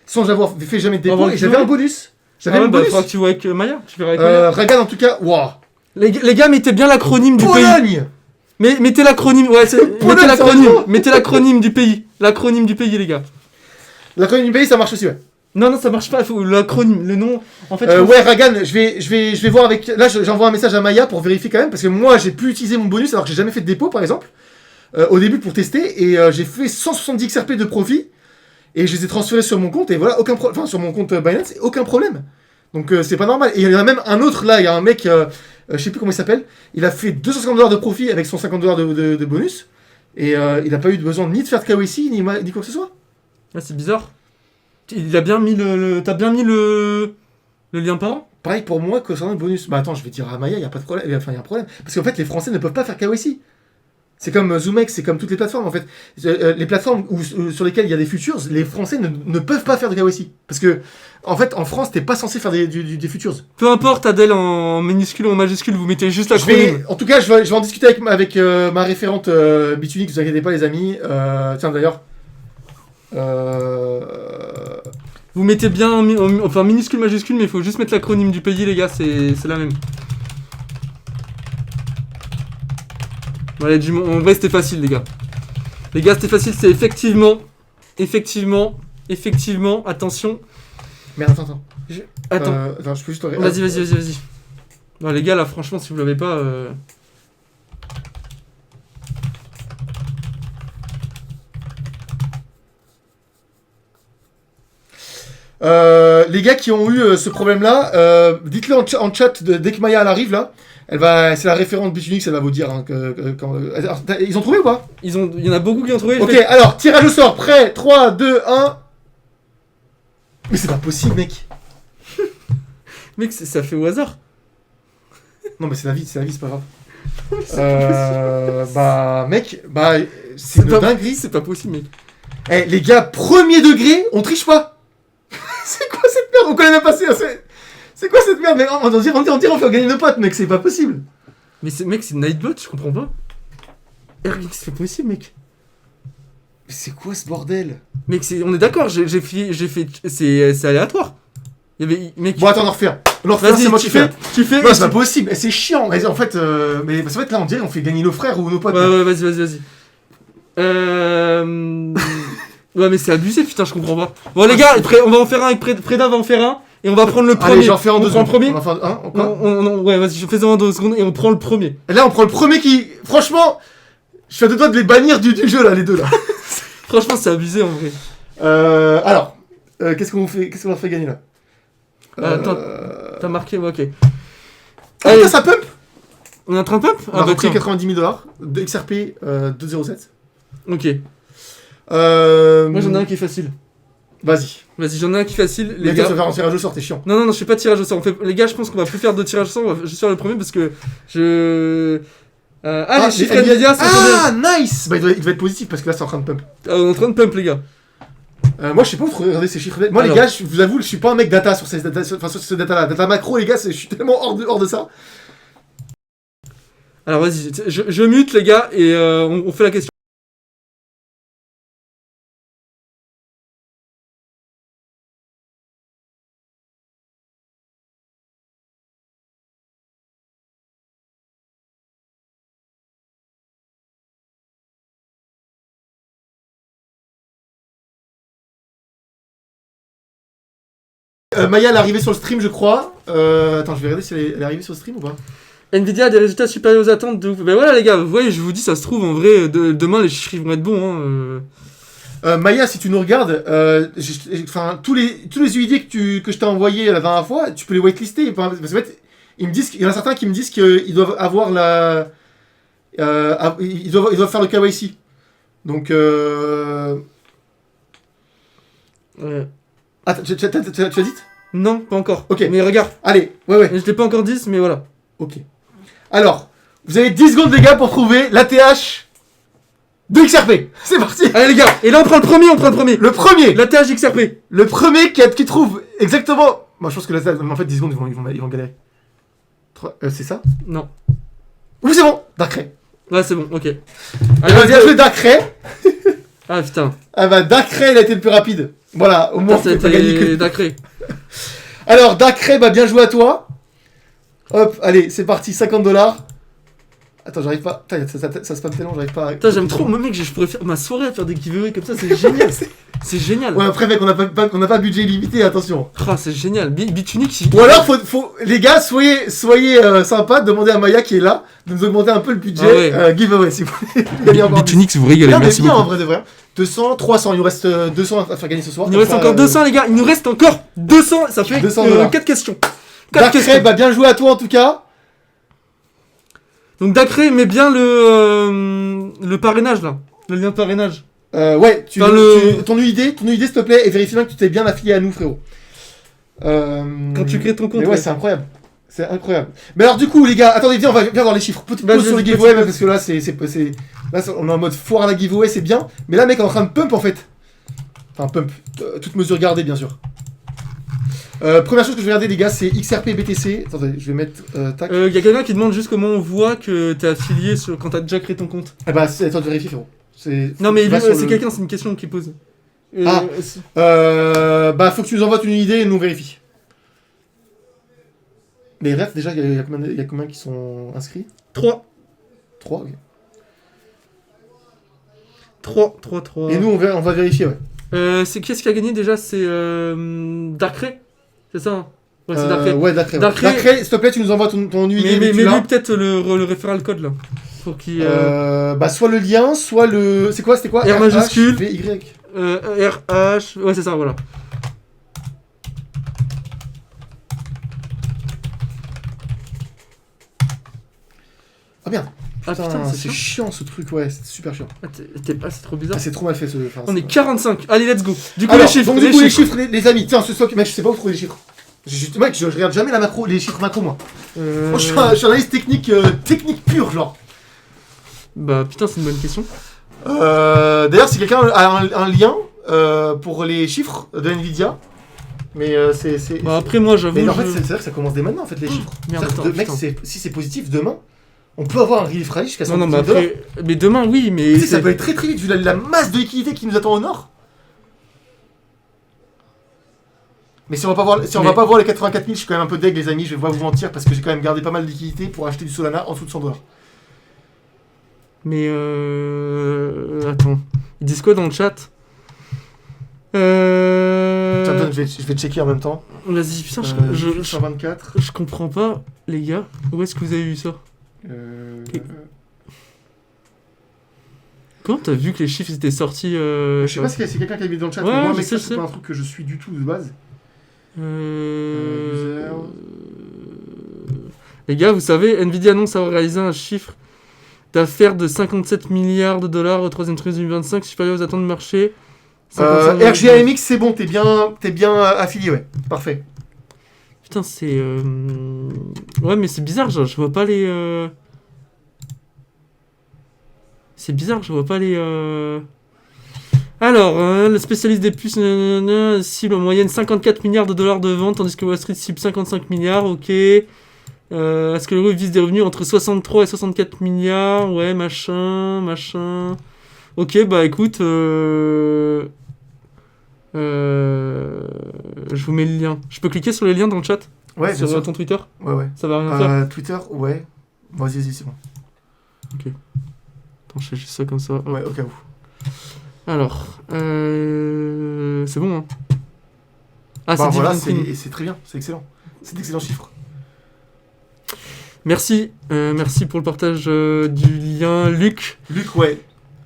Sans avoir fait jamais de dépôt. Et j'avais un bonus. J'avais un bonus. Faudra que tu vois avec Maya. Tu verras avec Maya. Ragan, en tout cas, waouh. Les gars, mettez bien l'acronyme du pays. Pologne. Mais mettez l'acronyme, mettez l'acronyme du pays. L'acronyme du pays, les gars. L'acronyme du pays, ça marche aussi, ouais. Non, ça marche pas, il faut l'acronyme, le nom. En fait, ouais, Ragan, je vais voir avec. Là, j'envoie un message à Maya pour vérifier quand même, parce que moi, j'ai pu utiliser mon bonus alors que j'ai jamais fait de dépôt, par exemple, au début pour tester, et j'ai fait 170 XRP de profit, et je les ai transférés sur mon compte, et voilà, enfin, sur mon compte Binance, aucun problème. Donc, c'est pas normal. Et il y en a même un autre là, il y a un mec, je sais plus comment il s'appelle, il a fait 250 dollars de profit avec son 50 dollars de bonus, et il a pas eu besoin ni de faire de KYC, ni quoi que ce soit. Ah, c'est bizarre. Il a bien mis t'as bien mis le lien parent? Pareil pour moi concernant le bonus. Bah attends, je vais dire à Maya, il y a pas de problème. Enfin, il y a un problème. Parce qu'en fait, les Français ne peuvent pas faire KYC. C'est comme ZoomX, c'est comme toutes les plateformes en fait. Les plateformes sur lesquelles il y a des futures, les Français ne peuvent pas faire de KYC. Parce que, en fait, en France, t'es pas censé faire des futures. Peu importe, Adèle en minuscule ou en majuscule, vous mettez juste l'acronyme. En tout cas, je vais en discuter avec ma référente Bitunique, ne vous inquiétez pas les amis. Tiens d'ailleurs. Vous mettez bien enfin minuscule, majuscule, mais il faut juste mettre l'acronyme du pays, les gars, c'est la même. Voilà, en vrai, c'était facile, les gars. Les gars, c'était facile, c'est effectivement, attention. Merde, attends. Attends, je peux juste... Vas-y. Non, les gars, là, franchement, si vous l'avez pas... Les gars qui ont eu ce problème-là, dites-le en chat dès que Maya elle arrive là. C'est la référente Bitunix, elle va vous dire hein, alors, ils ont trouvé ou pas? Il y en a beaucoup qui ont trouvé. Ok, alors tirage au sort, prêt, 3, 2, 1. Mais c'est pas possible, mec. Mec, ça fait au hasard. Non, mais c'est la vie, c'est pas grave. Mec, c'est une dinguerie. C'est pas possible, mec. Eh, les gars, premier degré, on triche pas. C'est quoi cette merde? On connaît même pas c'est quoi cette merde? Mais on dirait on fait gagner nos potes, mec, c'est pas possible. Mais mec, c'est Nightbot, je comprends pas. C'est pas possible, mec. Mais c'est quoi ce bordel? Mec, on est d'accord, j'ai fait c'est aléatoire. Mec, bon, attends, on en refait un. C'est moi qui fais. Tu fais. Non, c'est pas possible, c'est chiant. Mais en fait, là, on dirait on fait gagner nos frères ou nos potes. Ouais, vas-y. Ouais, mais c'est abusé, putain, je comprends pas. Bon, les gars, on va en faire un avec Freda, va en faire un. Et on va prendre le premier. Allez, j'en fais en 2 secondes. On prend le premier. On va faire un, quoi ouais, vas-y, je fais en 2 secondes et on prend le premier. Et là, on prend le premier qui. Franchement, je suis à 2 doigts de les bannir du jeu, là, les deux, là. Franchement, c'est abusé, en vrai. Alors, qu'est-ce qu'on leur fait gagner, là Attends, t'as marqué, ouais, ok. Allez, ça pump. On est en train de pump? On a repris 90 000 $, de XRP 207. Ok. Moi, j'en ai un qui est facile. Vas-y, j'en ai un qui est facile. Les gars, tu vas faire un tirage au sort, t'es chiant. Non, je fais pas de tirage au sort. Les gars, je pense qu'on va plus faire de tirage au sort. On va juste faire le premier parce que les chiffres Nvidia sont combien? Ah, nice. Bah, il doit être positif parce que là, c'est en train de pump. On est en train de pump, les gars. Moi, je sais pas où regarder ces chiffres. Moi, les gars, je vous avoue, je suis pas un mec data sur ces data, sur ce data-là. Data macro, les gars, je suis tellement hors de ça. Alors, vas-y, je mute, les gars, et on fait la question. Maya, elle est arrivée sur le stream, je crois. Attends, je vais regarder si elle est arrivée sur le stream ou pas. Nvidia a des résultats supérieurs aux attentes de ouf. Ben voilà, les gars, vous voyez, je vous dis, ça se trouve, en vrai, demain, les chiffres vont être bons. Maya, si tu nous regardes, tous les UID que je t'ai envoyés la dernière fois, tu peux les whitelister. Parce qu'en fait, il y en a certains qui me disent qu'ils doivent avoir ils doivent faire le KYC. Donc, Ah, tu as dit? Non, pas encore. Ok. Mais regarde. Allez, ouais. Je t'ai pas encore dit, mais voilà. Ok. Alors, vous avez 10 secondes, les gars, pour trouver l'ATH de XRP. C'est parti. Allez, les gars. Et là, on prend le premier. Le premier. L'ATH XRP. Le premier qui trouve exactement... Moi, je pense que là, en fait, 10 secondes, ils vont galérer. C'est ça? Non. Oui, c'est bon. Darkrai. Ouais, c'est bon, ok. Allez, bien joué, Darkrai. Ah, putain. Ah bah, Darkrai, il a été le plus rapide. Voilà, au moins, ça a été Darkrai. Alors, Darkrai, bah, bien joué à toi. Hop, allez, c'est parti, 50 $. Attends, j'arrive pas. Putain, ça spam tellement, j'arrive pas à... Putain, j'aime trop. Moi, mec, je pourrais faire ma soirée à faire des giveaways comme ça, c'est génial. C'est génial. Ouais, après, mec, on n'a pas budget illimité, attention. Ah, c'est génial. Bitunique, Ou alors, les gars, soyez sympas, demandez à Maya qui est là de nous augmenter un peu le budget. Ah ouais. Giveaway, si vous voulez. Bitunique, vous régalez. Merci beaucoup. En vrai de vrai. 200, 300, il nous reste 200 à faire gagner ce soir. Il nous reste encore 200, les gars. Il nous reste encore 200. Ça fait 200 4 questions. Darkrai, bah bien joué à toi en tout cas. Donc Darkrai met bien le parrainage là. Le lien de parrainage. Ouais, ton UID, s'il te plaît, et vérifie bien que tu t'es bien affilié à nous, frérot. Quand tu crées ton compte. Ouais, c'est incroyable. C'est incroyable. Mais alors, du coup, les gars, attendez, viens, on va voir les chiffres. Petit pause sur le giveaway, parce que là, Là, on est en mode foire à la giveaway, c'est bien. Mais là, mec, on est en train de pump en fait. Enfin, pump. Toute mesure gardée, bien sûr. Première chose que je vais regarder, les gars, c'est XRP BTC. Attendez, je vais mettre. Tac. Y a quelqu'un qui demande juste comment on voit que t'es affilié quand t'as déjà créé ton compte. Eh bah, c'est à toi de vérifier, frérot. Non, mais Va c'est sur le- quelqu'un, c'est une question qu'il pose. Bah, faut que tu nous envoies une idée et nous on vérifie. Mais bref, déjà, il y a combien qui sont inscrits 3. 3, ok. 3. Et nous, on va vérifier, ouais. C'est qui est-ce qui a gagné déjà? C'est Darkray. C'est ça hein. Ouais, c'est Darkray. Ouais, Darkray. Darkray- Darkray, s'il te plaît, tu nous envoies ton idée. Mais tu lui, l'as. peut-être le référal code là. Pour qu'il. Bah, soit le lien, soit le. C'était quoi R majuscule. VY. RH. Ouais, c'est ça, voilà. Ah merde. Ah putain, c'est c'est chiant. chiant ce truc, ouais, c'est super chiant. Ah, c'est trop bizarre. Ah, c'est trop mal fait ce. On est 45. Allez, let's go. Du coup, Alors, les chiffres. donc, du coup, les chiffres, les amis. Tiens, ce stock, mec, je sais pas où trouver les chiffres. Mec, je regarde jamais la macro, les chiffres macro, moi. Moi, je suis analyste technique, technique pure, genre. Bah putain, c'est une bonne question. D'ailleurs, si quelqu'un a un lien pour les chiffres de Nvidia, mais c'est. Bah après, moi, j'avoue. Mais en fait, c'est vrai que ça commence dès maintenant, en fait, les chiffres. Merde, C'est-à-dire attends, que, mec, putain. si c'est positif demain, on peut avoir un relief rally jusqu'à Non, non, mais 100 $. après. Mais demain, oui, mais. Tu sais, ça peut être très très vite vu la masse de liquidité qui nous attend au nord. Mais si on va pas voir, va pas voir les 84 000, je suis quand même un peu deg, les amis, je vais pas vous mentir, parce que j'ai quand même gardé pas mal de liquidité pour acheter du Solana en dessous de 100 $. Mais attends. Ils disent quoi dans le chat? Tiens, je vais checker en même temps. Vas-y, putain, 124. je comprends pas, les gars. Où est-ce que vous avez vu ça? Comment t'as vu que les chiffres étaient sortis Je sais pas si c'est quelqu'un qui a mis dans le chat, Ouais, mais moi, je mec, sais, ça, c'est pas un truc que je suis du tout de base. Les gars, vous savez, Nvidia annonce avoir réalisé un chiffre d'affaires de 57 milliards de dollars au troisième trimestre 2025, supérieur aux attentes du marché. RGAMX, c'est bon, t'es bien affilié, ouais. Parfait. Putain, c'est... Ouais, mais c'est bizarre, genre, je vois pas les... C'est bizarre, je vois pas les... Alors, le spécialiste des puces cible en moyenne 54 milliards de dollars de vente, tandis que Wall Street cible 55 milliards, ok. Est-ce que l'euro vise des revenus entre 63 et 64 milliards? Ouais, machin. Ok, bah écoute, je vous mets le lien. Je peux cliquer sur les liens dans le chat? Ouais, sur bien sûr. ton Twitter? Ouais. Ça va rien faire? Twitter, ouais. Vas-y, c'est bon. Attends, je fais juste ça comme ça. Ouais, au cas où. Alors, c'est bon, hein? Ah, Bah, c'est voilà, Dividend. c'est très bien, c'est excellent. C'est d'excellents chiffres. Merci pour le partage du lien, Luc. Luc, ouais.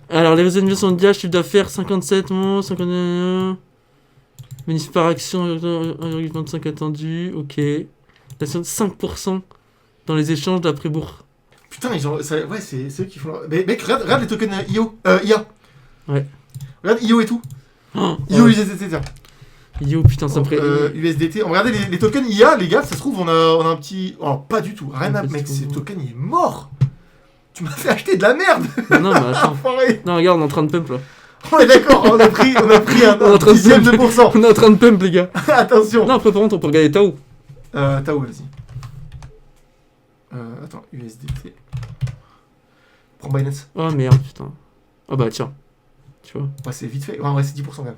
Alors, les résultats de Nvidia, chiffre d'affaires 57, 51. Bénéfice par action 1,25 attendu, ok. L'action de 5% dans les échanges d'après-bourse. Putain, ouais, c'est eux qui font. Mais mec, regarde les tokens IA. Ouais. Regarde IO et tout. Oh, IO, ouais. USDT, tiens. Yo, putain, ça me USDT. On va regarder les tokens IA, les gars, ça se trouve, on a un petit. Oh, pas du tout. Rien à. Mec, ce token, il est mort. Tu m'as fait acheter de la merde. Non, mais attends. Enfoiré. Non, regarde, on est en train de pump là. On est d'accord, on a pris On est en un train de dixième de pump. pourcent. On est en train de pump, les gars. Attention. Non, après, par contre, on peut regarder Tao. Tao, vas-y. Attends, USDT. Prends Binance. Oh merde, putain. Ah bah tiens. Tu vois. Ouais, c'est vite fait. Ouais, c'est 10% quand même.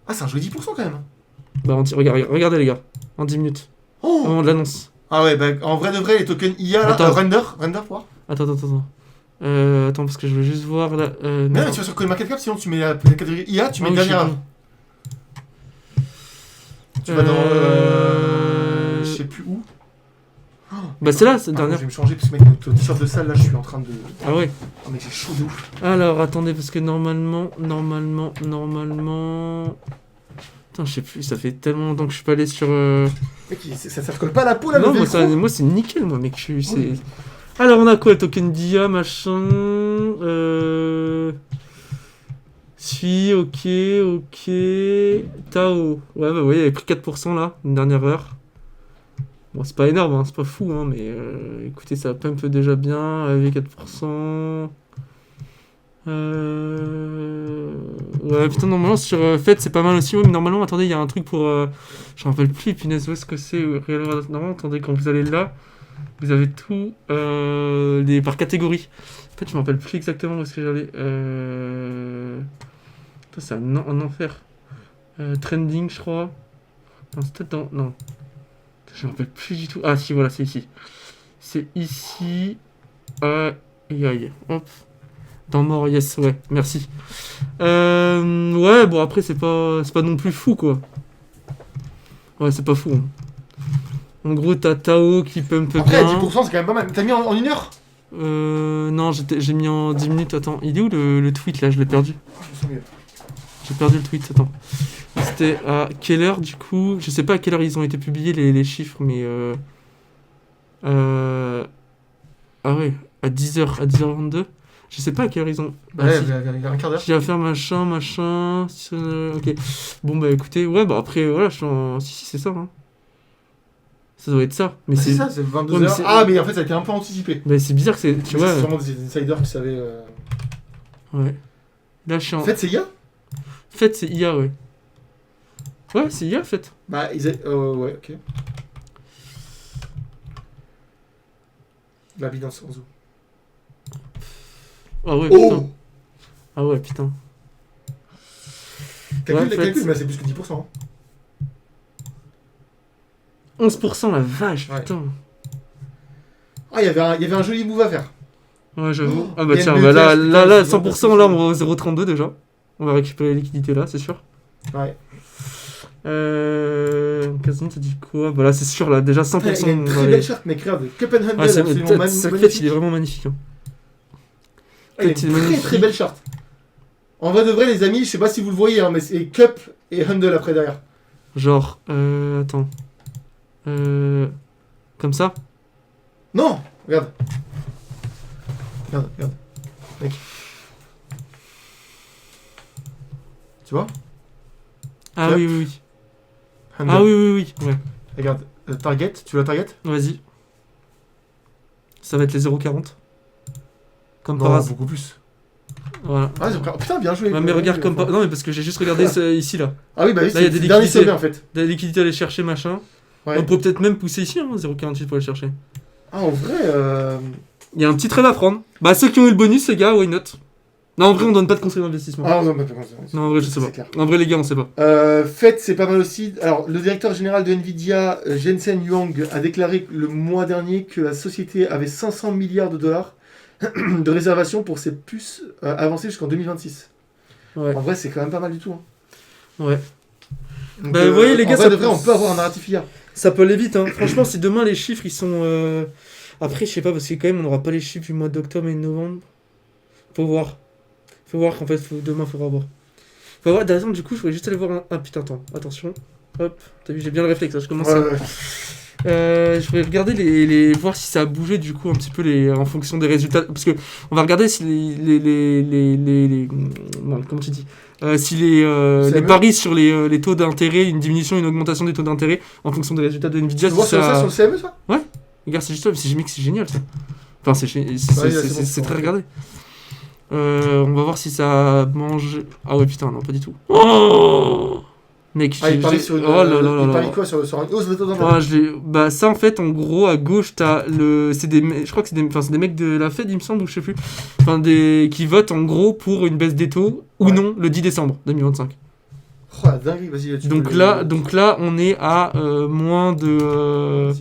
Ah, c'est un jeu 10% quand même. Bah, regardez, les gars. En 10 minutes. Au Oh. moment de l'annonce. Ah ouais, bah en vrai de vrai, les tokens IA, là, Attends. render pour voir. Attends. Attends, parce que je veux juste voir là. Mais non, mais tu vas sur CoinMarketCap, sinon tu mets la catégorie IA, tu mets Ah oui, dernière. je sais Tu vas dans. Je sais plus où. Bah, c'est là, cette Pardon, dernière. je vais me changer parce que mec, notre t-shirt de salle là, je suis en train de. Ah ouais. Oh mec, j'ai chaud de ouf. Alors, attendez, parce que normalement. Putain, je sais plus, ça fait tellement longtemps que je suis pas allé sur. Mec, ça recolle pas à la peau là, Non, le moi, velcro. moi c'est nickel, moi, mec. C'est... Oui. Alors, on a quoi? Le token d'IA, machin. Si, ok. Tao. Ouais, bah, oui, il avait pris 4% là, une dernière heure. Bon, c'est pas énorme, hein, c'est pas fou, hein, mais écoutez, ça pump déjà bien, avec 4%. Ouais, putain, normalement sur Fed c'est pas mal aussi. Ouais, mais normalement, attendez, il y a un truc pour. Je me rappelle plus, punaise, où est-ce que c'est normalement, attendez, quand vous allez là, vous avez tout par catégorie. En fait, je me rappelle plus exactement où est-ce que j'allais. Putain, c'est un enfer. Trending, je crois. Non, c'est peut-être dans. Non. Je me rappelle plus du tout. Ah, si, voilà, c'est ici. C'est ici. Aïe. Hop. Dans mort, yes, ouais, merci. Ouais, bon, après, c'est pas non plus fou, quoi. Ouais, c'est pas fou. Hein. En gros, t'as Tao qui pump Après, bien. 10%, c'est quand même pas mal. T'as mis en 1 heure? Non, j'ai mis en 10 minutes. Attends, il est où le tweet, là? Je l'ai perdu. Je me sens mieux. J'ai perdu le tweet, attends. C'était à quelle heure, du coup? Je sais pas à quelle heure ils ont été publiés, les chiffres, mais... Ah ouais, à 10h, à 10h22. Je sais pas à quelle heure ils ont... Ouais, si. il y a un quart d'heure. J'ai à faire machin. Ok. Bon, bah écoutez, ouais, bah après, voilà, je suis en... Si, c'est ça, hein. Ça doit être ça. Mais C'est ça, c'est 22 Ouais, mais heures. c'est- Ah, mais en fait, ça a été un peu anticipé. Mais c'est bizarre que c'est... Tu Mais vois... c'est sûrement des insiders qui savaient. Ouais. Là, je suis en... En fait, c'est IA? Fête, c'est IA, ouais. Ouais, c'est IA, Fête. Bah, ouais, ok. La vie dans son zoo. Ah ouais, putain. Oh! Ah ouais, putain. Calcul, Ouais, calcul, mais c'est plus que 10%. Hein. 11%, la vache, Ouais. putain. Ah, il y avait un joli move à faire. Ouais, j'avoue. Oh, Ah bah il y a tiens, une bah BTH, putain, là, c'est 100%, là, on va au 0,32 déjà. On va récupérer les liquidités là, c'est sûr. Ouais. 15 minutes, ça dit quoi? Bah là, c'est sûr, là, déjà 100%. Il a une on va très aller- belle charte, mec, regarde. Copenhagen, Ouais, c'est absolument cette magnifique. fête, il est vraiment magnifique. Hein. Ah, il a Fête, il est une très magnifique. très belle charte. En vrai de vrai, les amis, je sais pas si vous le voyez, hein, mais c'est Cup et Handle après derrière. Genre, attends. Comme ça? Non! Regarde. Regarde. Mec. Tu vois? Ah Yep. oui. Handle. Ah oui. Ouais. Regarde. Target, tu veux la target? Vas-y. Ça va être les 0,40. Comme Non, par hasard. beaucoup plus. Voilà. Ah, ils ont pris- oh, putain, bien joué. Ouais, mais regarde comme par... Non, mais parce que j'ai juste regardé ici, là. Ah oui, bah oui, Là, il y a c'est des le dernier liquidités. sommet en fait. La liquidité à aller chercher, machin. Ouais. On peut peut-être même pousser ici, hein, 0,48 pour aller chercher. Ah, en vrai. Il y a un petit trade à prendre. Bah, ceux qui ont eu le bonus, les gars, why not? Non, en vrai, on donne pas de conseils d'investissement. Ah non, mais Non, en vrai, je sais c'est pas. clair. En vrai, les gars, on sait pas. Fed, c'est pas mal aussi. Alors, le directeur général de Nvidia, Jensen Huang, a déclaré le mois dernier que la société avait 500 milliards de dollars de réservation pour ses puces avancées jusqu'en 2026. Ouais. En vrai, c'est quand même pas mal du tout. Hein. Ouais. Donc, Bah, vous voyez, les en gars, vrai, ça de vrai, peut- on peut avoir un narratif IA. Ça peut aller vite, hein. Franchement, si demain les chiffres ils sont. Après, je sais pas, parce que quand même, on n'aura pas les chiffres du mois d'octobre et de novembre. Faut voir. Faut voir qu'en fait, demain, faudra voir. Faut voir. D'ailleurs, du coup, je voulais juste aller voir un. Ah putain, attends, attention. Hop, t'as vu, j'ai bien le réflexe, là, je commence à. Ouais. Je voulais regarder voir si ça a bougé du coup un petit peu en fonction des résultats. Parce que on va regarder si non, comment tu dis si les paris sur les taux d'intérêt, une diminution, une augmentation des taux d'intérêt en fonction des résultats de Nvidia. Tu Si vois ça sur le CME, ça? Regarde, c'est juste c'est génial ça. Enfin, c'est très regardé. On va voir si ça mange. Ah ouais, putain, non, pas du tout. Oh mec, Ah, il parie sur une. Oh là là là il là. parie quoi sur une hausse de taux d'intérêt? Ah, bah ça en fait en gros à gauche t'as je crois que c'est des mecs de la Fed il me semble ou je sais plus, enfin qui votent en gros pour une baisse des taux ou Ouais. non le 10 décembre 2025. Oh la dinguerie, vas-y. tu Donc peux là le- on est à moins de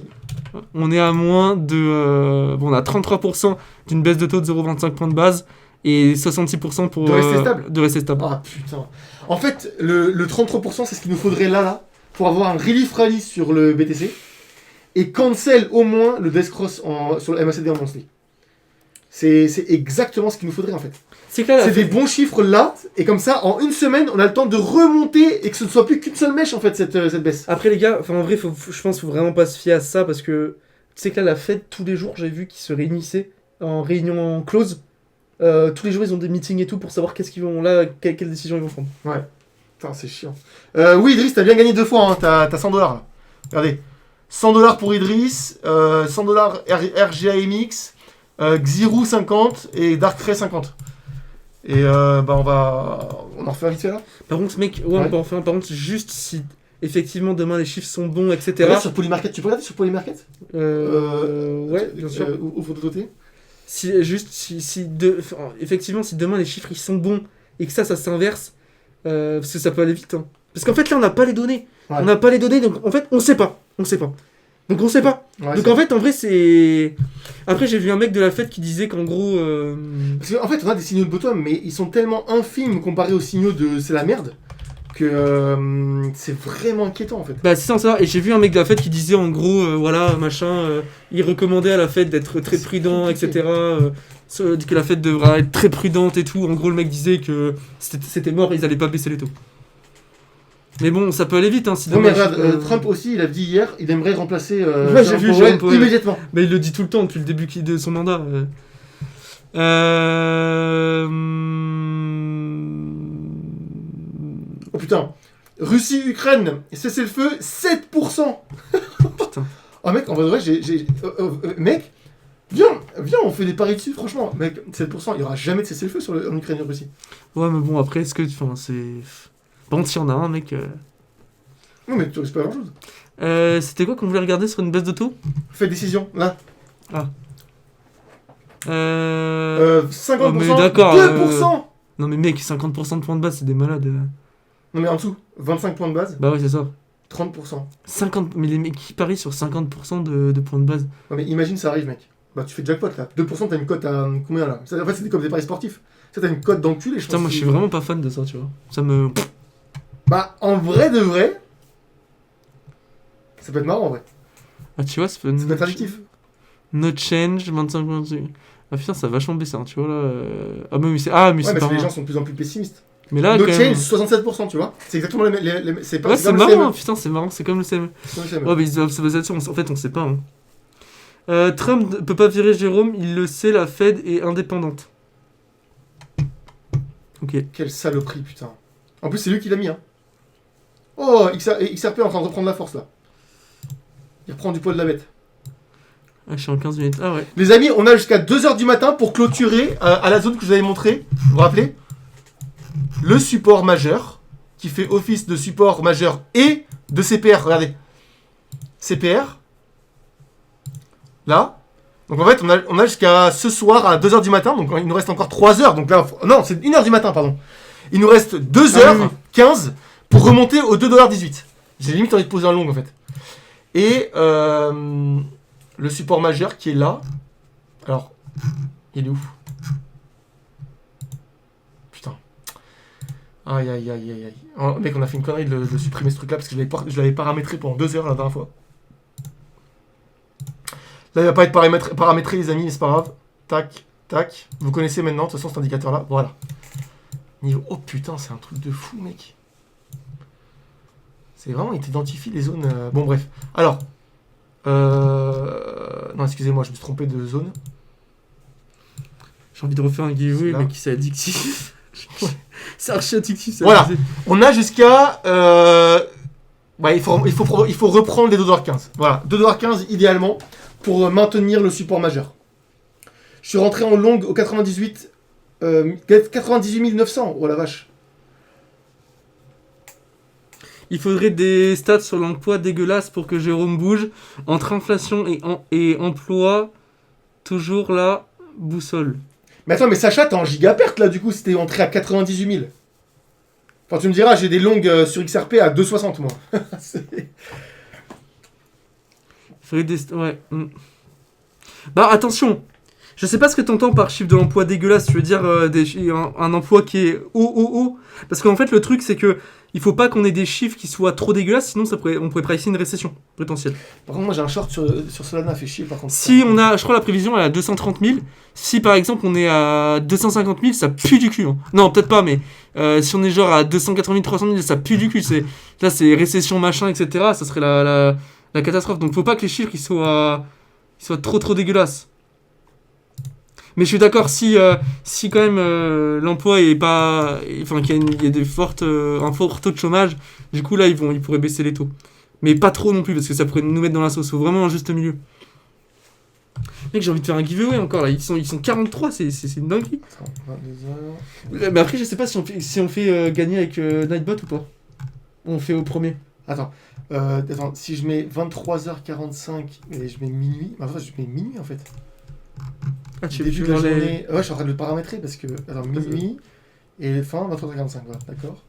on est à moins de bon on a 33% d'une baisse de taux de 0,25 points de base et 66% pour De rester stable. de rester stable. Ah putain. En fait, le 33%, c'est ce qu'il nous faudrait là, pour avoir un relief rally sur le BTC et cancel au moins le Death Cross sur le MACD en monthly. C'est exactement ce qu'il nous faudrait en fait. C'est que là, C'est des bons chiffres là, et comme ça, en une semaine, on a le temps de remonter et que ce ne soit plus qu'une seule mèche en fait, cette baisse. Après les gars, enfin en vrai, je pense qu'il faut vraiment pas se fier à ça parce que tu sais que là la Fed tous les jours j'ai vu qu'ils se réunissaient en réunion en close. Tous les jours ils ont des meetings et tout pour savoir qu'est-ce qu'ils vont là, quelles décisions ils vont prendre. Putain, c'est chiant. Oui, Idriss, t'as bien gagné 2 fois, hein. T'as 100$. Là. Regardez. 100$ pour Idriss, 100$ RGAMX, Xirou 50 et Darkray 50. Et on en refait vite fait là. Par contre, mec, ouais, Ouais. on peut en faire un. Par contre, juste si effectivement demain les chiffres sont bons, etc. Regarde sur Polymarket, tu peux regarder sur Polymarket Ouais, bien sûr. Ouvre de côté. Effectivement, si demain les chiffres ils sont bons et que ça s'inverse, parce que ça peut aller vite. Hein. Parce qu'en fait, là, on n'a pas les données. Ouais. On n'a pas les données, donc en fait, on sait pas. Donc on sait pas. Ouais, Donc c'est- en fait, en vrai, c'est. Après, j'ai vu un mec de la fête qui disait qu'en gros. Parce qu'en fait, on a des signaux de bottom, mais ils sont tellement infimes comparés aux signaux de c'est la merde que c'est vraiment inquiétant en fait. Bah, c'est ça. Et j'ai vu un mec de la fête qui disait en gros, voilà, machin, il recommandait à la fête d'être très C'est prudent, compliqué. etc. Que la fête devra être très prudente et tout. En gros, le mec disait que c'était mort, ils allaient pas baisser les taux. Mais bon, ça peut aller vite, hein. Si Non mais demain, regarde, Trump aussi, il a dit hier, il aimerait remplacer Ouais, j'ai vu Jérôme Powell. immédiatement. Mais il le dit tout le temps depuis le début de son mandat. Oh putain, Russie-Ukraine, cessez-le-feu, 7%. Putain. Oh mec, en vrai, mec, viens, on fait des paris dessus, franchement. Mec, 7%, il y aura jamais de cessez-le-feu en Ukraine et en Russie. Ouais, mais bon, après, est-ce que. Enfin, c'est. Par contre, s'il y en a un, mec. Non mais tu risques pas grand-chose. C'était quoi qu'on voulait regarder sur une baisse de taux Fais décision, là. 50%, Oh, mais d'accord, 2%. Non, mais mec, 50% de points de base, c'est des malades. Non mais en dessous, 25 points de base, Bah ouais, c'est ça. 30%. 50... Mais les mecs qui parient sur 50% de points de base. Non mais imagine ça arrive mec. Bah tu fais jackpot là. 2% t'as une cote à combien là? En fait c'est comme des paris sportifs. Ça t'as une cote d'encul et je Putain, pense moi, que- je suis vraiment pas fan de ça, tu vois. Ça me. Bah en vrai de vrai, ça peut être marrant en vrai. Ah, tu vois, Ça peut être addictif. No change, 25%. Ah putain, ça a vachement baissé, hein, tu vois là. Ah, mais c'est. Ah, mais Ouais c'est mais pas les grave. gens sont de plus en plus pessimistes. Mais là, No quand change, même. 67%, tu vois. C'est exactement c'est pas Ouais, c'est c'est comme le marrant, CME. putain, c'est marrant, c'est comme le CME. C'est comme le CME. Ouais, mais ils doivent se baser là-dessus, en fait, on sait pas. Hein. Trump ne peut pas virer Jérôme, il le sait, la Fed est indépendante. Ok. Quelle saloperie putain. En plus c'est lui qui l'a mis hein. Oh XRP est en train de reprendre la force là. Il reprend du poids de la bête. Ah, je suis en 15 minutes. Ah ouais. Les amis, on a jusqu'à 2h du matin pour clôturer à la zone que je vous avais montré. Vous vous rappelez? Le support majeur, qui fait office de support majeur et de CPR. Regardez. CPR. Là. Donc en fait, on a jusqu'à ce soir à 2h du matin. Donc il nous reste encore 3 heures. Donc là, non, c'est 1h du matin, pardon. Il nous reste 2h15 pour remonter au 2,18$. J'ai limite envie de poser un long en fait. Et le support majeur qui est là. Alors, il est où? Putain. Aïe aïe aïe aïe aïe. Oh, mec, on a fait une connerie de supprimer ce truc là parce que je l'avais paramétré pendant 2 heures la dernière fois. Là, il va pas être paramétré, les amis, mais c'est pas grave. Tac, tac. Vous connaissez maintenant, de toute façon, cet indicateur là. Voilà. Niveau. Oh putain, c'est un truc de fou, mec. C'est vraiment, il t'identifie les zones. Bon, bref. Alors. Non, excusez-moi, je me suis trompé de zone. J'ai envie de refaire un giveaway, Là. mais qui c'est addictif. C'est archi addictif, ça. Voilà. On a jusqu'à. Ouais, il faut reprendre les 2,15$. Voilà, 2,15$ idéalement pour maintenir le support majeur. Je suis rentré en longue au 98 900. Oh la vache. Il faudrait des stats sur l'emploi dégueulasses pour que Jérôme bouge. Entre inflation et emploi, toujours la boussole. Mais attends, mais Sacha, t'es en giga perte là du coup si t'es entré à 98 000. Enfin, tu me diras, j'ai des longues sur XRP à 2,60 moi. C'est- Il faudrait des. Ouais. Bah, attention! Je sais pas ce que t'entends par chiffre de l'emploi dégueulasse. Tu veux dire un emploi qui est haut. Parce qu'en fait, le truc, c'est que il faut pas qu'on ait des chiffres qui soient trop dégueulasses, sinon on pourrait pricer une récession potentielle. Par contre, moi j'ai un short sur Solana, fait chier par contre. Si on a, je crois, la prévision elle est à 230 000. Si par exemple on est à 250 000, ça pue du cul. Hein. Non, peut-être pas, mais si on est genre à 280 000, 300 000, ça pue du cul. Là, c'est récession, machin, etc. Ça serait la catastrophe. Donc faut pas que les chiffres ils soient trop dégueulasses. Mais je suis d'accord, si quand même l'emploi est pas. Enfin, qu'il y a des un fort taux de chômage, du coup là ils pourraient baisser les taux. Mais pas trop non plus, parce que ça pourrait nous mettre dans la sauce. Faut vraiment un juste milieu. Mec, j'ai envie de faire un giveaway encore là. Ils sont 43, c'est une dinguerie. Attends, 22h. Mais après, je sais pas si on fait gagner avec Nightbot ou pas. On fait au premier. Attends, si je mets 23h45 et je mets minuit, bah, en fait, je mets minuit en fait. Ah, tu sais Début plus de la dans les. journée. Ouais, je suis en train de le paramétrer parce que. Attends, minuit et fin 23h45, voilà, d'accord.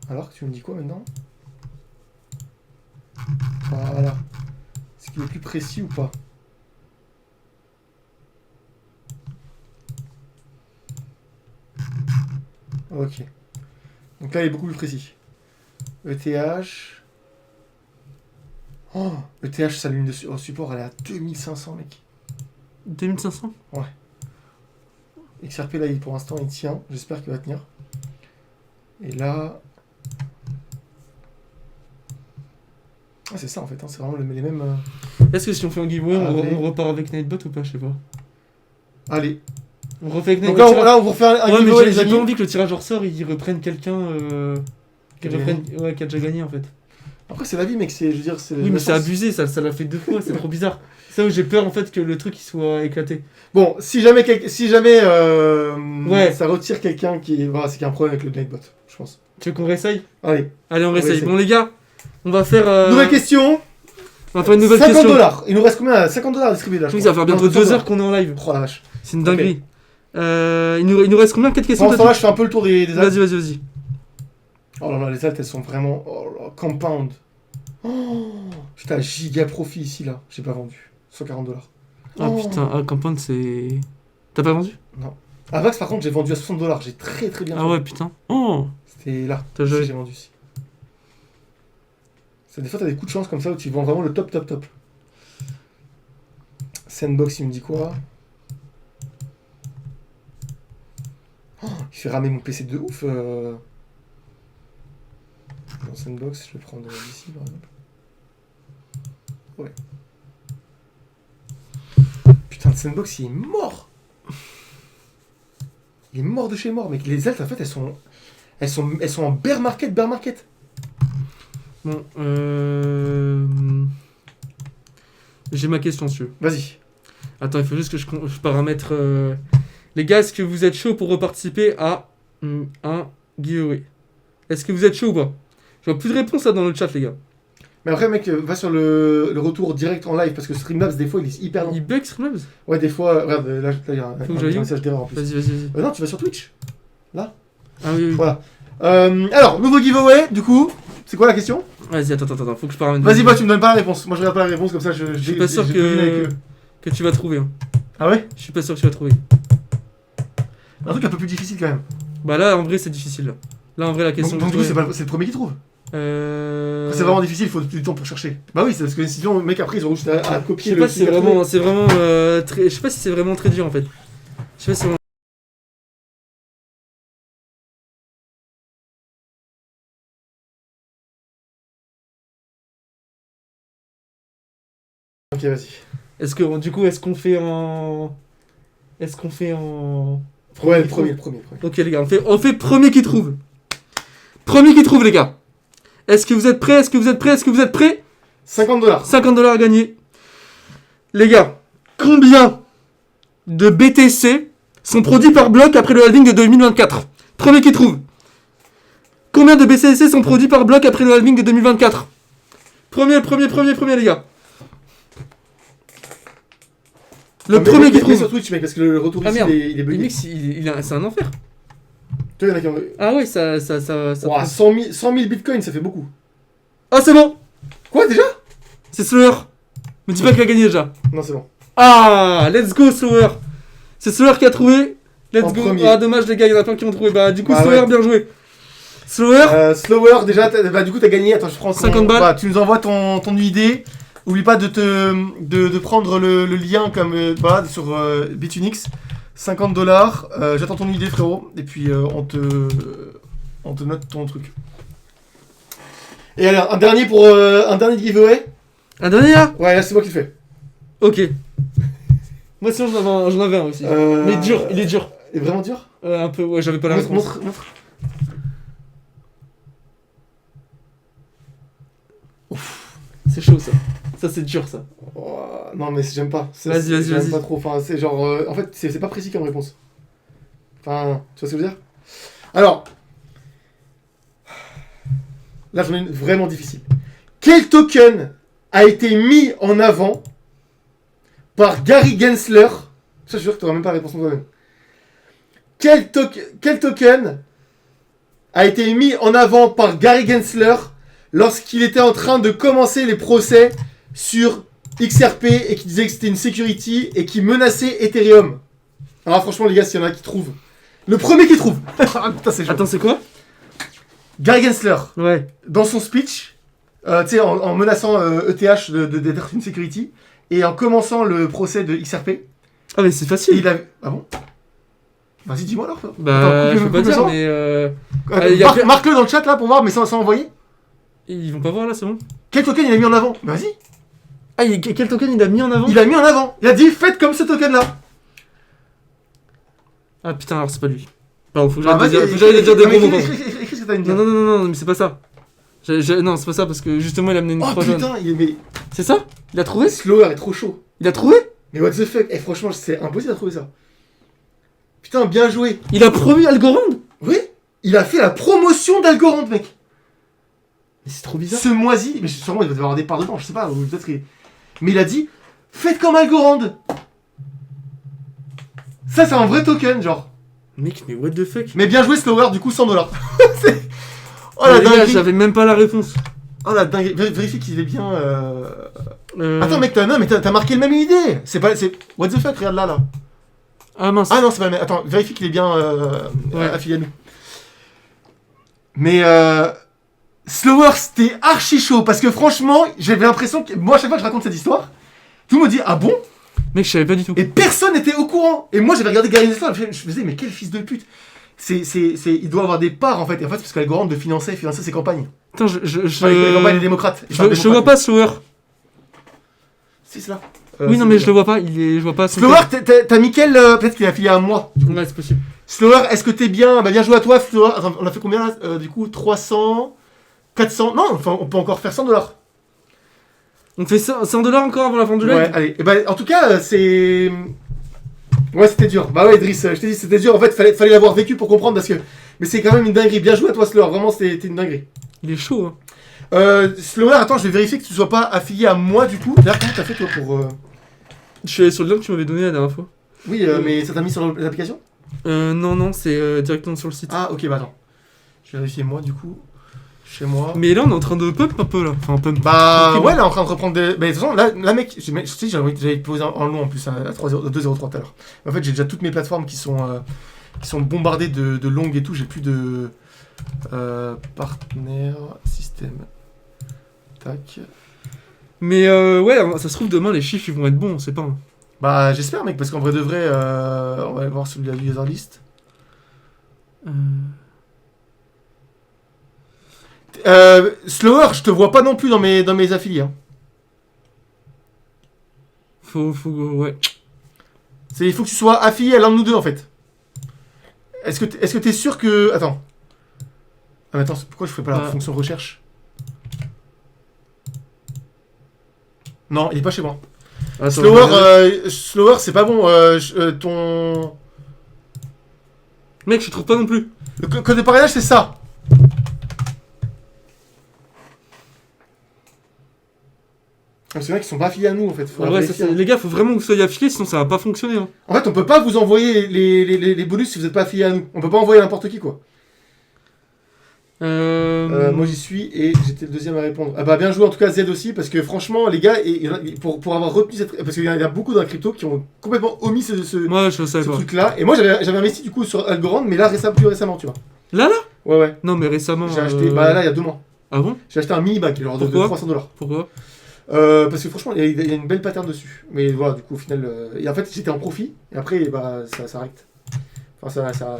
Alors, tu me dis quoi maintenant? Voilà. Est-ce qu'il est plus précis ou pas? Ok. Donc là, il est beaucoup plus précis. ETH. Oh, ETH, sa ligne au support, elle est à 2500, mec. 2500. XRP, là, pour l'instant, il tient. J'espère qu'il va tenir. Et là... Ah, c'est ça, en fait. Hein, c'est vraiment les mêmes... Est-ce que si on fait un giveaway, Allez. on repart avec Nightbot ou pas? Je sais pas. Allez. On refait avec Donc Nightbot. là, on va refaire un Ouais, mais giveaway, les j'ai amis. pas envie que le tirage au ressort il reprenne quelqu'un qui Qui a a déjà gagné en fait. Après, c'est la vie, mec. Je veux dire, c'est... Oui, mais la c'est chance. abusé, ça l'a fait 2 fois, c'est trop bizarre. C'est ça où j'ai peur en fait que le truc il soit éclaté. Bon, si jamais Ouais. ça retire quelqu'un qui... Voilà, c'est qu'il y a un problème avec le Nightbot, je pense. Tu veux qu'on réessaye? Allez. Allez, on réessaye. essayer. Bon, les gars, on va faire. Nouvelle question. On va faire une nouvelle 50 question. $. Il nous reste combien? 50 $ distribués là. je Oui, ça va crois. faire bientôt Non, 2 heures qu'on est en live. Oh la vache. C'est une dinguerie. Il nous reste combien? 4 questions Pendant ce temps-là, je fais un peu le tour des altes. Vas-y. Oh là là, les altes, elles sont vraiment... Oh là, compound. Oh, putain, giga profit ici, là. J'ai pas vendu. 140 $. Ah putain, Compound c'est. T'as pas vendu? Avax, par contre, j'ai vendu à 60 $. J'ai très bien Ah fait. ouais, putain. Oh. C'était là. T'as Ici, joué. j'ai vendu ici. Des fois, t'as des coups de chance comme ça où tu vends vraiment le top. Sandbox, il me dit quoi? Oh, il fait ramer mon PC de ouf. Dans Sandbox, je vais prendre d'ici par exemple. Ouais. Putain, le Sandbox, il est mort. Il est mort de chez mort, mec. Les altes, en fait, elles sont en bear market. Bon, j'ai ma question, monsieur. Vas-y. Attends, il faut juste que je paramètre. Les gars, est-ce que vous êtes chaud pour reparticiper à un giveaway? Est-ce que vous êtes chaud ou pas? Je vois plus de réponses là dans le chat, les gars. Mais après, mec, va sur le retour direct en live parce que Streamlabs, des fois, il est hyper long. Il bug Streamlabs? Ouais, des fois, regarde, là, il y a Faut que j'aille un où? message d'erreur en plus. Vas-y. Non, tu vas sur Twitch. Ah oui. Voilà. Alors, nouveau giveaway, du coup, c'est quoi la question? Vas-y, attends, faut que je paramètre. Vas-y, bah, tu me donnes pas la réponse. Moi, je regarde pas la réponse, comme ça, Je suis pas sûr j'ai deviné avec eux. que tu vas trouver. Hein. Ah ouais? Je suis pas sûr que tu vas trouver. Un truc un peu plus difficile quand même. Bah là, en vrai, c'est difficile. Là, en vrai, la question. Donc du coup, c'est le premier qui trouve. C'est vraiment difficile, il faut du temps pour chercher. Bah oui, c'est parce que sinon, le mec, après, ils auront juste à Je copier sais le pas si c'est truc à vraiment, trouver. très. Je sais pas si c'est vraiment très dur en fait. Je sais pas si c'est vraiment. Ok, vas-y. Est-ce qu'on fait en. Ouais, le premier. Ok les gars, on fait premier qui trouve. Premier qui trouve les gars. Est-ce que vous êtes prêts? 50 $. 50 $ à gagner. Les gars, combien de BTC sont produits par bloc après le halving de 2024? Premier qui trouve. Combien de BTC sont produits par bloc après le halving de 2024? Premier les gars. Le premier qui Mets trouve. sur Twitch, mec, parce que le retour Ah ici, merde. il est Le bugué. mix, c'est un enfer. Tu vois, il y en a qui ont... Ah ouais, ça. Ouah, 100 000 bitcoins, ça fait beaucoup. Ah c'est bon. Quoi, déjà? C'est Slower. Me dis pas qu'il a gagné déjà. Non, c'est bon. Ah, let's go Slower. C'est Slower qui a trouvé. Let's En go. premier. Ah dommage les gars, il y en a plein qui ont trouvé. Bah du coup Ah Slower, ouais. bien joué. Slower. Slower, déjà, bah, du coup, t'as gagné. Attends, je prends 50 balles. Bah, tu nous envoies ton UID. Oublie pas de prendre le lien comme voilà, sur Bitunix. 50 $. J'attends ton UID, frérot. Et puis, on te note ton truc. Et alors, un dernier giveaway. Un dernier là. Ouais, là, c'est moi qui le fais. Ok. Moi sinon j'en avais un aussi. Mais il est dur. Il est vraiment dur. Un peu, ouais, j'avais pas la réponse. Montre. C'est chaud ça. Ça, c'est dur, ça. Oh, non, mais j'aime pas. Vas-y. J'aime pas trop. Enfin, c'est genre. En fait, c'est pas précis comme réponse. Enfin, tu vois ce que je veux dire? Alors. Là, j'en ai une vraiment difficile. Quel token a été mis en avant par Gary Gensler? Ça, je suis sûr que tu n'auras même pas la réponse toi-même. Quel token a été mis en avant par Gary Gensler lorsqu'il était en train de commencer les procès sur XRP et qui disait que c'était une security et qui menaçait Ethereum? Alors franchement les gars, s'il y en a qui trouvent. Le premier qui trouve. Ah, putain, c'est chaud. Attends, c'est quoi? Gary Gensler, Ouais. dans son speech, tu sais, en menaçant ETH d'être une security, et en commençant le procès de XRP, Ah, mais c'est facile. il a... Ah bon? Vas-y, dis-moi alors. Bah, Attends, je peux pas dire, mais. Marque-le dans le chat là pour voir, mais sans envoyer. Ils vont pas voir là, c'est bon? Quel token il a mis en avant? Vas-y. Ah, quel token il a mis en avant? Il a mis en avant. Il a dit faites comme ce token là. Ah putain, alors c'est pas lui. Pardon, faut que Ah, j'arrête vas-y, de dire des gros mots. écris ce que t'as à me dire. Non, mais c'est pas ça. Non, c'est pas ça parce que justement il a amené une Oh croix jaune. putain, mais C'est ça? Il a trouvé? Slower est trop chaud. Il a trouvé? Mais what the fuck? Eh, franchement, c'est impossible à trouver ça. Putain, bien joué. Il a promu Algorand? Oui, il a fait la promotion d'Algorand, mec. Mais c'est trop bizarre. Ce moisi, mais sûrement il va y avoir des parts dedans, je sais pas, ou peut-être mais il a dit faites comme Algorand. Ça, c'est un vrai token, genre. Mec, mais what the fuck? Mais bien joué, Slower, du coup, $100. Oh Oh la les gars, dinguerie. j'avais même pas la réponse. Oh la dinguerie. Vérifie qu'il est bien. Attends, mec, t'as marqué le même idée. C'est pas. What the fuck, regarde là. Ah mince. Ah non, c'est pas le même. Attends, vérifie qu'il est bien Ouais. affilié à nous. Mais Slower, c'était archi chaud parce que franchement, j'avais l'impression que moi, à chaque fois que je raconte cette histoire, tout le monde dit ah bon? Mec, je savais pas du tout. Et personne n'était au courant. Et moi, j'avais regardé Gary Gensler, je me disais mais quel fils de pute. Il doit avoir des parts en fait. Et en fait, c'est parce qu'Algorand de financer ses campagnes. Attends, Les campagnes des démocrates. Je vois pas Slower. C'est cela. Oui, non, mais je le vois pas. Je vois pas. son Slower, tête. t'as mis quel. Peut-être qu'il est affilié à moi. Ouais, c'est possible. Slower, est-ce que t'es bien? Bah, bien joué à toi, Slower. Attends, on a fait combien là? Du coup, 300, 400. Non, enfin, on peut encore faire $100. On fait $100 encore avant la fin du live? Ouais, allez. Et bah, en tout cas, c'est. Ouais, c'était dur. Bah, ouais, Idriss, je t'ai dit, c'était dur. En fait, fallait l'avoir vécu pour comprendre parce que. Mais c'est quand même une dinguerie. Bien joué à toi, Slower. Vraiment, c'était une dinguerie. Il est chaud, hein. Slower, attends, je vais vérifier que tu sois pas affilié à moi du coup. Là, comment t'as fait toi pour. Je suis allé sur le lien que tu m'avais donné la dernière fois. Oui, mais ça t'a mis sur l'application? Non, c'est directement sur le site. Ah, ok, bah attends. Je vais vérifier moi du coup. Chez moi. Mais là, on est en train de pump un peu là. Enfin, pump. Bah Ok, ouais, bon. là, en train de reprendre des. Bah, de toute façon, là mec, j'avais posé en long en plus à 2,03 tout à l'heure. En fait, j'ai déjà toutes mes plateformes qui sont bombardées de longues et tout. J'ai plus de. Partenaire, système. Tac. Mais ouais, ça se trouve demain les chiffres ils vont être bons, on sait pas. Hein. Bah, j'espère, mec, parce qu'en vrai de vrai, on va aller voir celui de la user list. Slower, je te vois pas non plus dans mes affiliés. Hein. Ouais. Il faut que tu sois affilié à l'un de nous deux en fait. Est-ce que t'es sûr que. Attends. Ah, mais attends, pourquoi je fais pas la fonction recherche? Non, il est pas chez moi. Attends, Slower, c'est pas bon. Ton. Mec, je trouve pas non plus. Le code de parrainage, c'est ça. Parce que les mecs, ils sont pas affiliés à nous en fait. Ouais, les gars, faut vraiment que vous soyez affiliés, sinon ça va pas fonctionner. Hein. En fait, on peut pas vous envoyer les bonus si vous êtes pas affilié à nous. On peut pas envoyer n'importe qui quoi. Moi j'y suis et j'étais le deuxième à répondre. Ah bah bien joué en tout cas Z aussi parce que franchement les gars pour avoir retenu cette parce qu'il y a beaucoup dans la crypto qui ont complètement omis ce truc là et moi j'avais investi du coup sur Algorand mais là plus récemment tu vois. Là Ouais. Non mais récemment. J'ai acheté là il y a 2 mois. Ah bon? J'ai acheté un mini bag genre de $300. Pourquoi? Parce que franchement il y a une belle pattern dessus mais voilà du coup au final et en fait j'étais en profit et après bah ça s'arrête. Enfin ça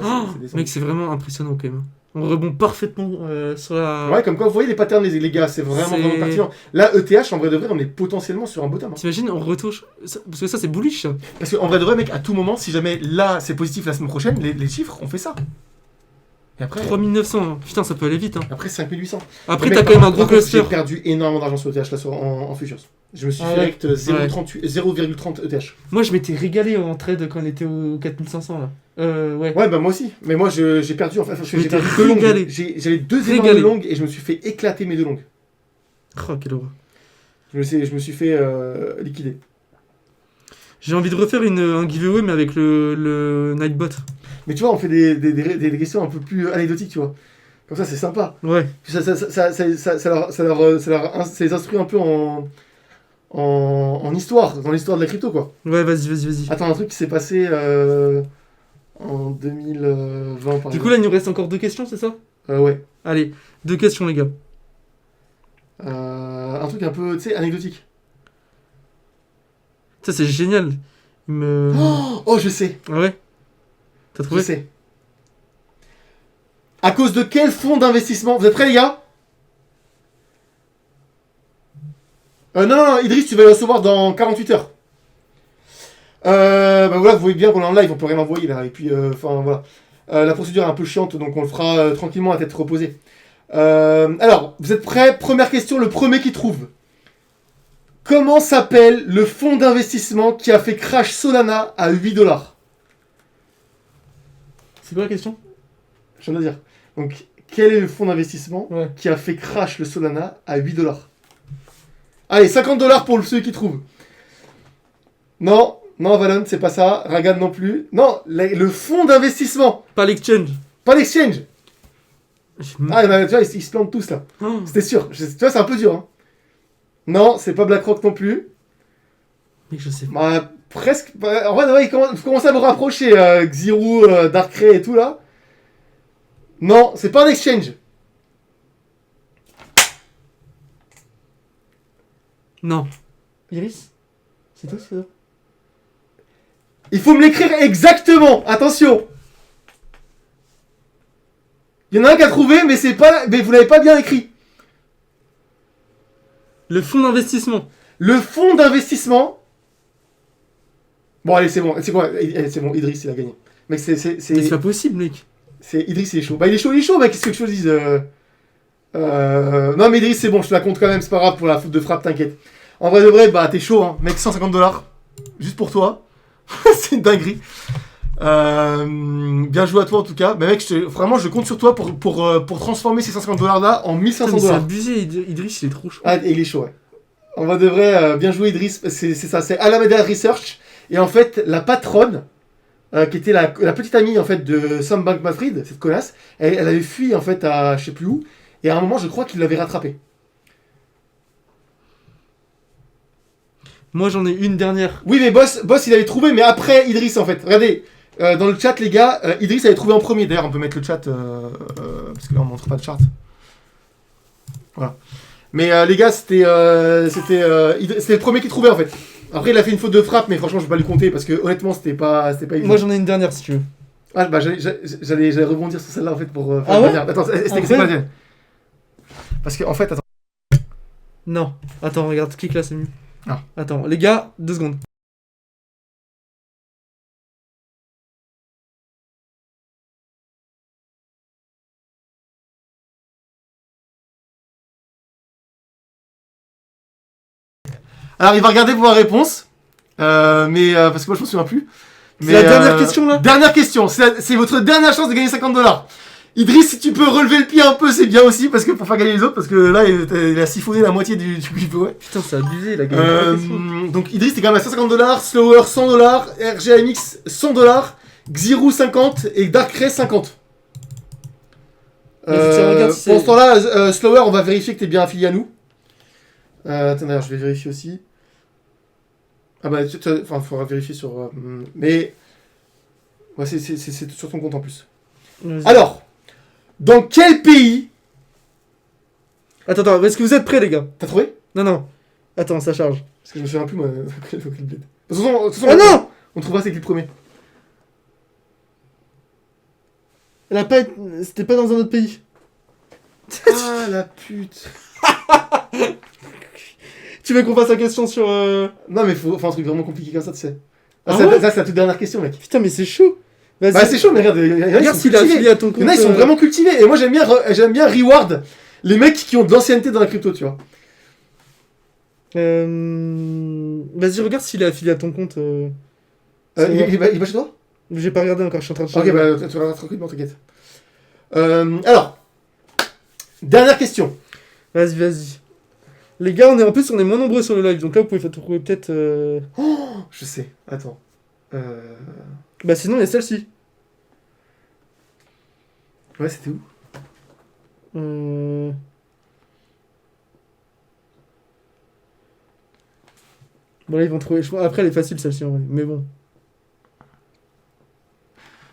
mec c'est vraiment impressionnant quand même. On rebond parfaitement sur la... Ouais, comme quoi, vous voyez les patterns, les gars, c'est vraiment pertinent. Là, ETH, en vrai de vrai, on est potentiellement sur un bottom. Hein. T'imagines, on retouche... Parce que ça, c'est bullish, ça. Parce qu'en vrai de vrai, mec, à tout moment, si jamais là, c'est positif la semaine prochaine, les chiffres, on fait ça. Et après, 3900, putain, ça peut aller vite. Hein. après 5800. Après, Mais t'as mec, quand même un par gros contre, cluster. J'ai perdu énormément d'argent sur ETH là, en futures. Je me suis fait direct 0,30 ETH. Moi, je m'étais régalé en trade quand on était au 4500 là. Ouais. Ouais, bah moi aussi. Mais moi, j'ai perdu en fait. Je J'ai m'étais perdu deux régalé. longues. J'avais deux énormes Régalé. longues et je me suis fait éclater mes deux longues. Oh, quelle horreur. Je me suis fait liquider. J'ai envie de refaire un giveaway, mais avec le Nightbot. Mais tu vois, on fait des questions un peu plus anecdotiques, tu vois. Comme ça, c'est sympa. Ouais. Puis ça les instruit un peu en histoire, dans l'histoire de la crypto, quoi. Ouais, vas-y. Attends, un truc qui s'est passé en 2020, par Du exemple. coup, là, il nous reste encore 2 questions, c'est ça? Ouais. Allez, 2 questions, les gars. Un truc un peu, tu sais, anecdotique. Ça, c'est génial. Il me. Oh, je sais. Ah ouais? T'as Je trouvé? sais. À cause de quel fonds d'investissement? Vous êtes prêts, les gars? Non, Idriss, tu vas le recevoir dans 48 heures. Bah voilà, vous voyez bien qu'on est en live, on peut rien envoyer là. Et puis, enfin voilà. La procédure est un peu chiante, donc on le fera tranquillement à tête reposée. Alors, vous êtes prêts? Première question, le premier qui trouve. Comment s'appelle le fonds d'investissement qui a fait crash Solana à 8$? C'est quoi la question? Je viens de dire. Donc, quel est le fonds d'investissement Ouais. qui a fait crash le Solana à 8$? Allez, 50$ pour ceux qui trouvent. Non, Valon, c'est pas ça. Ragan non plus. Non, le fonds d'investissement, Pas l'exchange. pas l'exchange. J'ai- Ah, bah, tu vois, ils se plantent tous là. Oh. C'était sûr. Tu vois, c'est un peu dur. Hein. Non, c'est pas BlackRock non plus. Mec, je sais pas. Bah, presque. Bah, en vrai, ouais, vous commencez à vous rapprocher. Xiroo, Darkrai et tout là. Non, c'est pas un exchange. Non. Iris? C'est toi, c'est toi? Il faut me l'écrire exactement. Attention. Il y en a un qui a trouvé, mais c'est pas, mais vous l'avez pas bien écrit. Le fonds d'investissement. Le fonds d'investissement. Bon, allez, c'est bon. C'est quoi? C'est bon. Idriss, il a gagné. Mec, Mais c'est pas possible, mec. c'est Idriss, il est chaud. Bah, il est chaud, mec. Qu'est-ce que tu veux que je dise Non, mais Idriss, c'est bon. Je te la compte quand même. C'est pas grave pour la faute de frappe. T'inquiète. En vrai de vrai, bah, t'es chaud, hein. Mec, 150$. Juste pour toi. C'est une dinguerie. Bien joué à toi en tout cas. Mais mec, vraiment, je compte sur toi pour transformer ces 150$ là en Putain, mais 1500$. c'est abusé, Idriss, il est trop chaud. Ah, et il est chaud, ouais. On va de vrai, bien joué Idriss, c'est ça, c'est Alameda Research. Et en fait, la patronne, qui était la petite amie en fait de Sam Bankman-Fried, cette connasse, elle avait fui en fait à je sais plus où. Et à un moment, je crois qu'il l'avait rattrapée. Moi, j'en ai une dernière. Oui, mais Boss, il avait trouvé, mais après Idriss en fait. Regardez, dans le chat, les gars, Idriss avait trouvé en premier. D'ailleurs, on peut mettre le chat, parce que là, on montre pas le chart. Voilà. Mais les gars, c'était le premier qui trouvait en fait. Après, il a fait une faute de frappe, mais franchement, je vais pas lui compter parce que honnêtement, c'était pas évident. Moi, j'en ai une dernière si tu veux. Ah, bah, j'allais rebondir sur celle-là en fait pour faire Ah une ouais dernière. Attends, c'est Après quoi la tienne? Parce que en fait, attends. Non. Attends, regarde, clique là, c'est mieux. Ah. Attends, les gars, 2 secondes. Alors, il va regarder pour la réponse, mais parce que moi, je me souviens plus. C'est la dernière question, là? Dernière question. C'est votre dernière chance de gagner 50$. Idriss, si tu peux relever le pied un peu, c'est bien aussi, parce que pour faire gagner les autres, parce que là, il a siphonné la moitié du giveaway. Putain, c'est abusé, la gagné. Donc Idriss, t'es quand même à 150$, Slower 100$, RGMX 100$, Xiroo 50 et Darkrai 50. Regarde si Pour ce temps-là, Slower, on va vérifier que t'es bien affilié à nous. Attends, d'ailleurs, je vais vérifier aussi. Ah bah, enfin, faudra vérifier sur... mais... Ouais, c'est sur ton compte en plus. Vas-y. Alors, dans quel pays... Attends, est-ce que vous êtes prêts, les gars? T'as trouvé? Non. Attends, ça charge. Parce que je me souviens plus, moi. De toute façon, Ah non! on trouvera c'est qui le premier. Elle a pas... C'était pas dans un autre pays. Ah, la pute. Tu veux qu'on fasse la question sur... Non, mais faut faire un truc vraiment compliqué comme ça, tu sais. Ah Ça, ouais c'est la toute dernière question, mec. Putain, mais c'est chaud. Vas-y. Bah, c'est chaud, mais regarde, il y en a, ils Regarde sont s'il a cultivés. affilié à ton compte. Il y en a, ils sont vraiment cultivés. Et moi, j'aime bien reward les mecs qui ont de l'ancienneté dans la crypto, tu vois. Vas-y, regarde s'il est affilié à ton compte. Il va chez toi? J'ai pas regardé encore, je suis en train de Ok, bah, tu regarderas tranquillement, t'inquiète. Alors, dernière question. Vas-y. Les gars, en plus, on est moins nombreux sur le live, donc là, vous pouvez trouver peut-être... Oh, je sais, attends. Bah sinon, il y a celle-ci. Ouais, c'était où? Bon, là, ils vont trouver... Après, elle est facile, celle-ci, en vrai. Mais bon.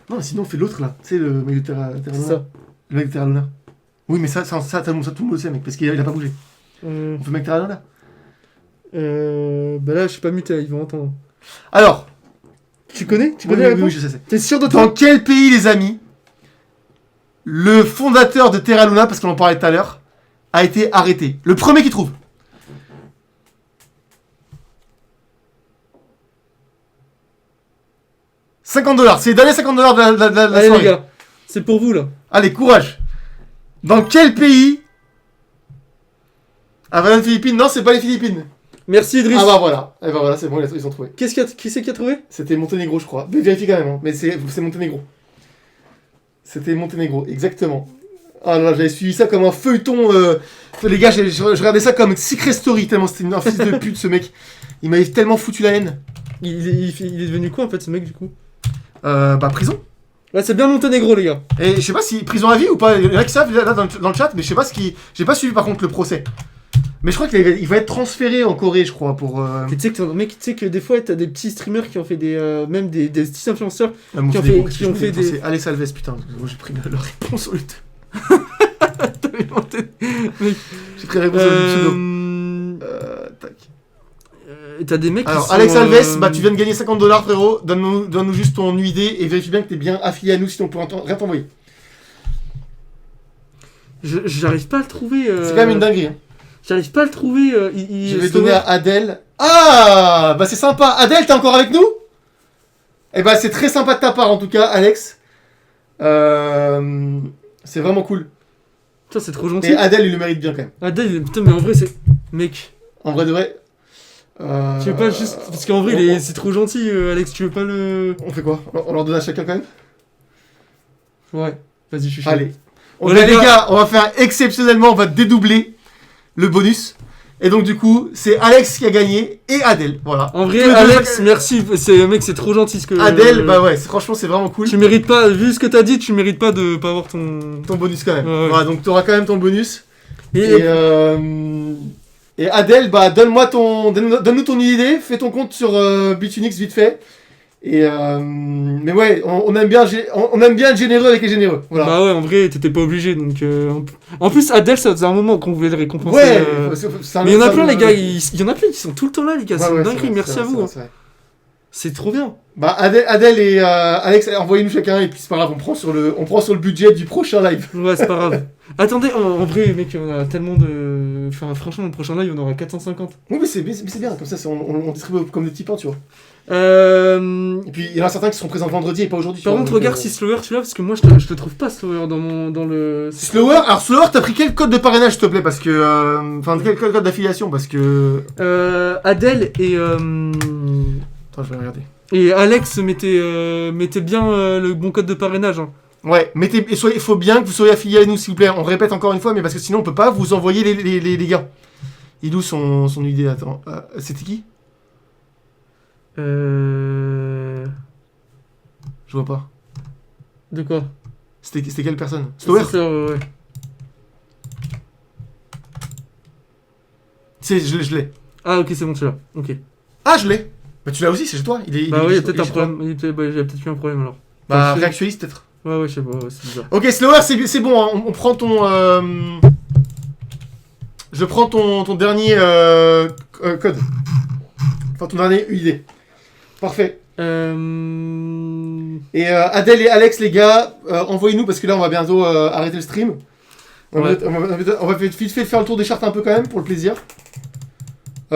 Non, sinon, on fait l'autre, là. Tu sais, le mec de Terra C'est Luna. ça. Le mec de Terra Luna. Oui, mais ça tout le monde le sait, mec, parce qu'il a pas bougé. On fait le mec de Terra Luna. Bah là, je suis pas muté, ils vont entendre. Alors. Tu connais Oui, la réponse? oui, je sais. T'es sûr de Dans toi? quel pays, les amis, le fondateur de Terra Luna, parce qu'on en parlait tout à l'heure, a été arrêté? Le premier qui trouve. $50. C'est les derniers $50 de la Allez, soirée. les gars, c'est pour vous, là. Allez, courage. Dans quel pays... Ah, voilà, les Philippines? Non, c'est pas les Philippines. Merci, Idriss. Ah bah voilà. Eh bah voilà, c'est bon, ils ont trouvé. Qui c'est qui a trouvé? C'était Monténégro, je crois. Mais vérifie quand même, hein. Mais c'est Monténégro. C'était Monténégro, exactement. Ah là, j'avais suivi ça comme un feuilleton. Les gars, je regardais ça comme Secret Story, tellement c'était un fils de pute, ce mec. Il m'avait tellement foutu la haine. Il est devenu quoi, en fait, ce mec, du coup? Bah, prison. Là, c'est bien Monténégro, les gars. Et je sais pas si prison à vie ou pas. Il y en a qui savent là dans le chat, mais je sais pas ce qui. J'ai pas suivi par contre le procès. Mais je crois qu'il va être transféré en Corée, je crois, pour. Tu sais que des fois, t'as des petits streamers qui ont fait même des petits influenceurs Ah, qui ont fait des. C'est Alex Alves, putain. Moi j'ai pris la réponse au lieu de. J'ai pris la réponse au lieu de pseudo. Tac. T'as des mecs Alors, qui sont, Alex Alves, bah tu viens de gagner $50, frérot. Donne-nous juste ton UID et vérifie bien que t'es bien affilié à nous, sinon on peut rien t'envoyer. J'arrive pas à le trouver. C'est quand même une dinguerie. Hein. J'arrive pas à le trouver. Je vais donner à Adèle. Ah, bah c'est sympa. Adèle, t'es encore avec nous? Eh bah c'est très sympa de ta part en tout cas, Alex. C'est vraiment cool. Putain, c'est trop gentil. Et Adèle, il le mérite bien quand même. Adèle, putain, mais en vrai, c'est. Mec. En vrai de vrai. Tu veux pas juste. Parce qu'en vrai, c'est trop gentil, Alex, tu veux pas le. On fait quoi? On leur donne à chacun quand même? Ouais, vas-y, je suis chaud. Allez. Voilà, Les gars, on va faire exceptionnellement, on va dédoubler le bonus. Et donc du coup, c'est Alex qui a gagné et Adèle, voilà. En vrai, Alex, merci, mec, c'est trop gentil ce que... Adèle, bah ouais, franchement, c'est vraiment cool. Tu mérites pas, vu ce que t'as dit, tu mérites pas de pas avoir ton bonus quand même. Ouais. Voilà, donc t'auras quand même ton bonus. Et Adèle, bah donne-nous ton idée, fais ton compte sur Bitunix vite fait. Et mais ouais, on aime bien être généreux avec les généreux. Voilà. Bah ouais, en vrai, t'étais pas obligé, donc... En plus, Adèle, ça faisait un moment qu'on voulait le récompenser. Ouais, mais il y en a plein, les gars, il y en a plein qui sont tout le temps là, les gars, c'est une dinguerie, merci à vous. C'est trop bien. Bah Adèle et Alex, envoyez-nous chacun, et puis c'est pas grave, on prend sur le budget du prochain live. Ouais, c'est pas grave. Attendez, en vrai, mec, on a tellement de... Enfin, franchement, le prochain live, on aura 450. Oui, mais c'est bien, comme ça, on distribue comme des petits pains, tu vois. Et puis il y en a certains qui seront présents vendredi et pas aujourd'hui. Par contre, regarde si Slower tu l'as, parce que moi je te trouve pas Slower dans le. Slower, alors Slower, t'as pris quel code de parrainage s'il te plaît? Parce que. Enfin, quel code d'affiliation? Parce que. Adèle et. Attends, je vais regarder. Et Alex mettez bien le bon code de parrainage. Hein. Ouais, il faut bien que vous soyez affiliés à nous s'il vous plaît. On répète encore une fois, mais parce que sinon on peut pas vous envoyer les gars. Il est où son idée? Attends. C'était qui? Je vois pas. De quoi? C'était quelle personne? Slower? Ouais. Je l'ai. Ah ok, c'est bon, tu l'as. Ok. Ah, je l'ai. Bah tu l'as aussi, c'est chez toi. Il y a peut-être un problème. Il y a peut-être eu un problème alors. Bah réactualise peut-être. Ouais, je sais pas, ouais, c'est bizarre. Ok, Slower, c'est bon, hein. On prend ton... Je prends ton dernier code. Enfin, ton dernier UID. Parfait. Et Adèle et Alex, les gars, envoyez-nous parce que là, on va bientôt arrêter le stream. On va vite fait faire le tour des chartes un peu quand même, pour le plaisir.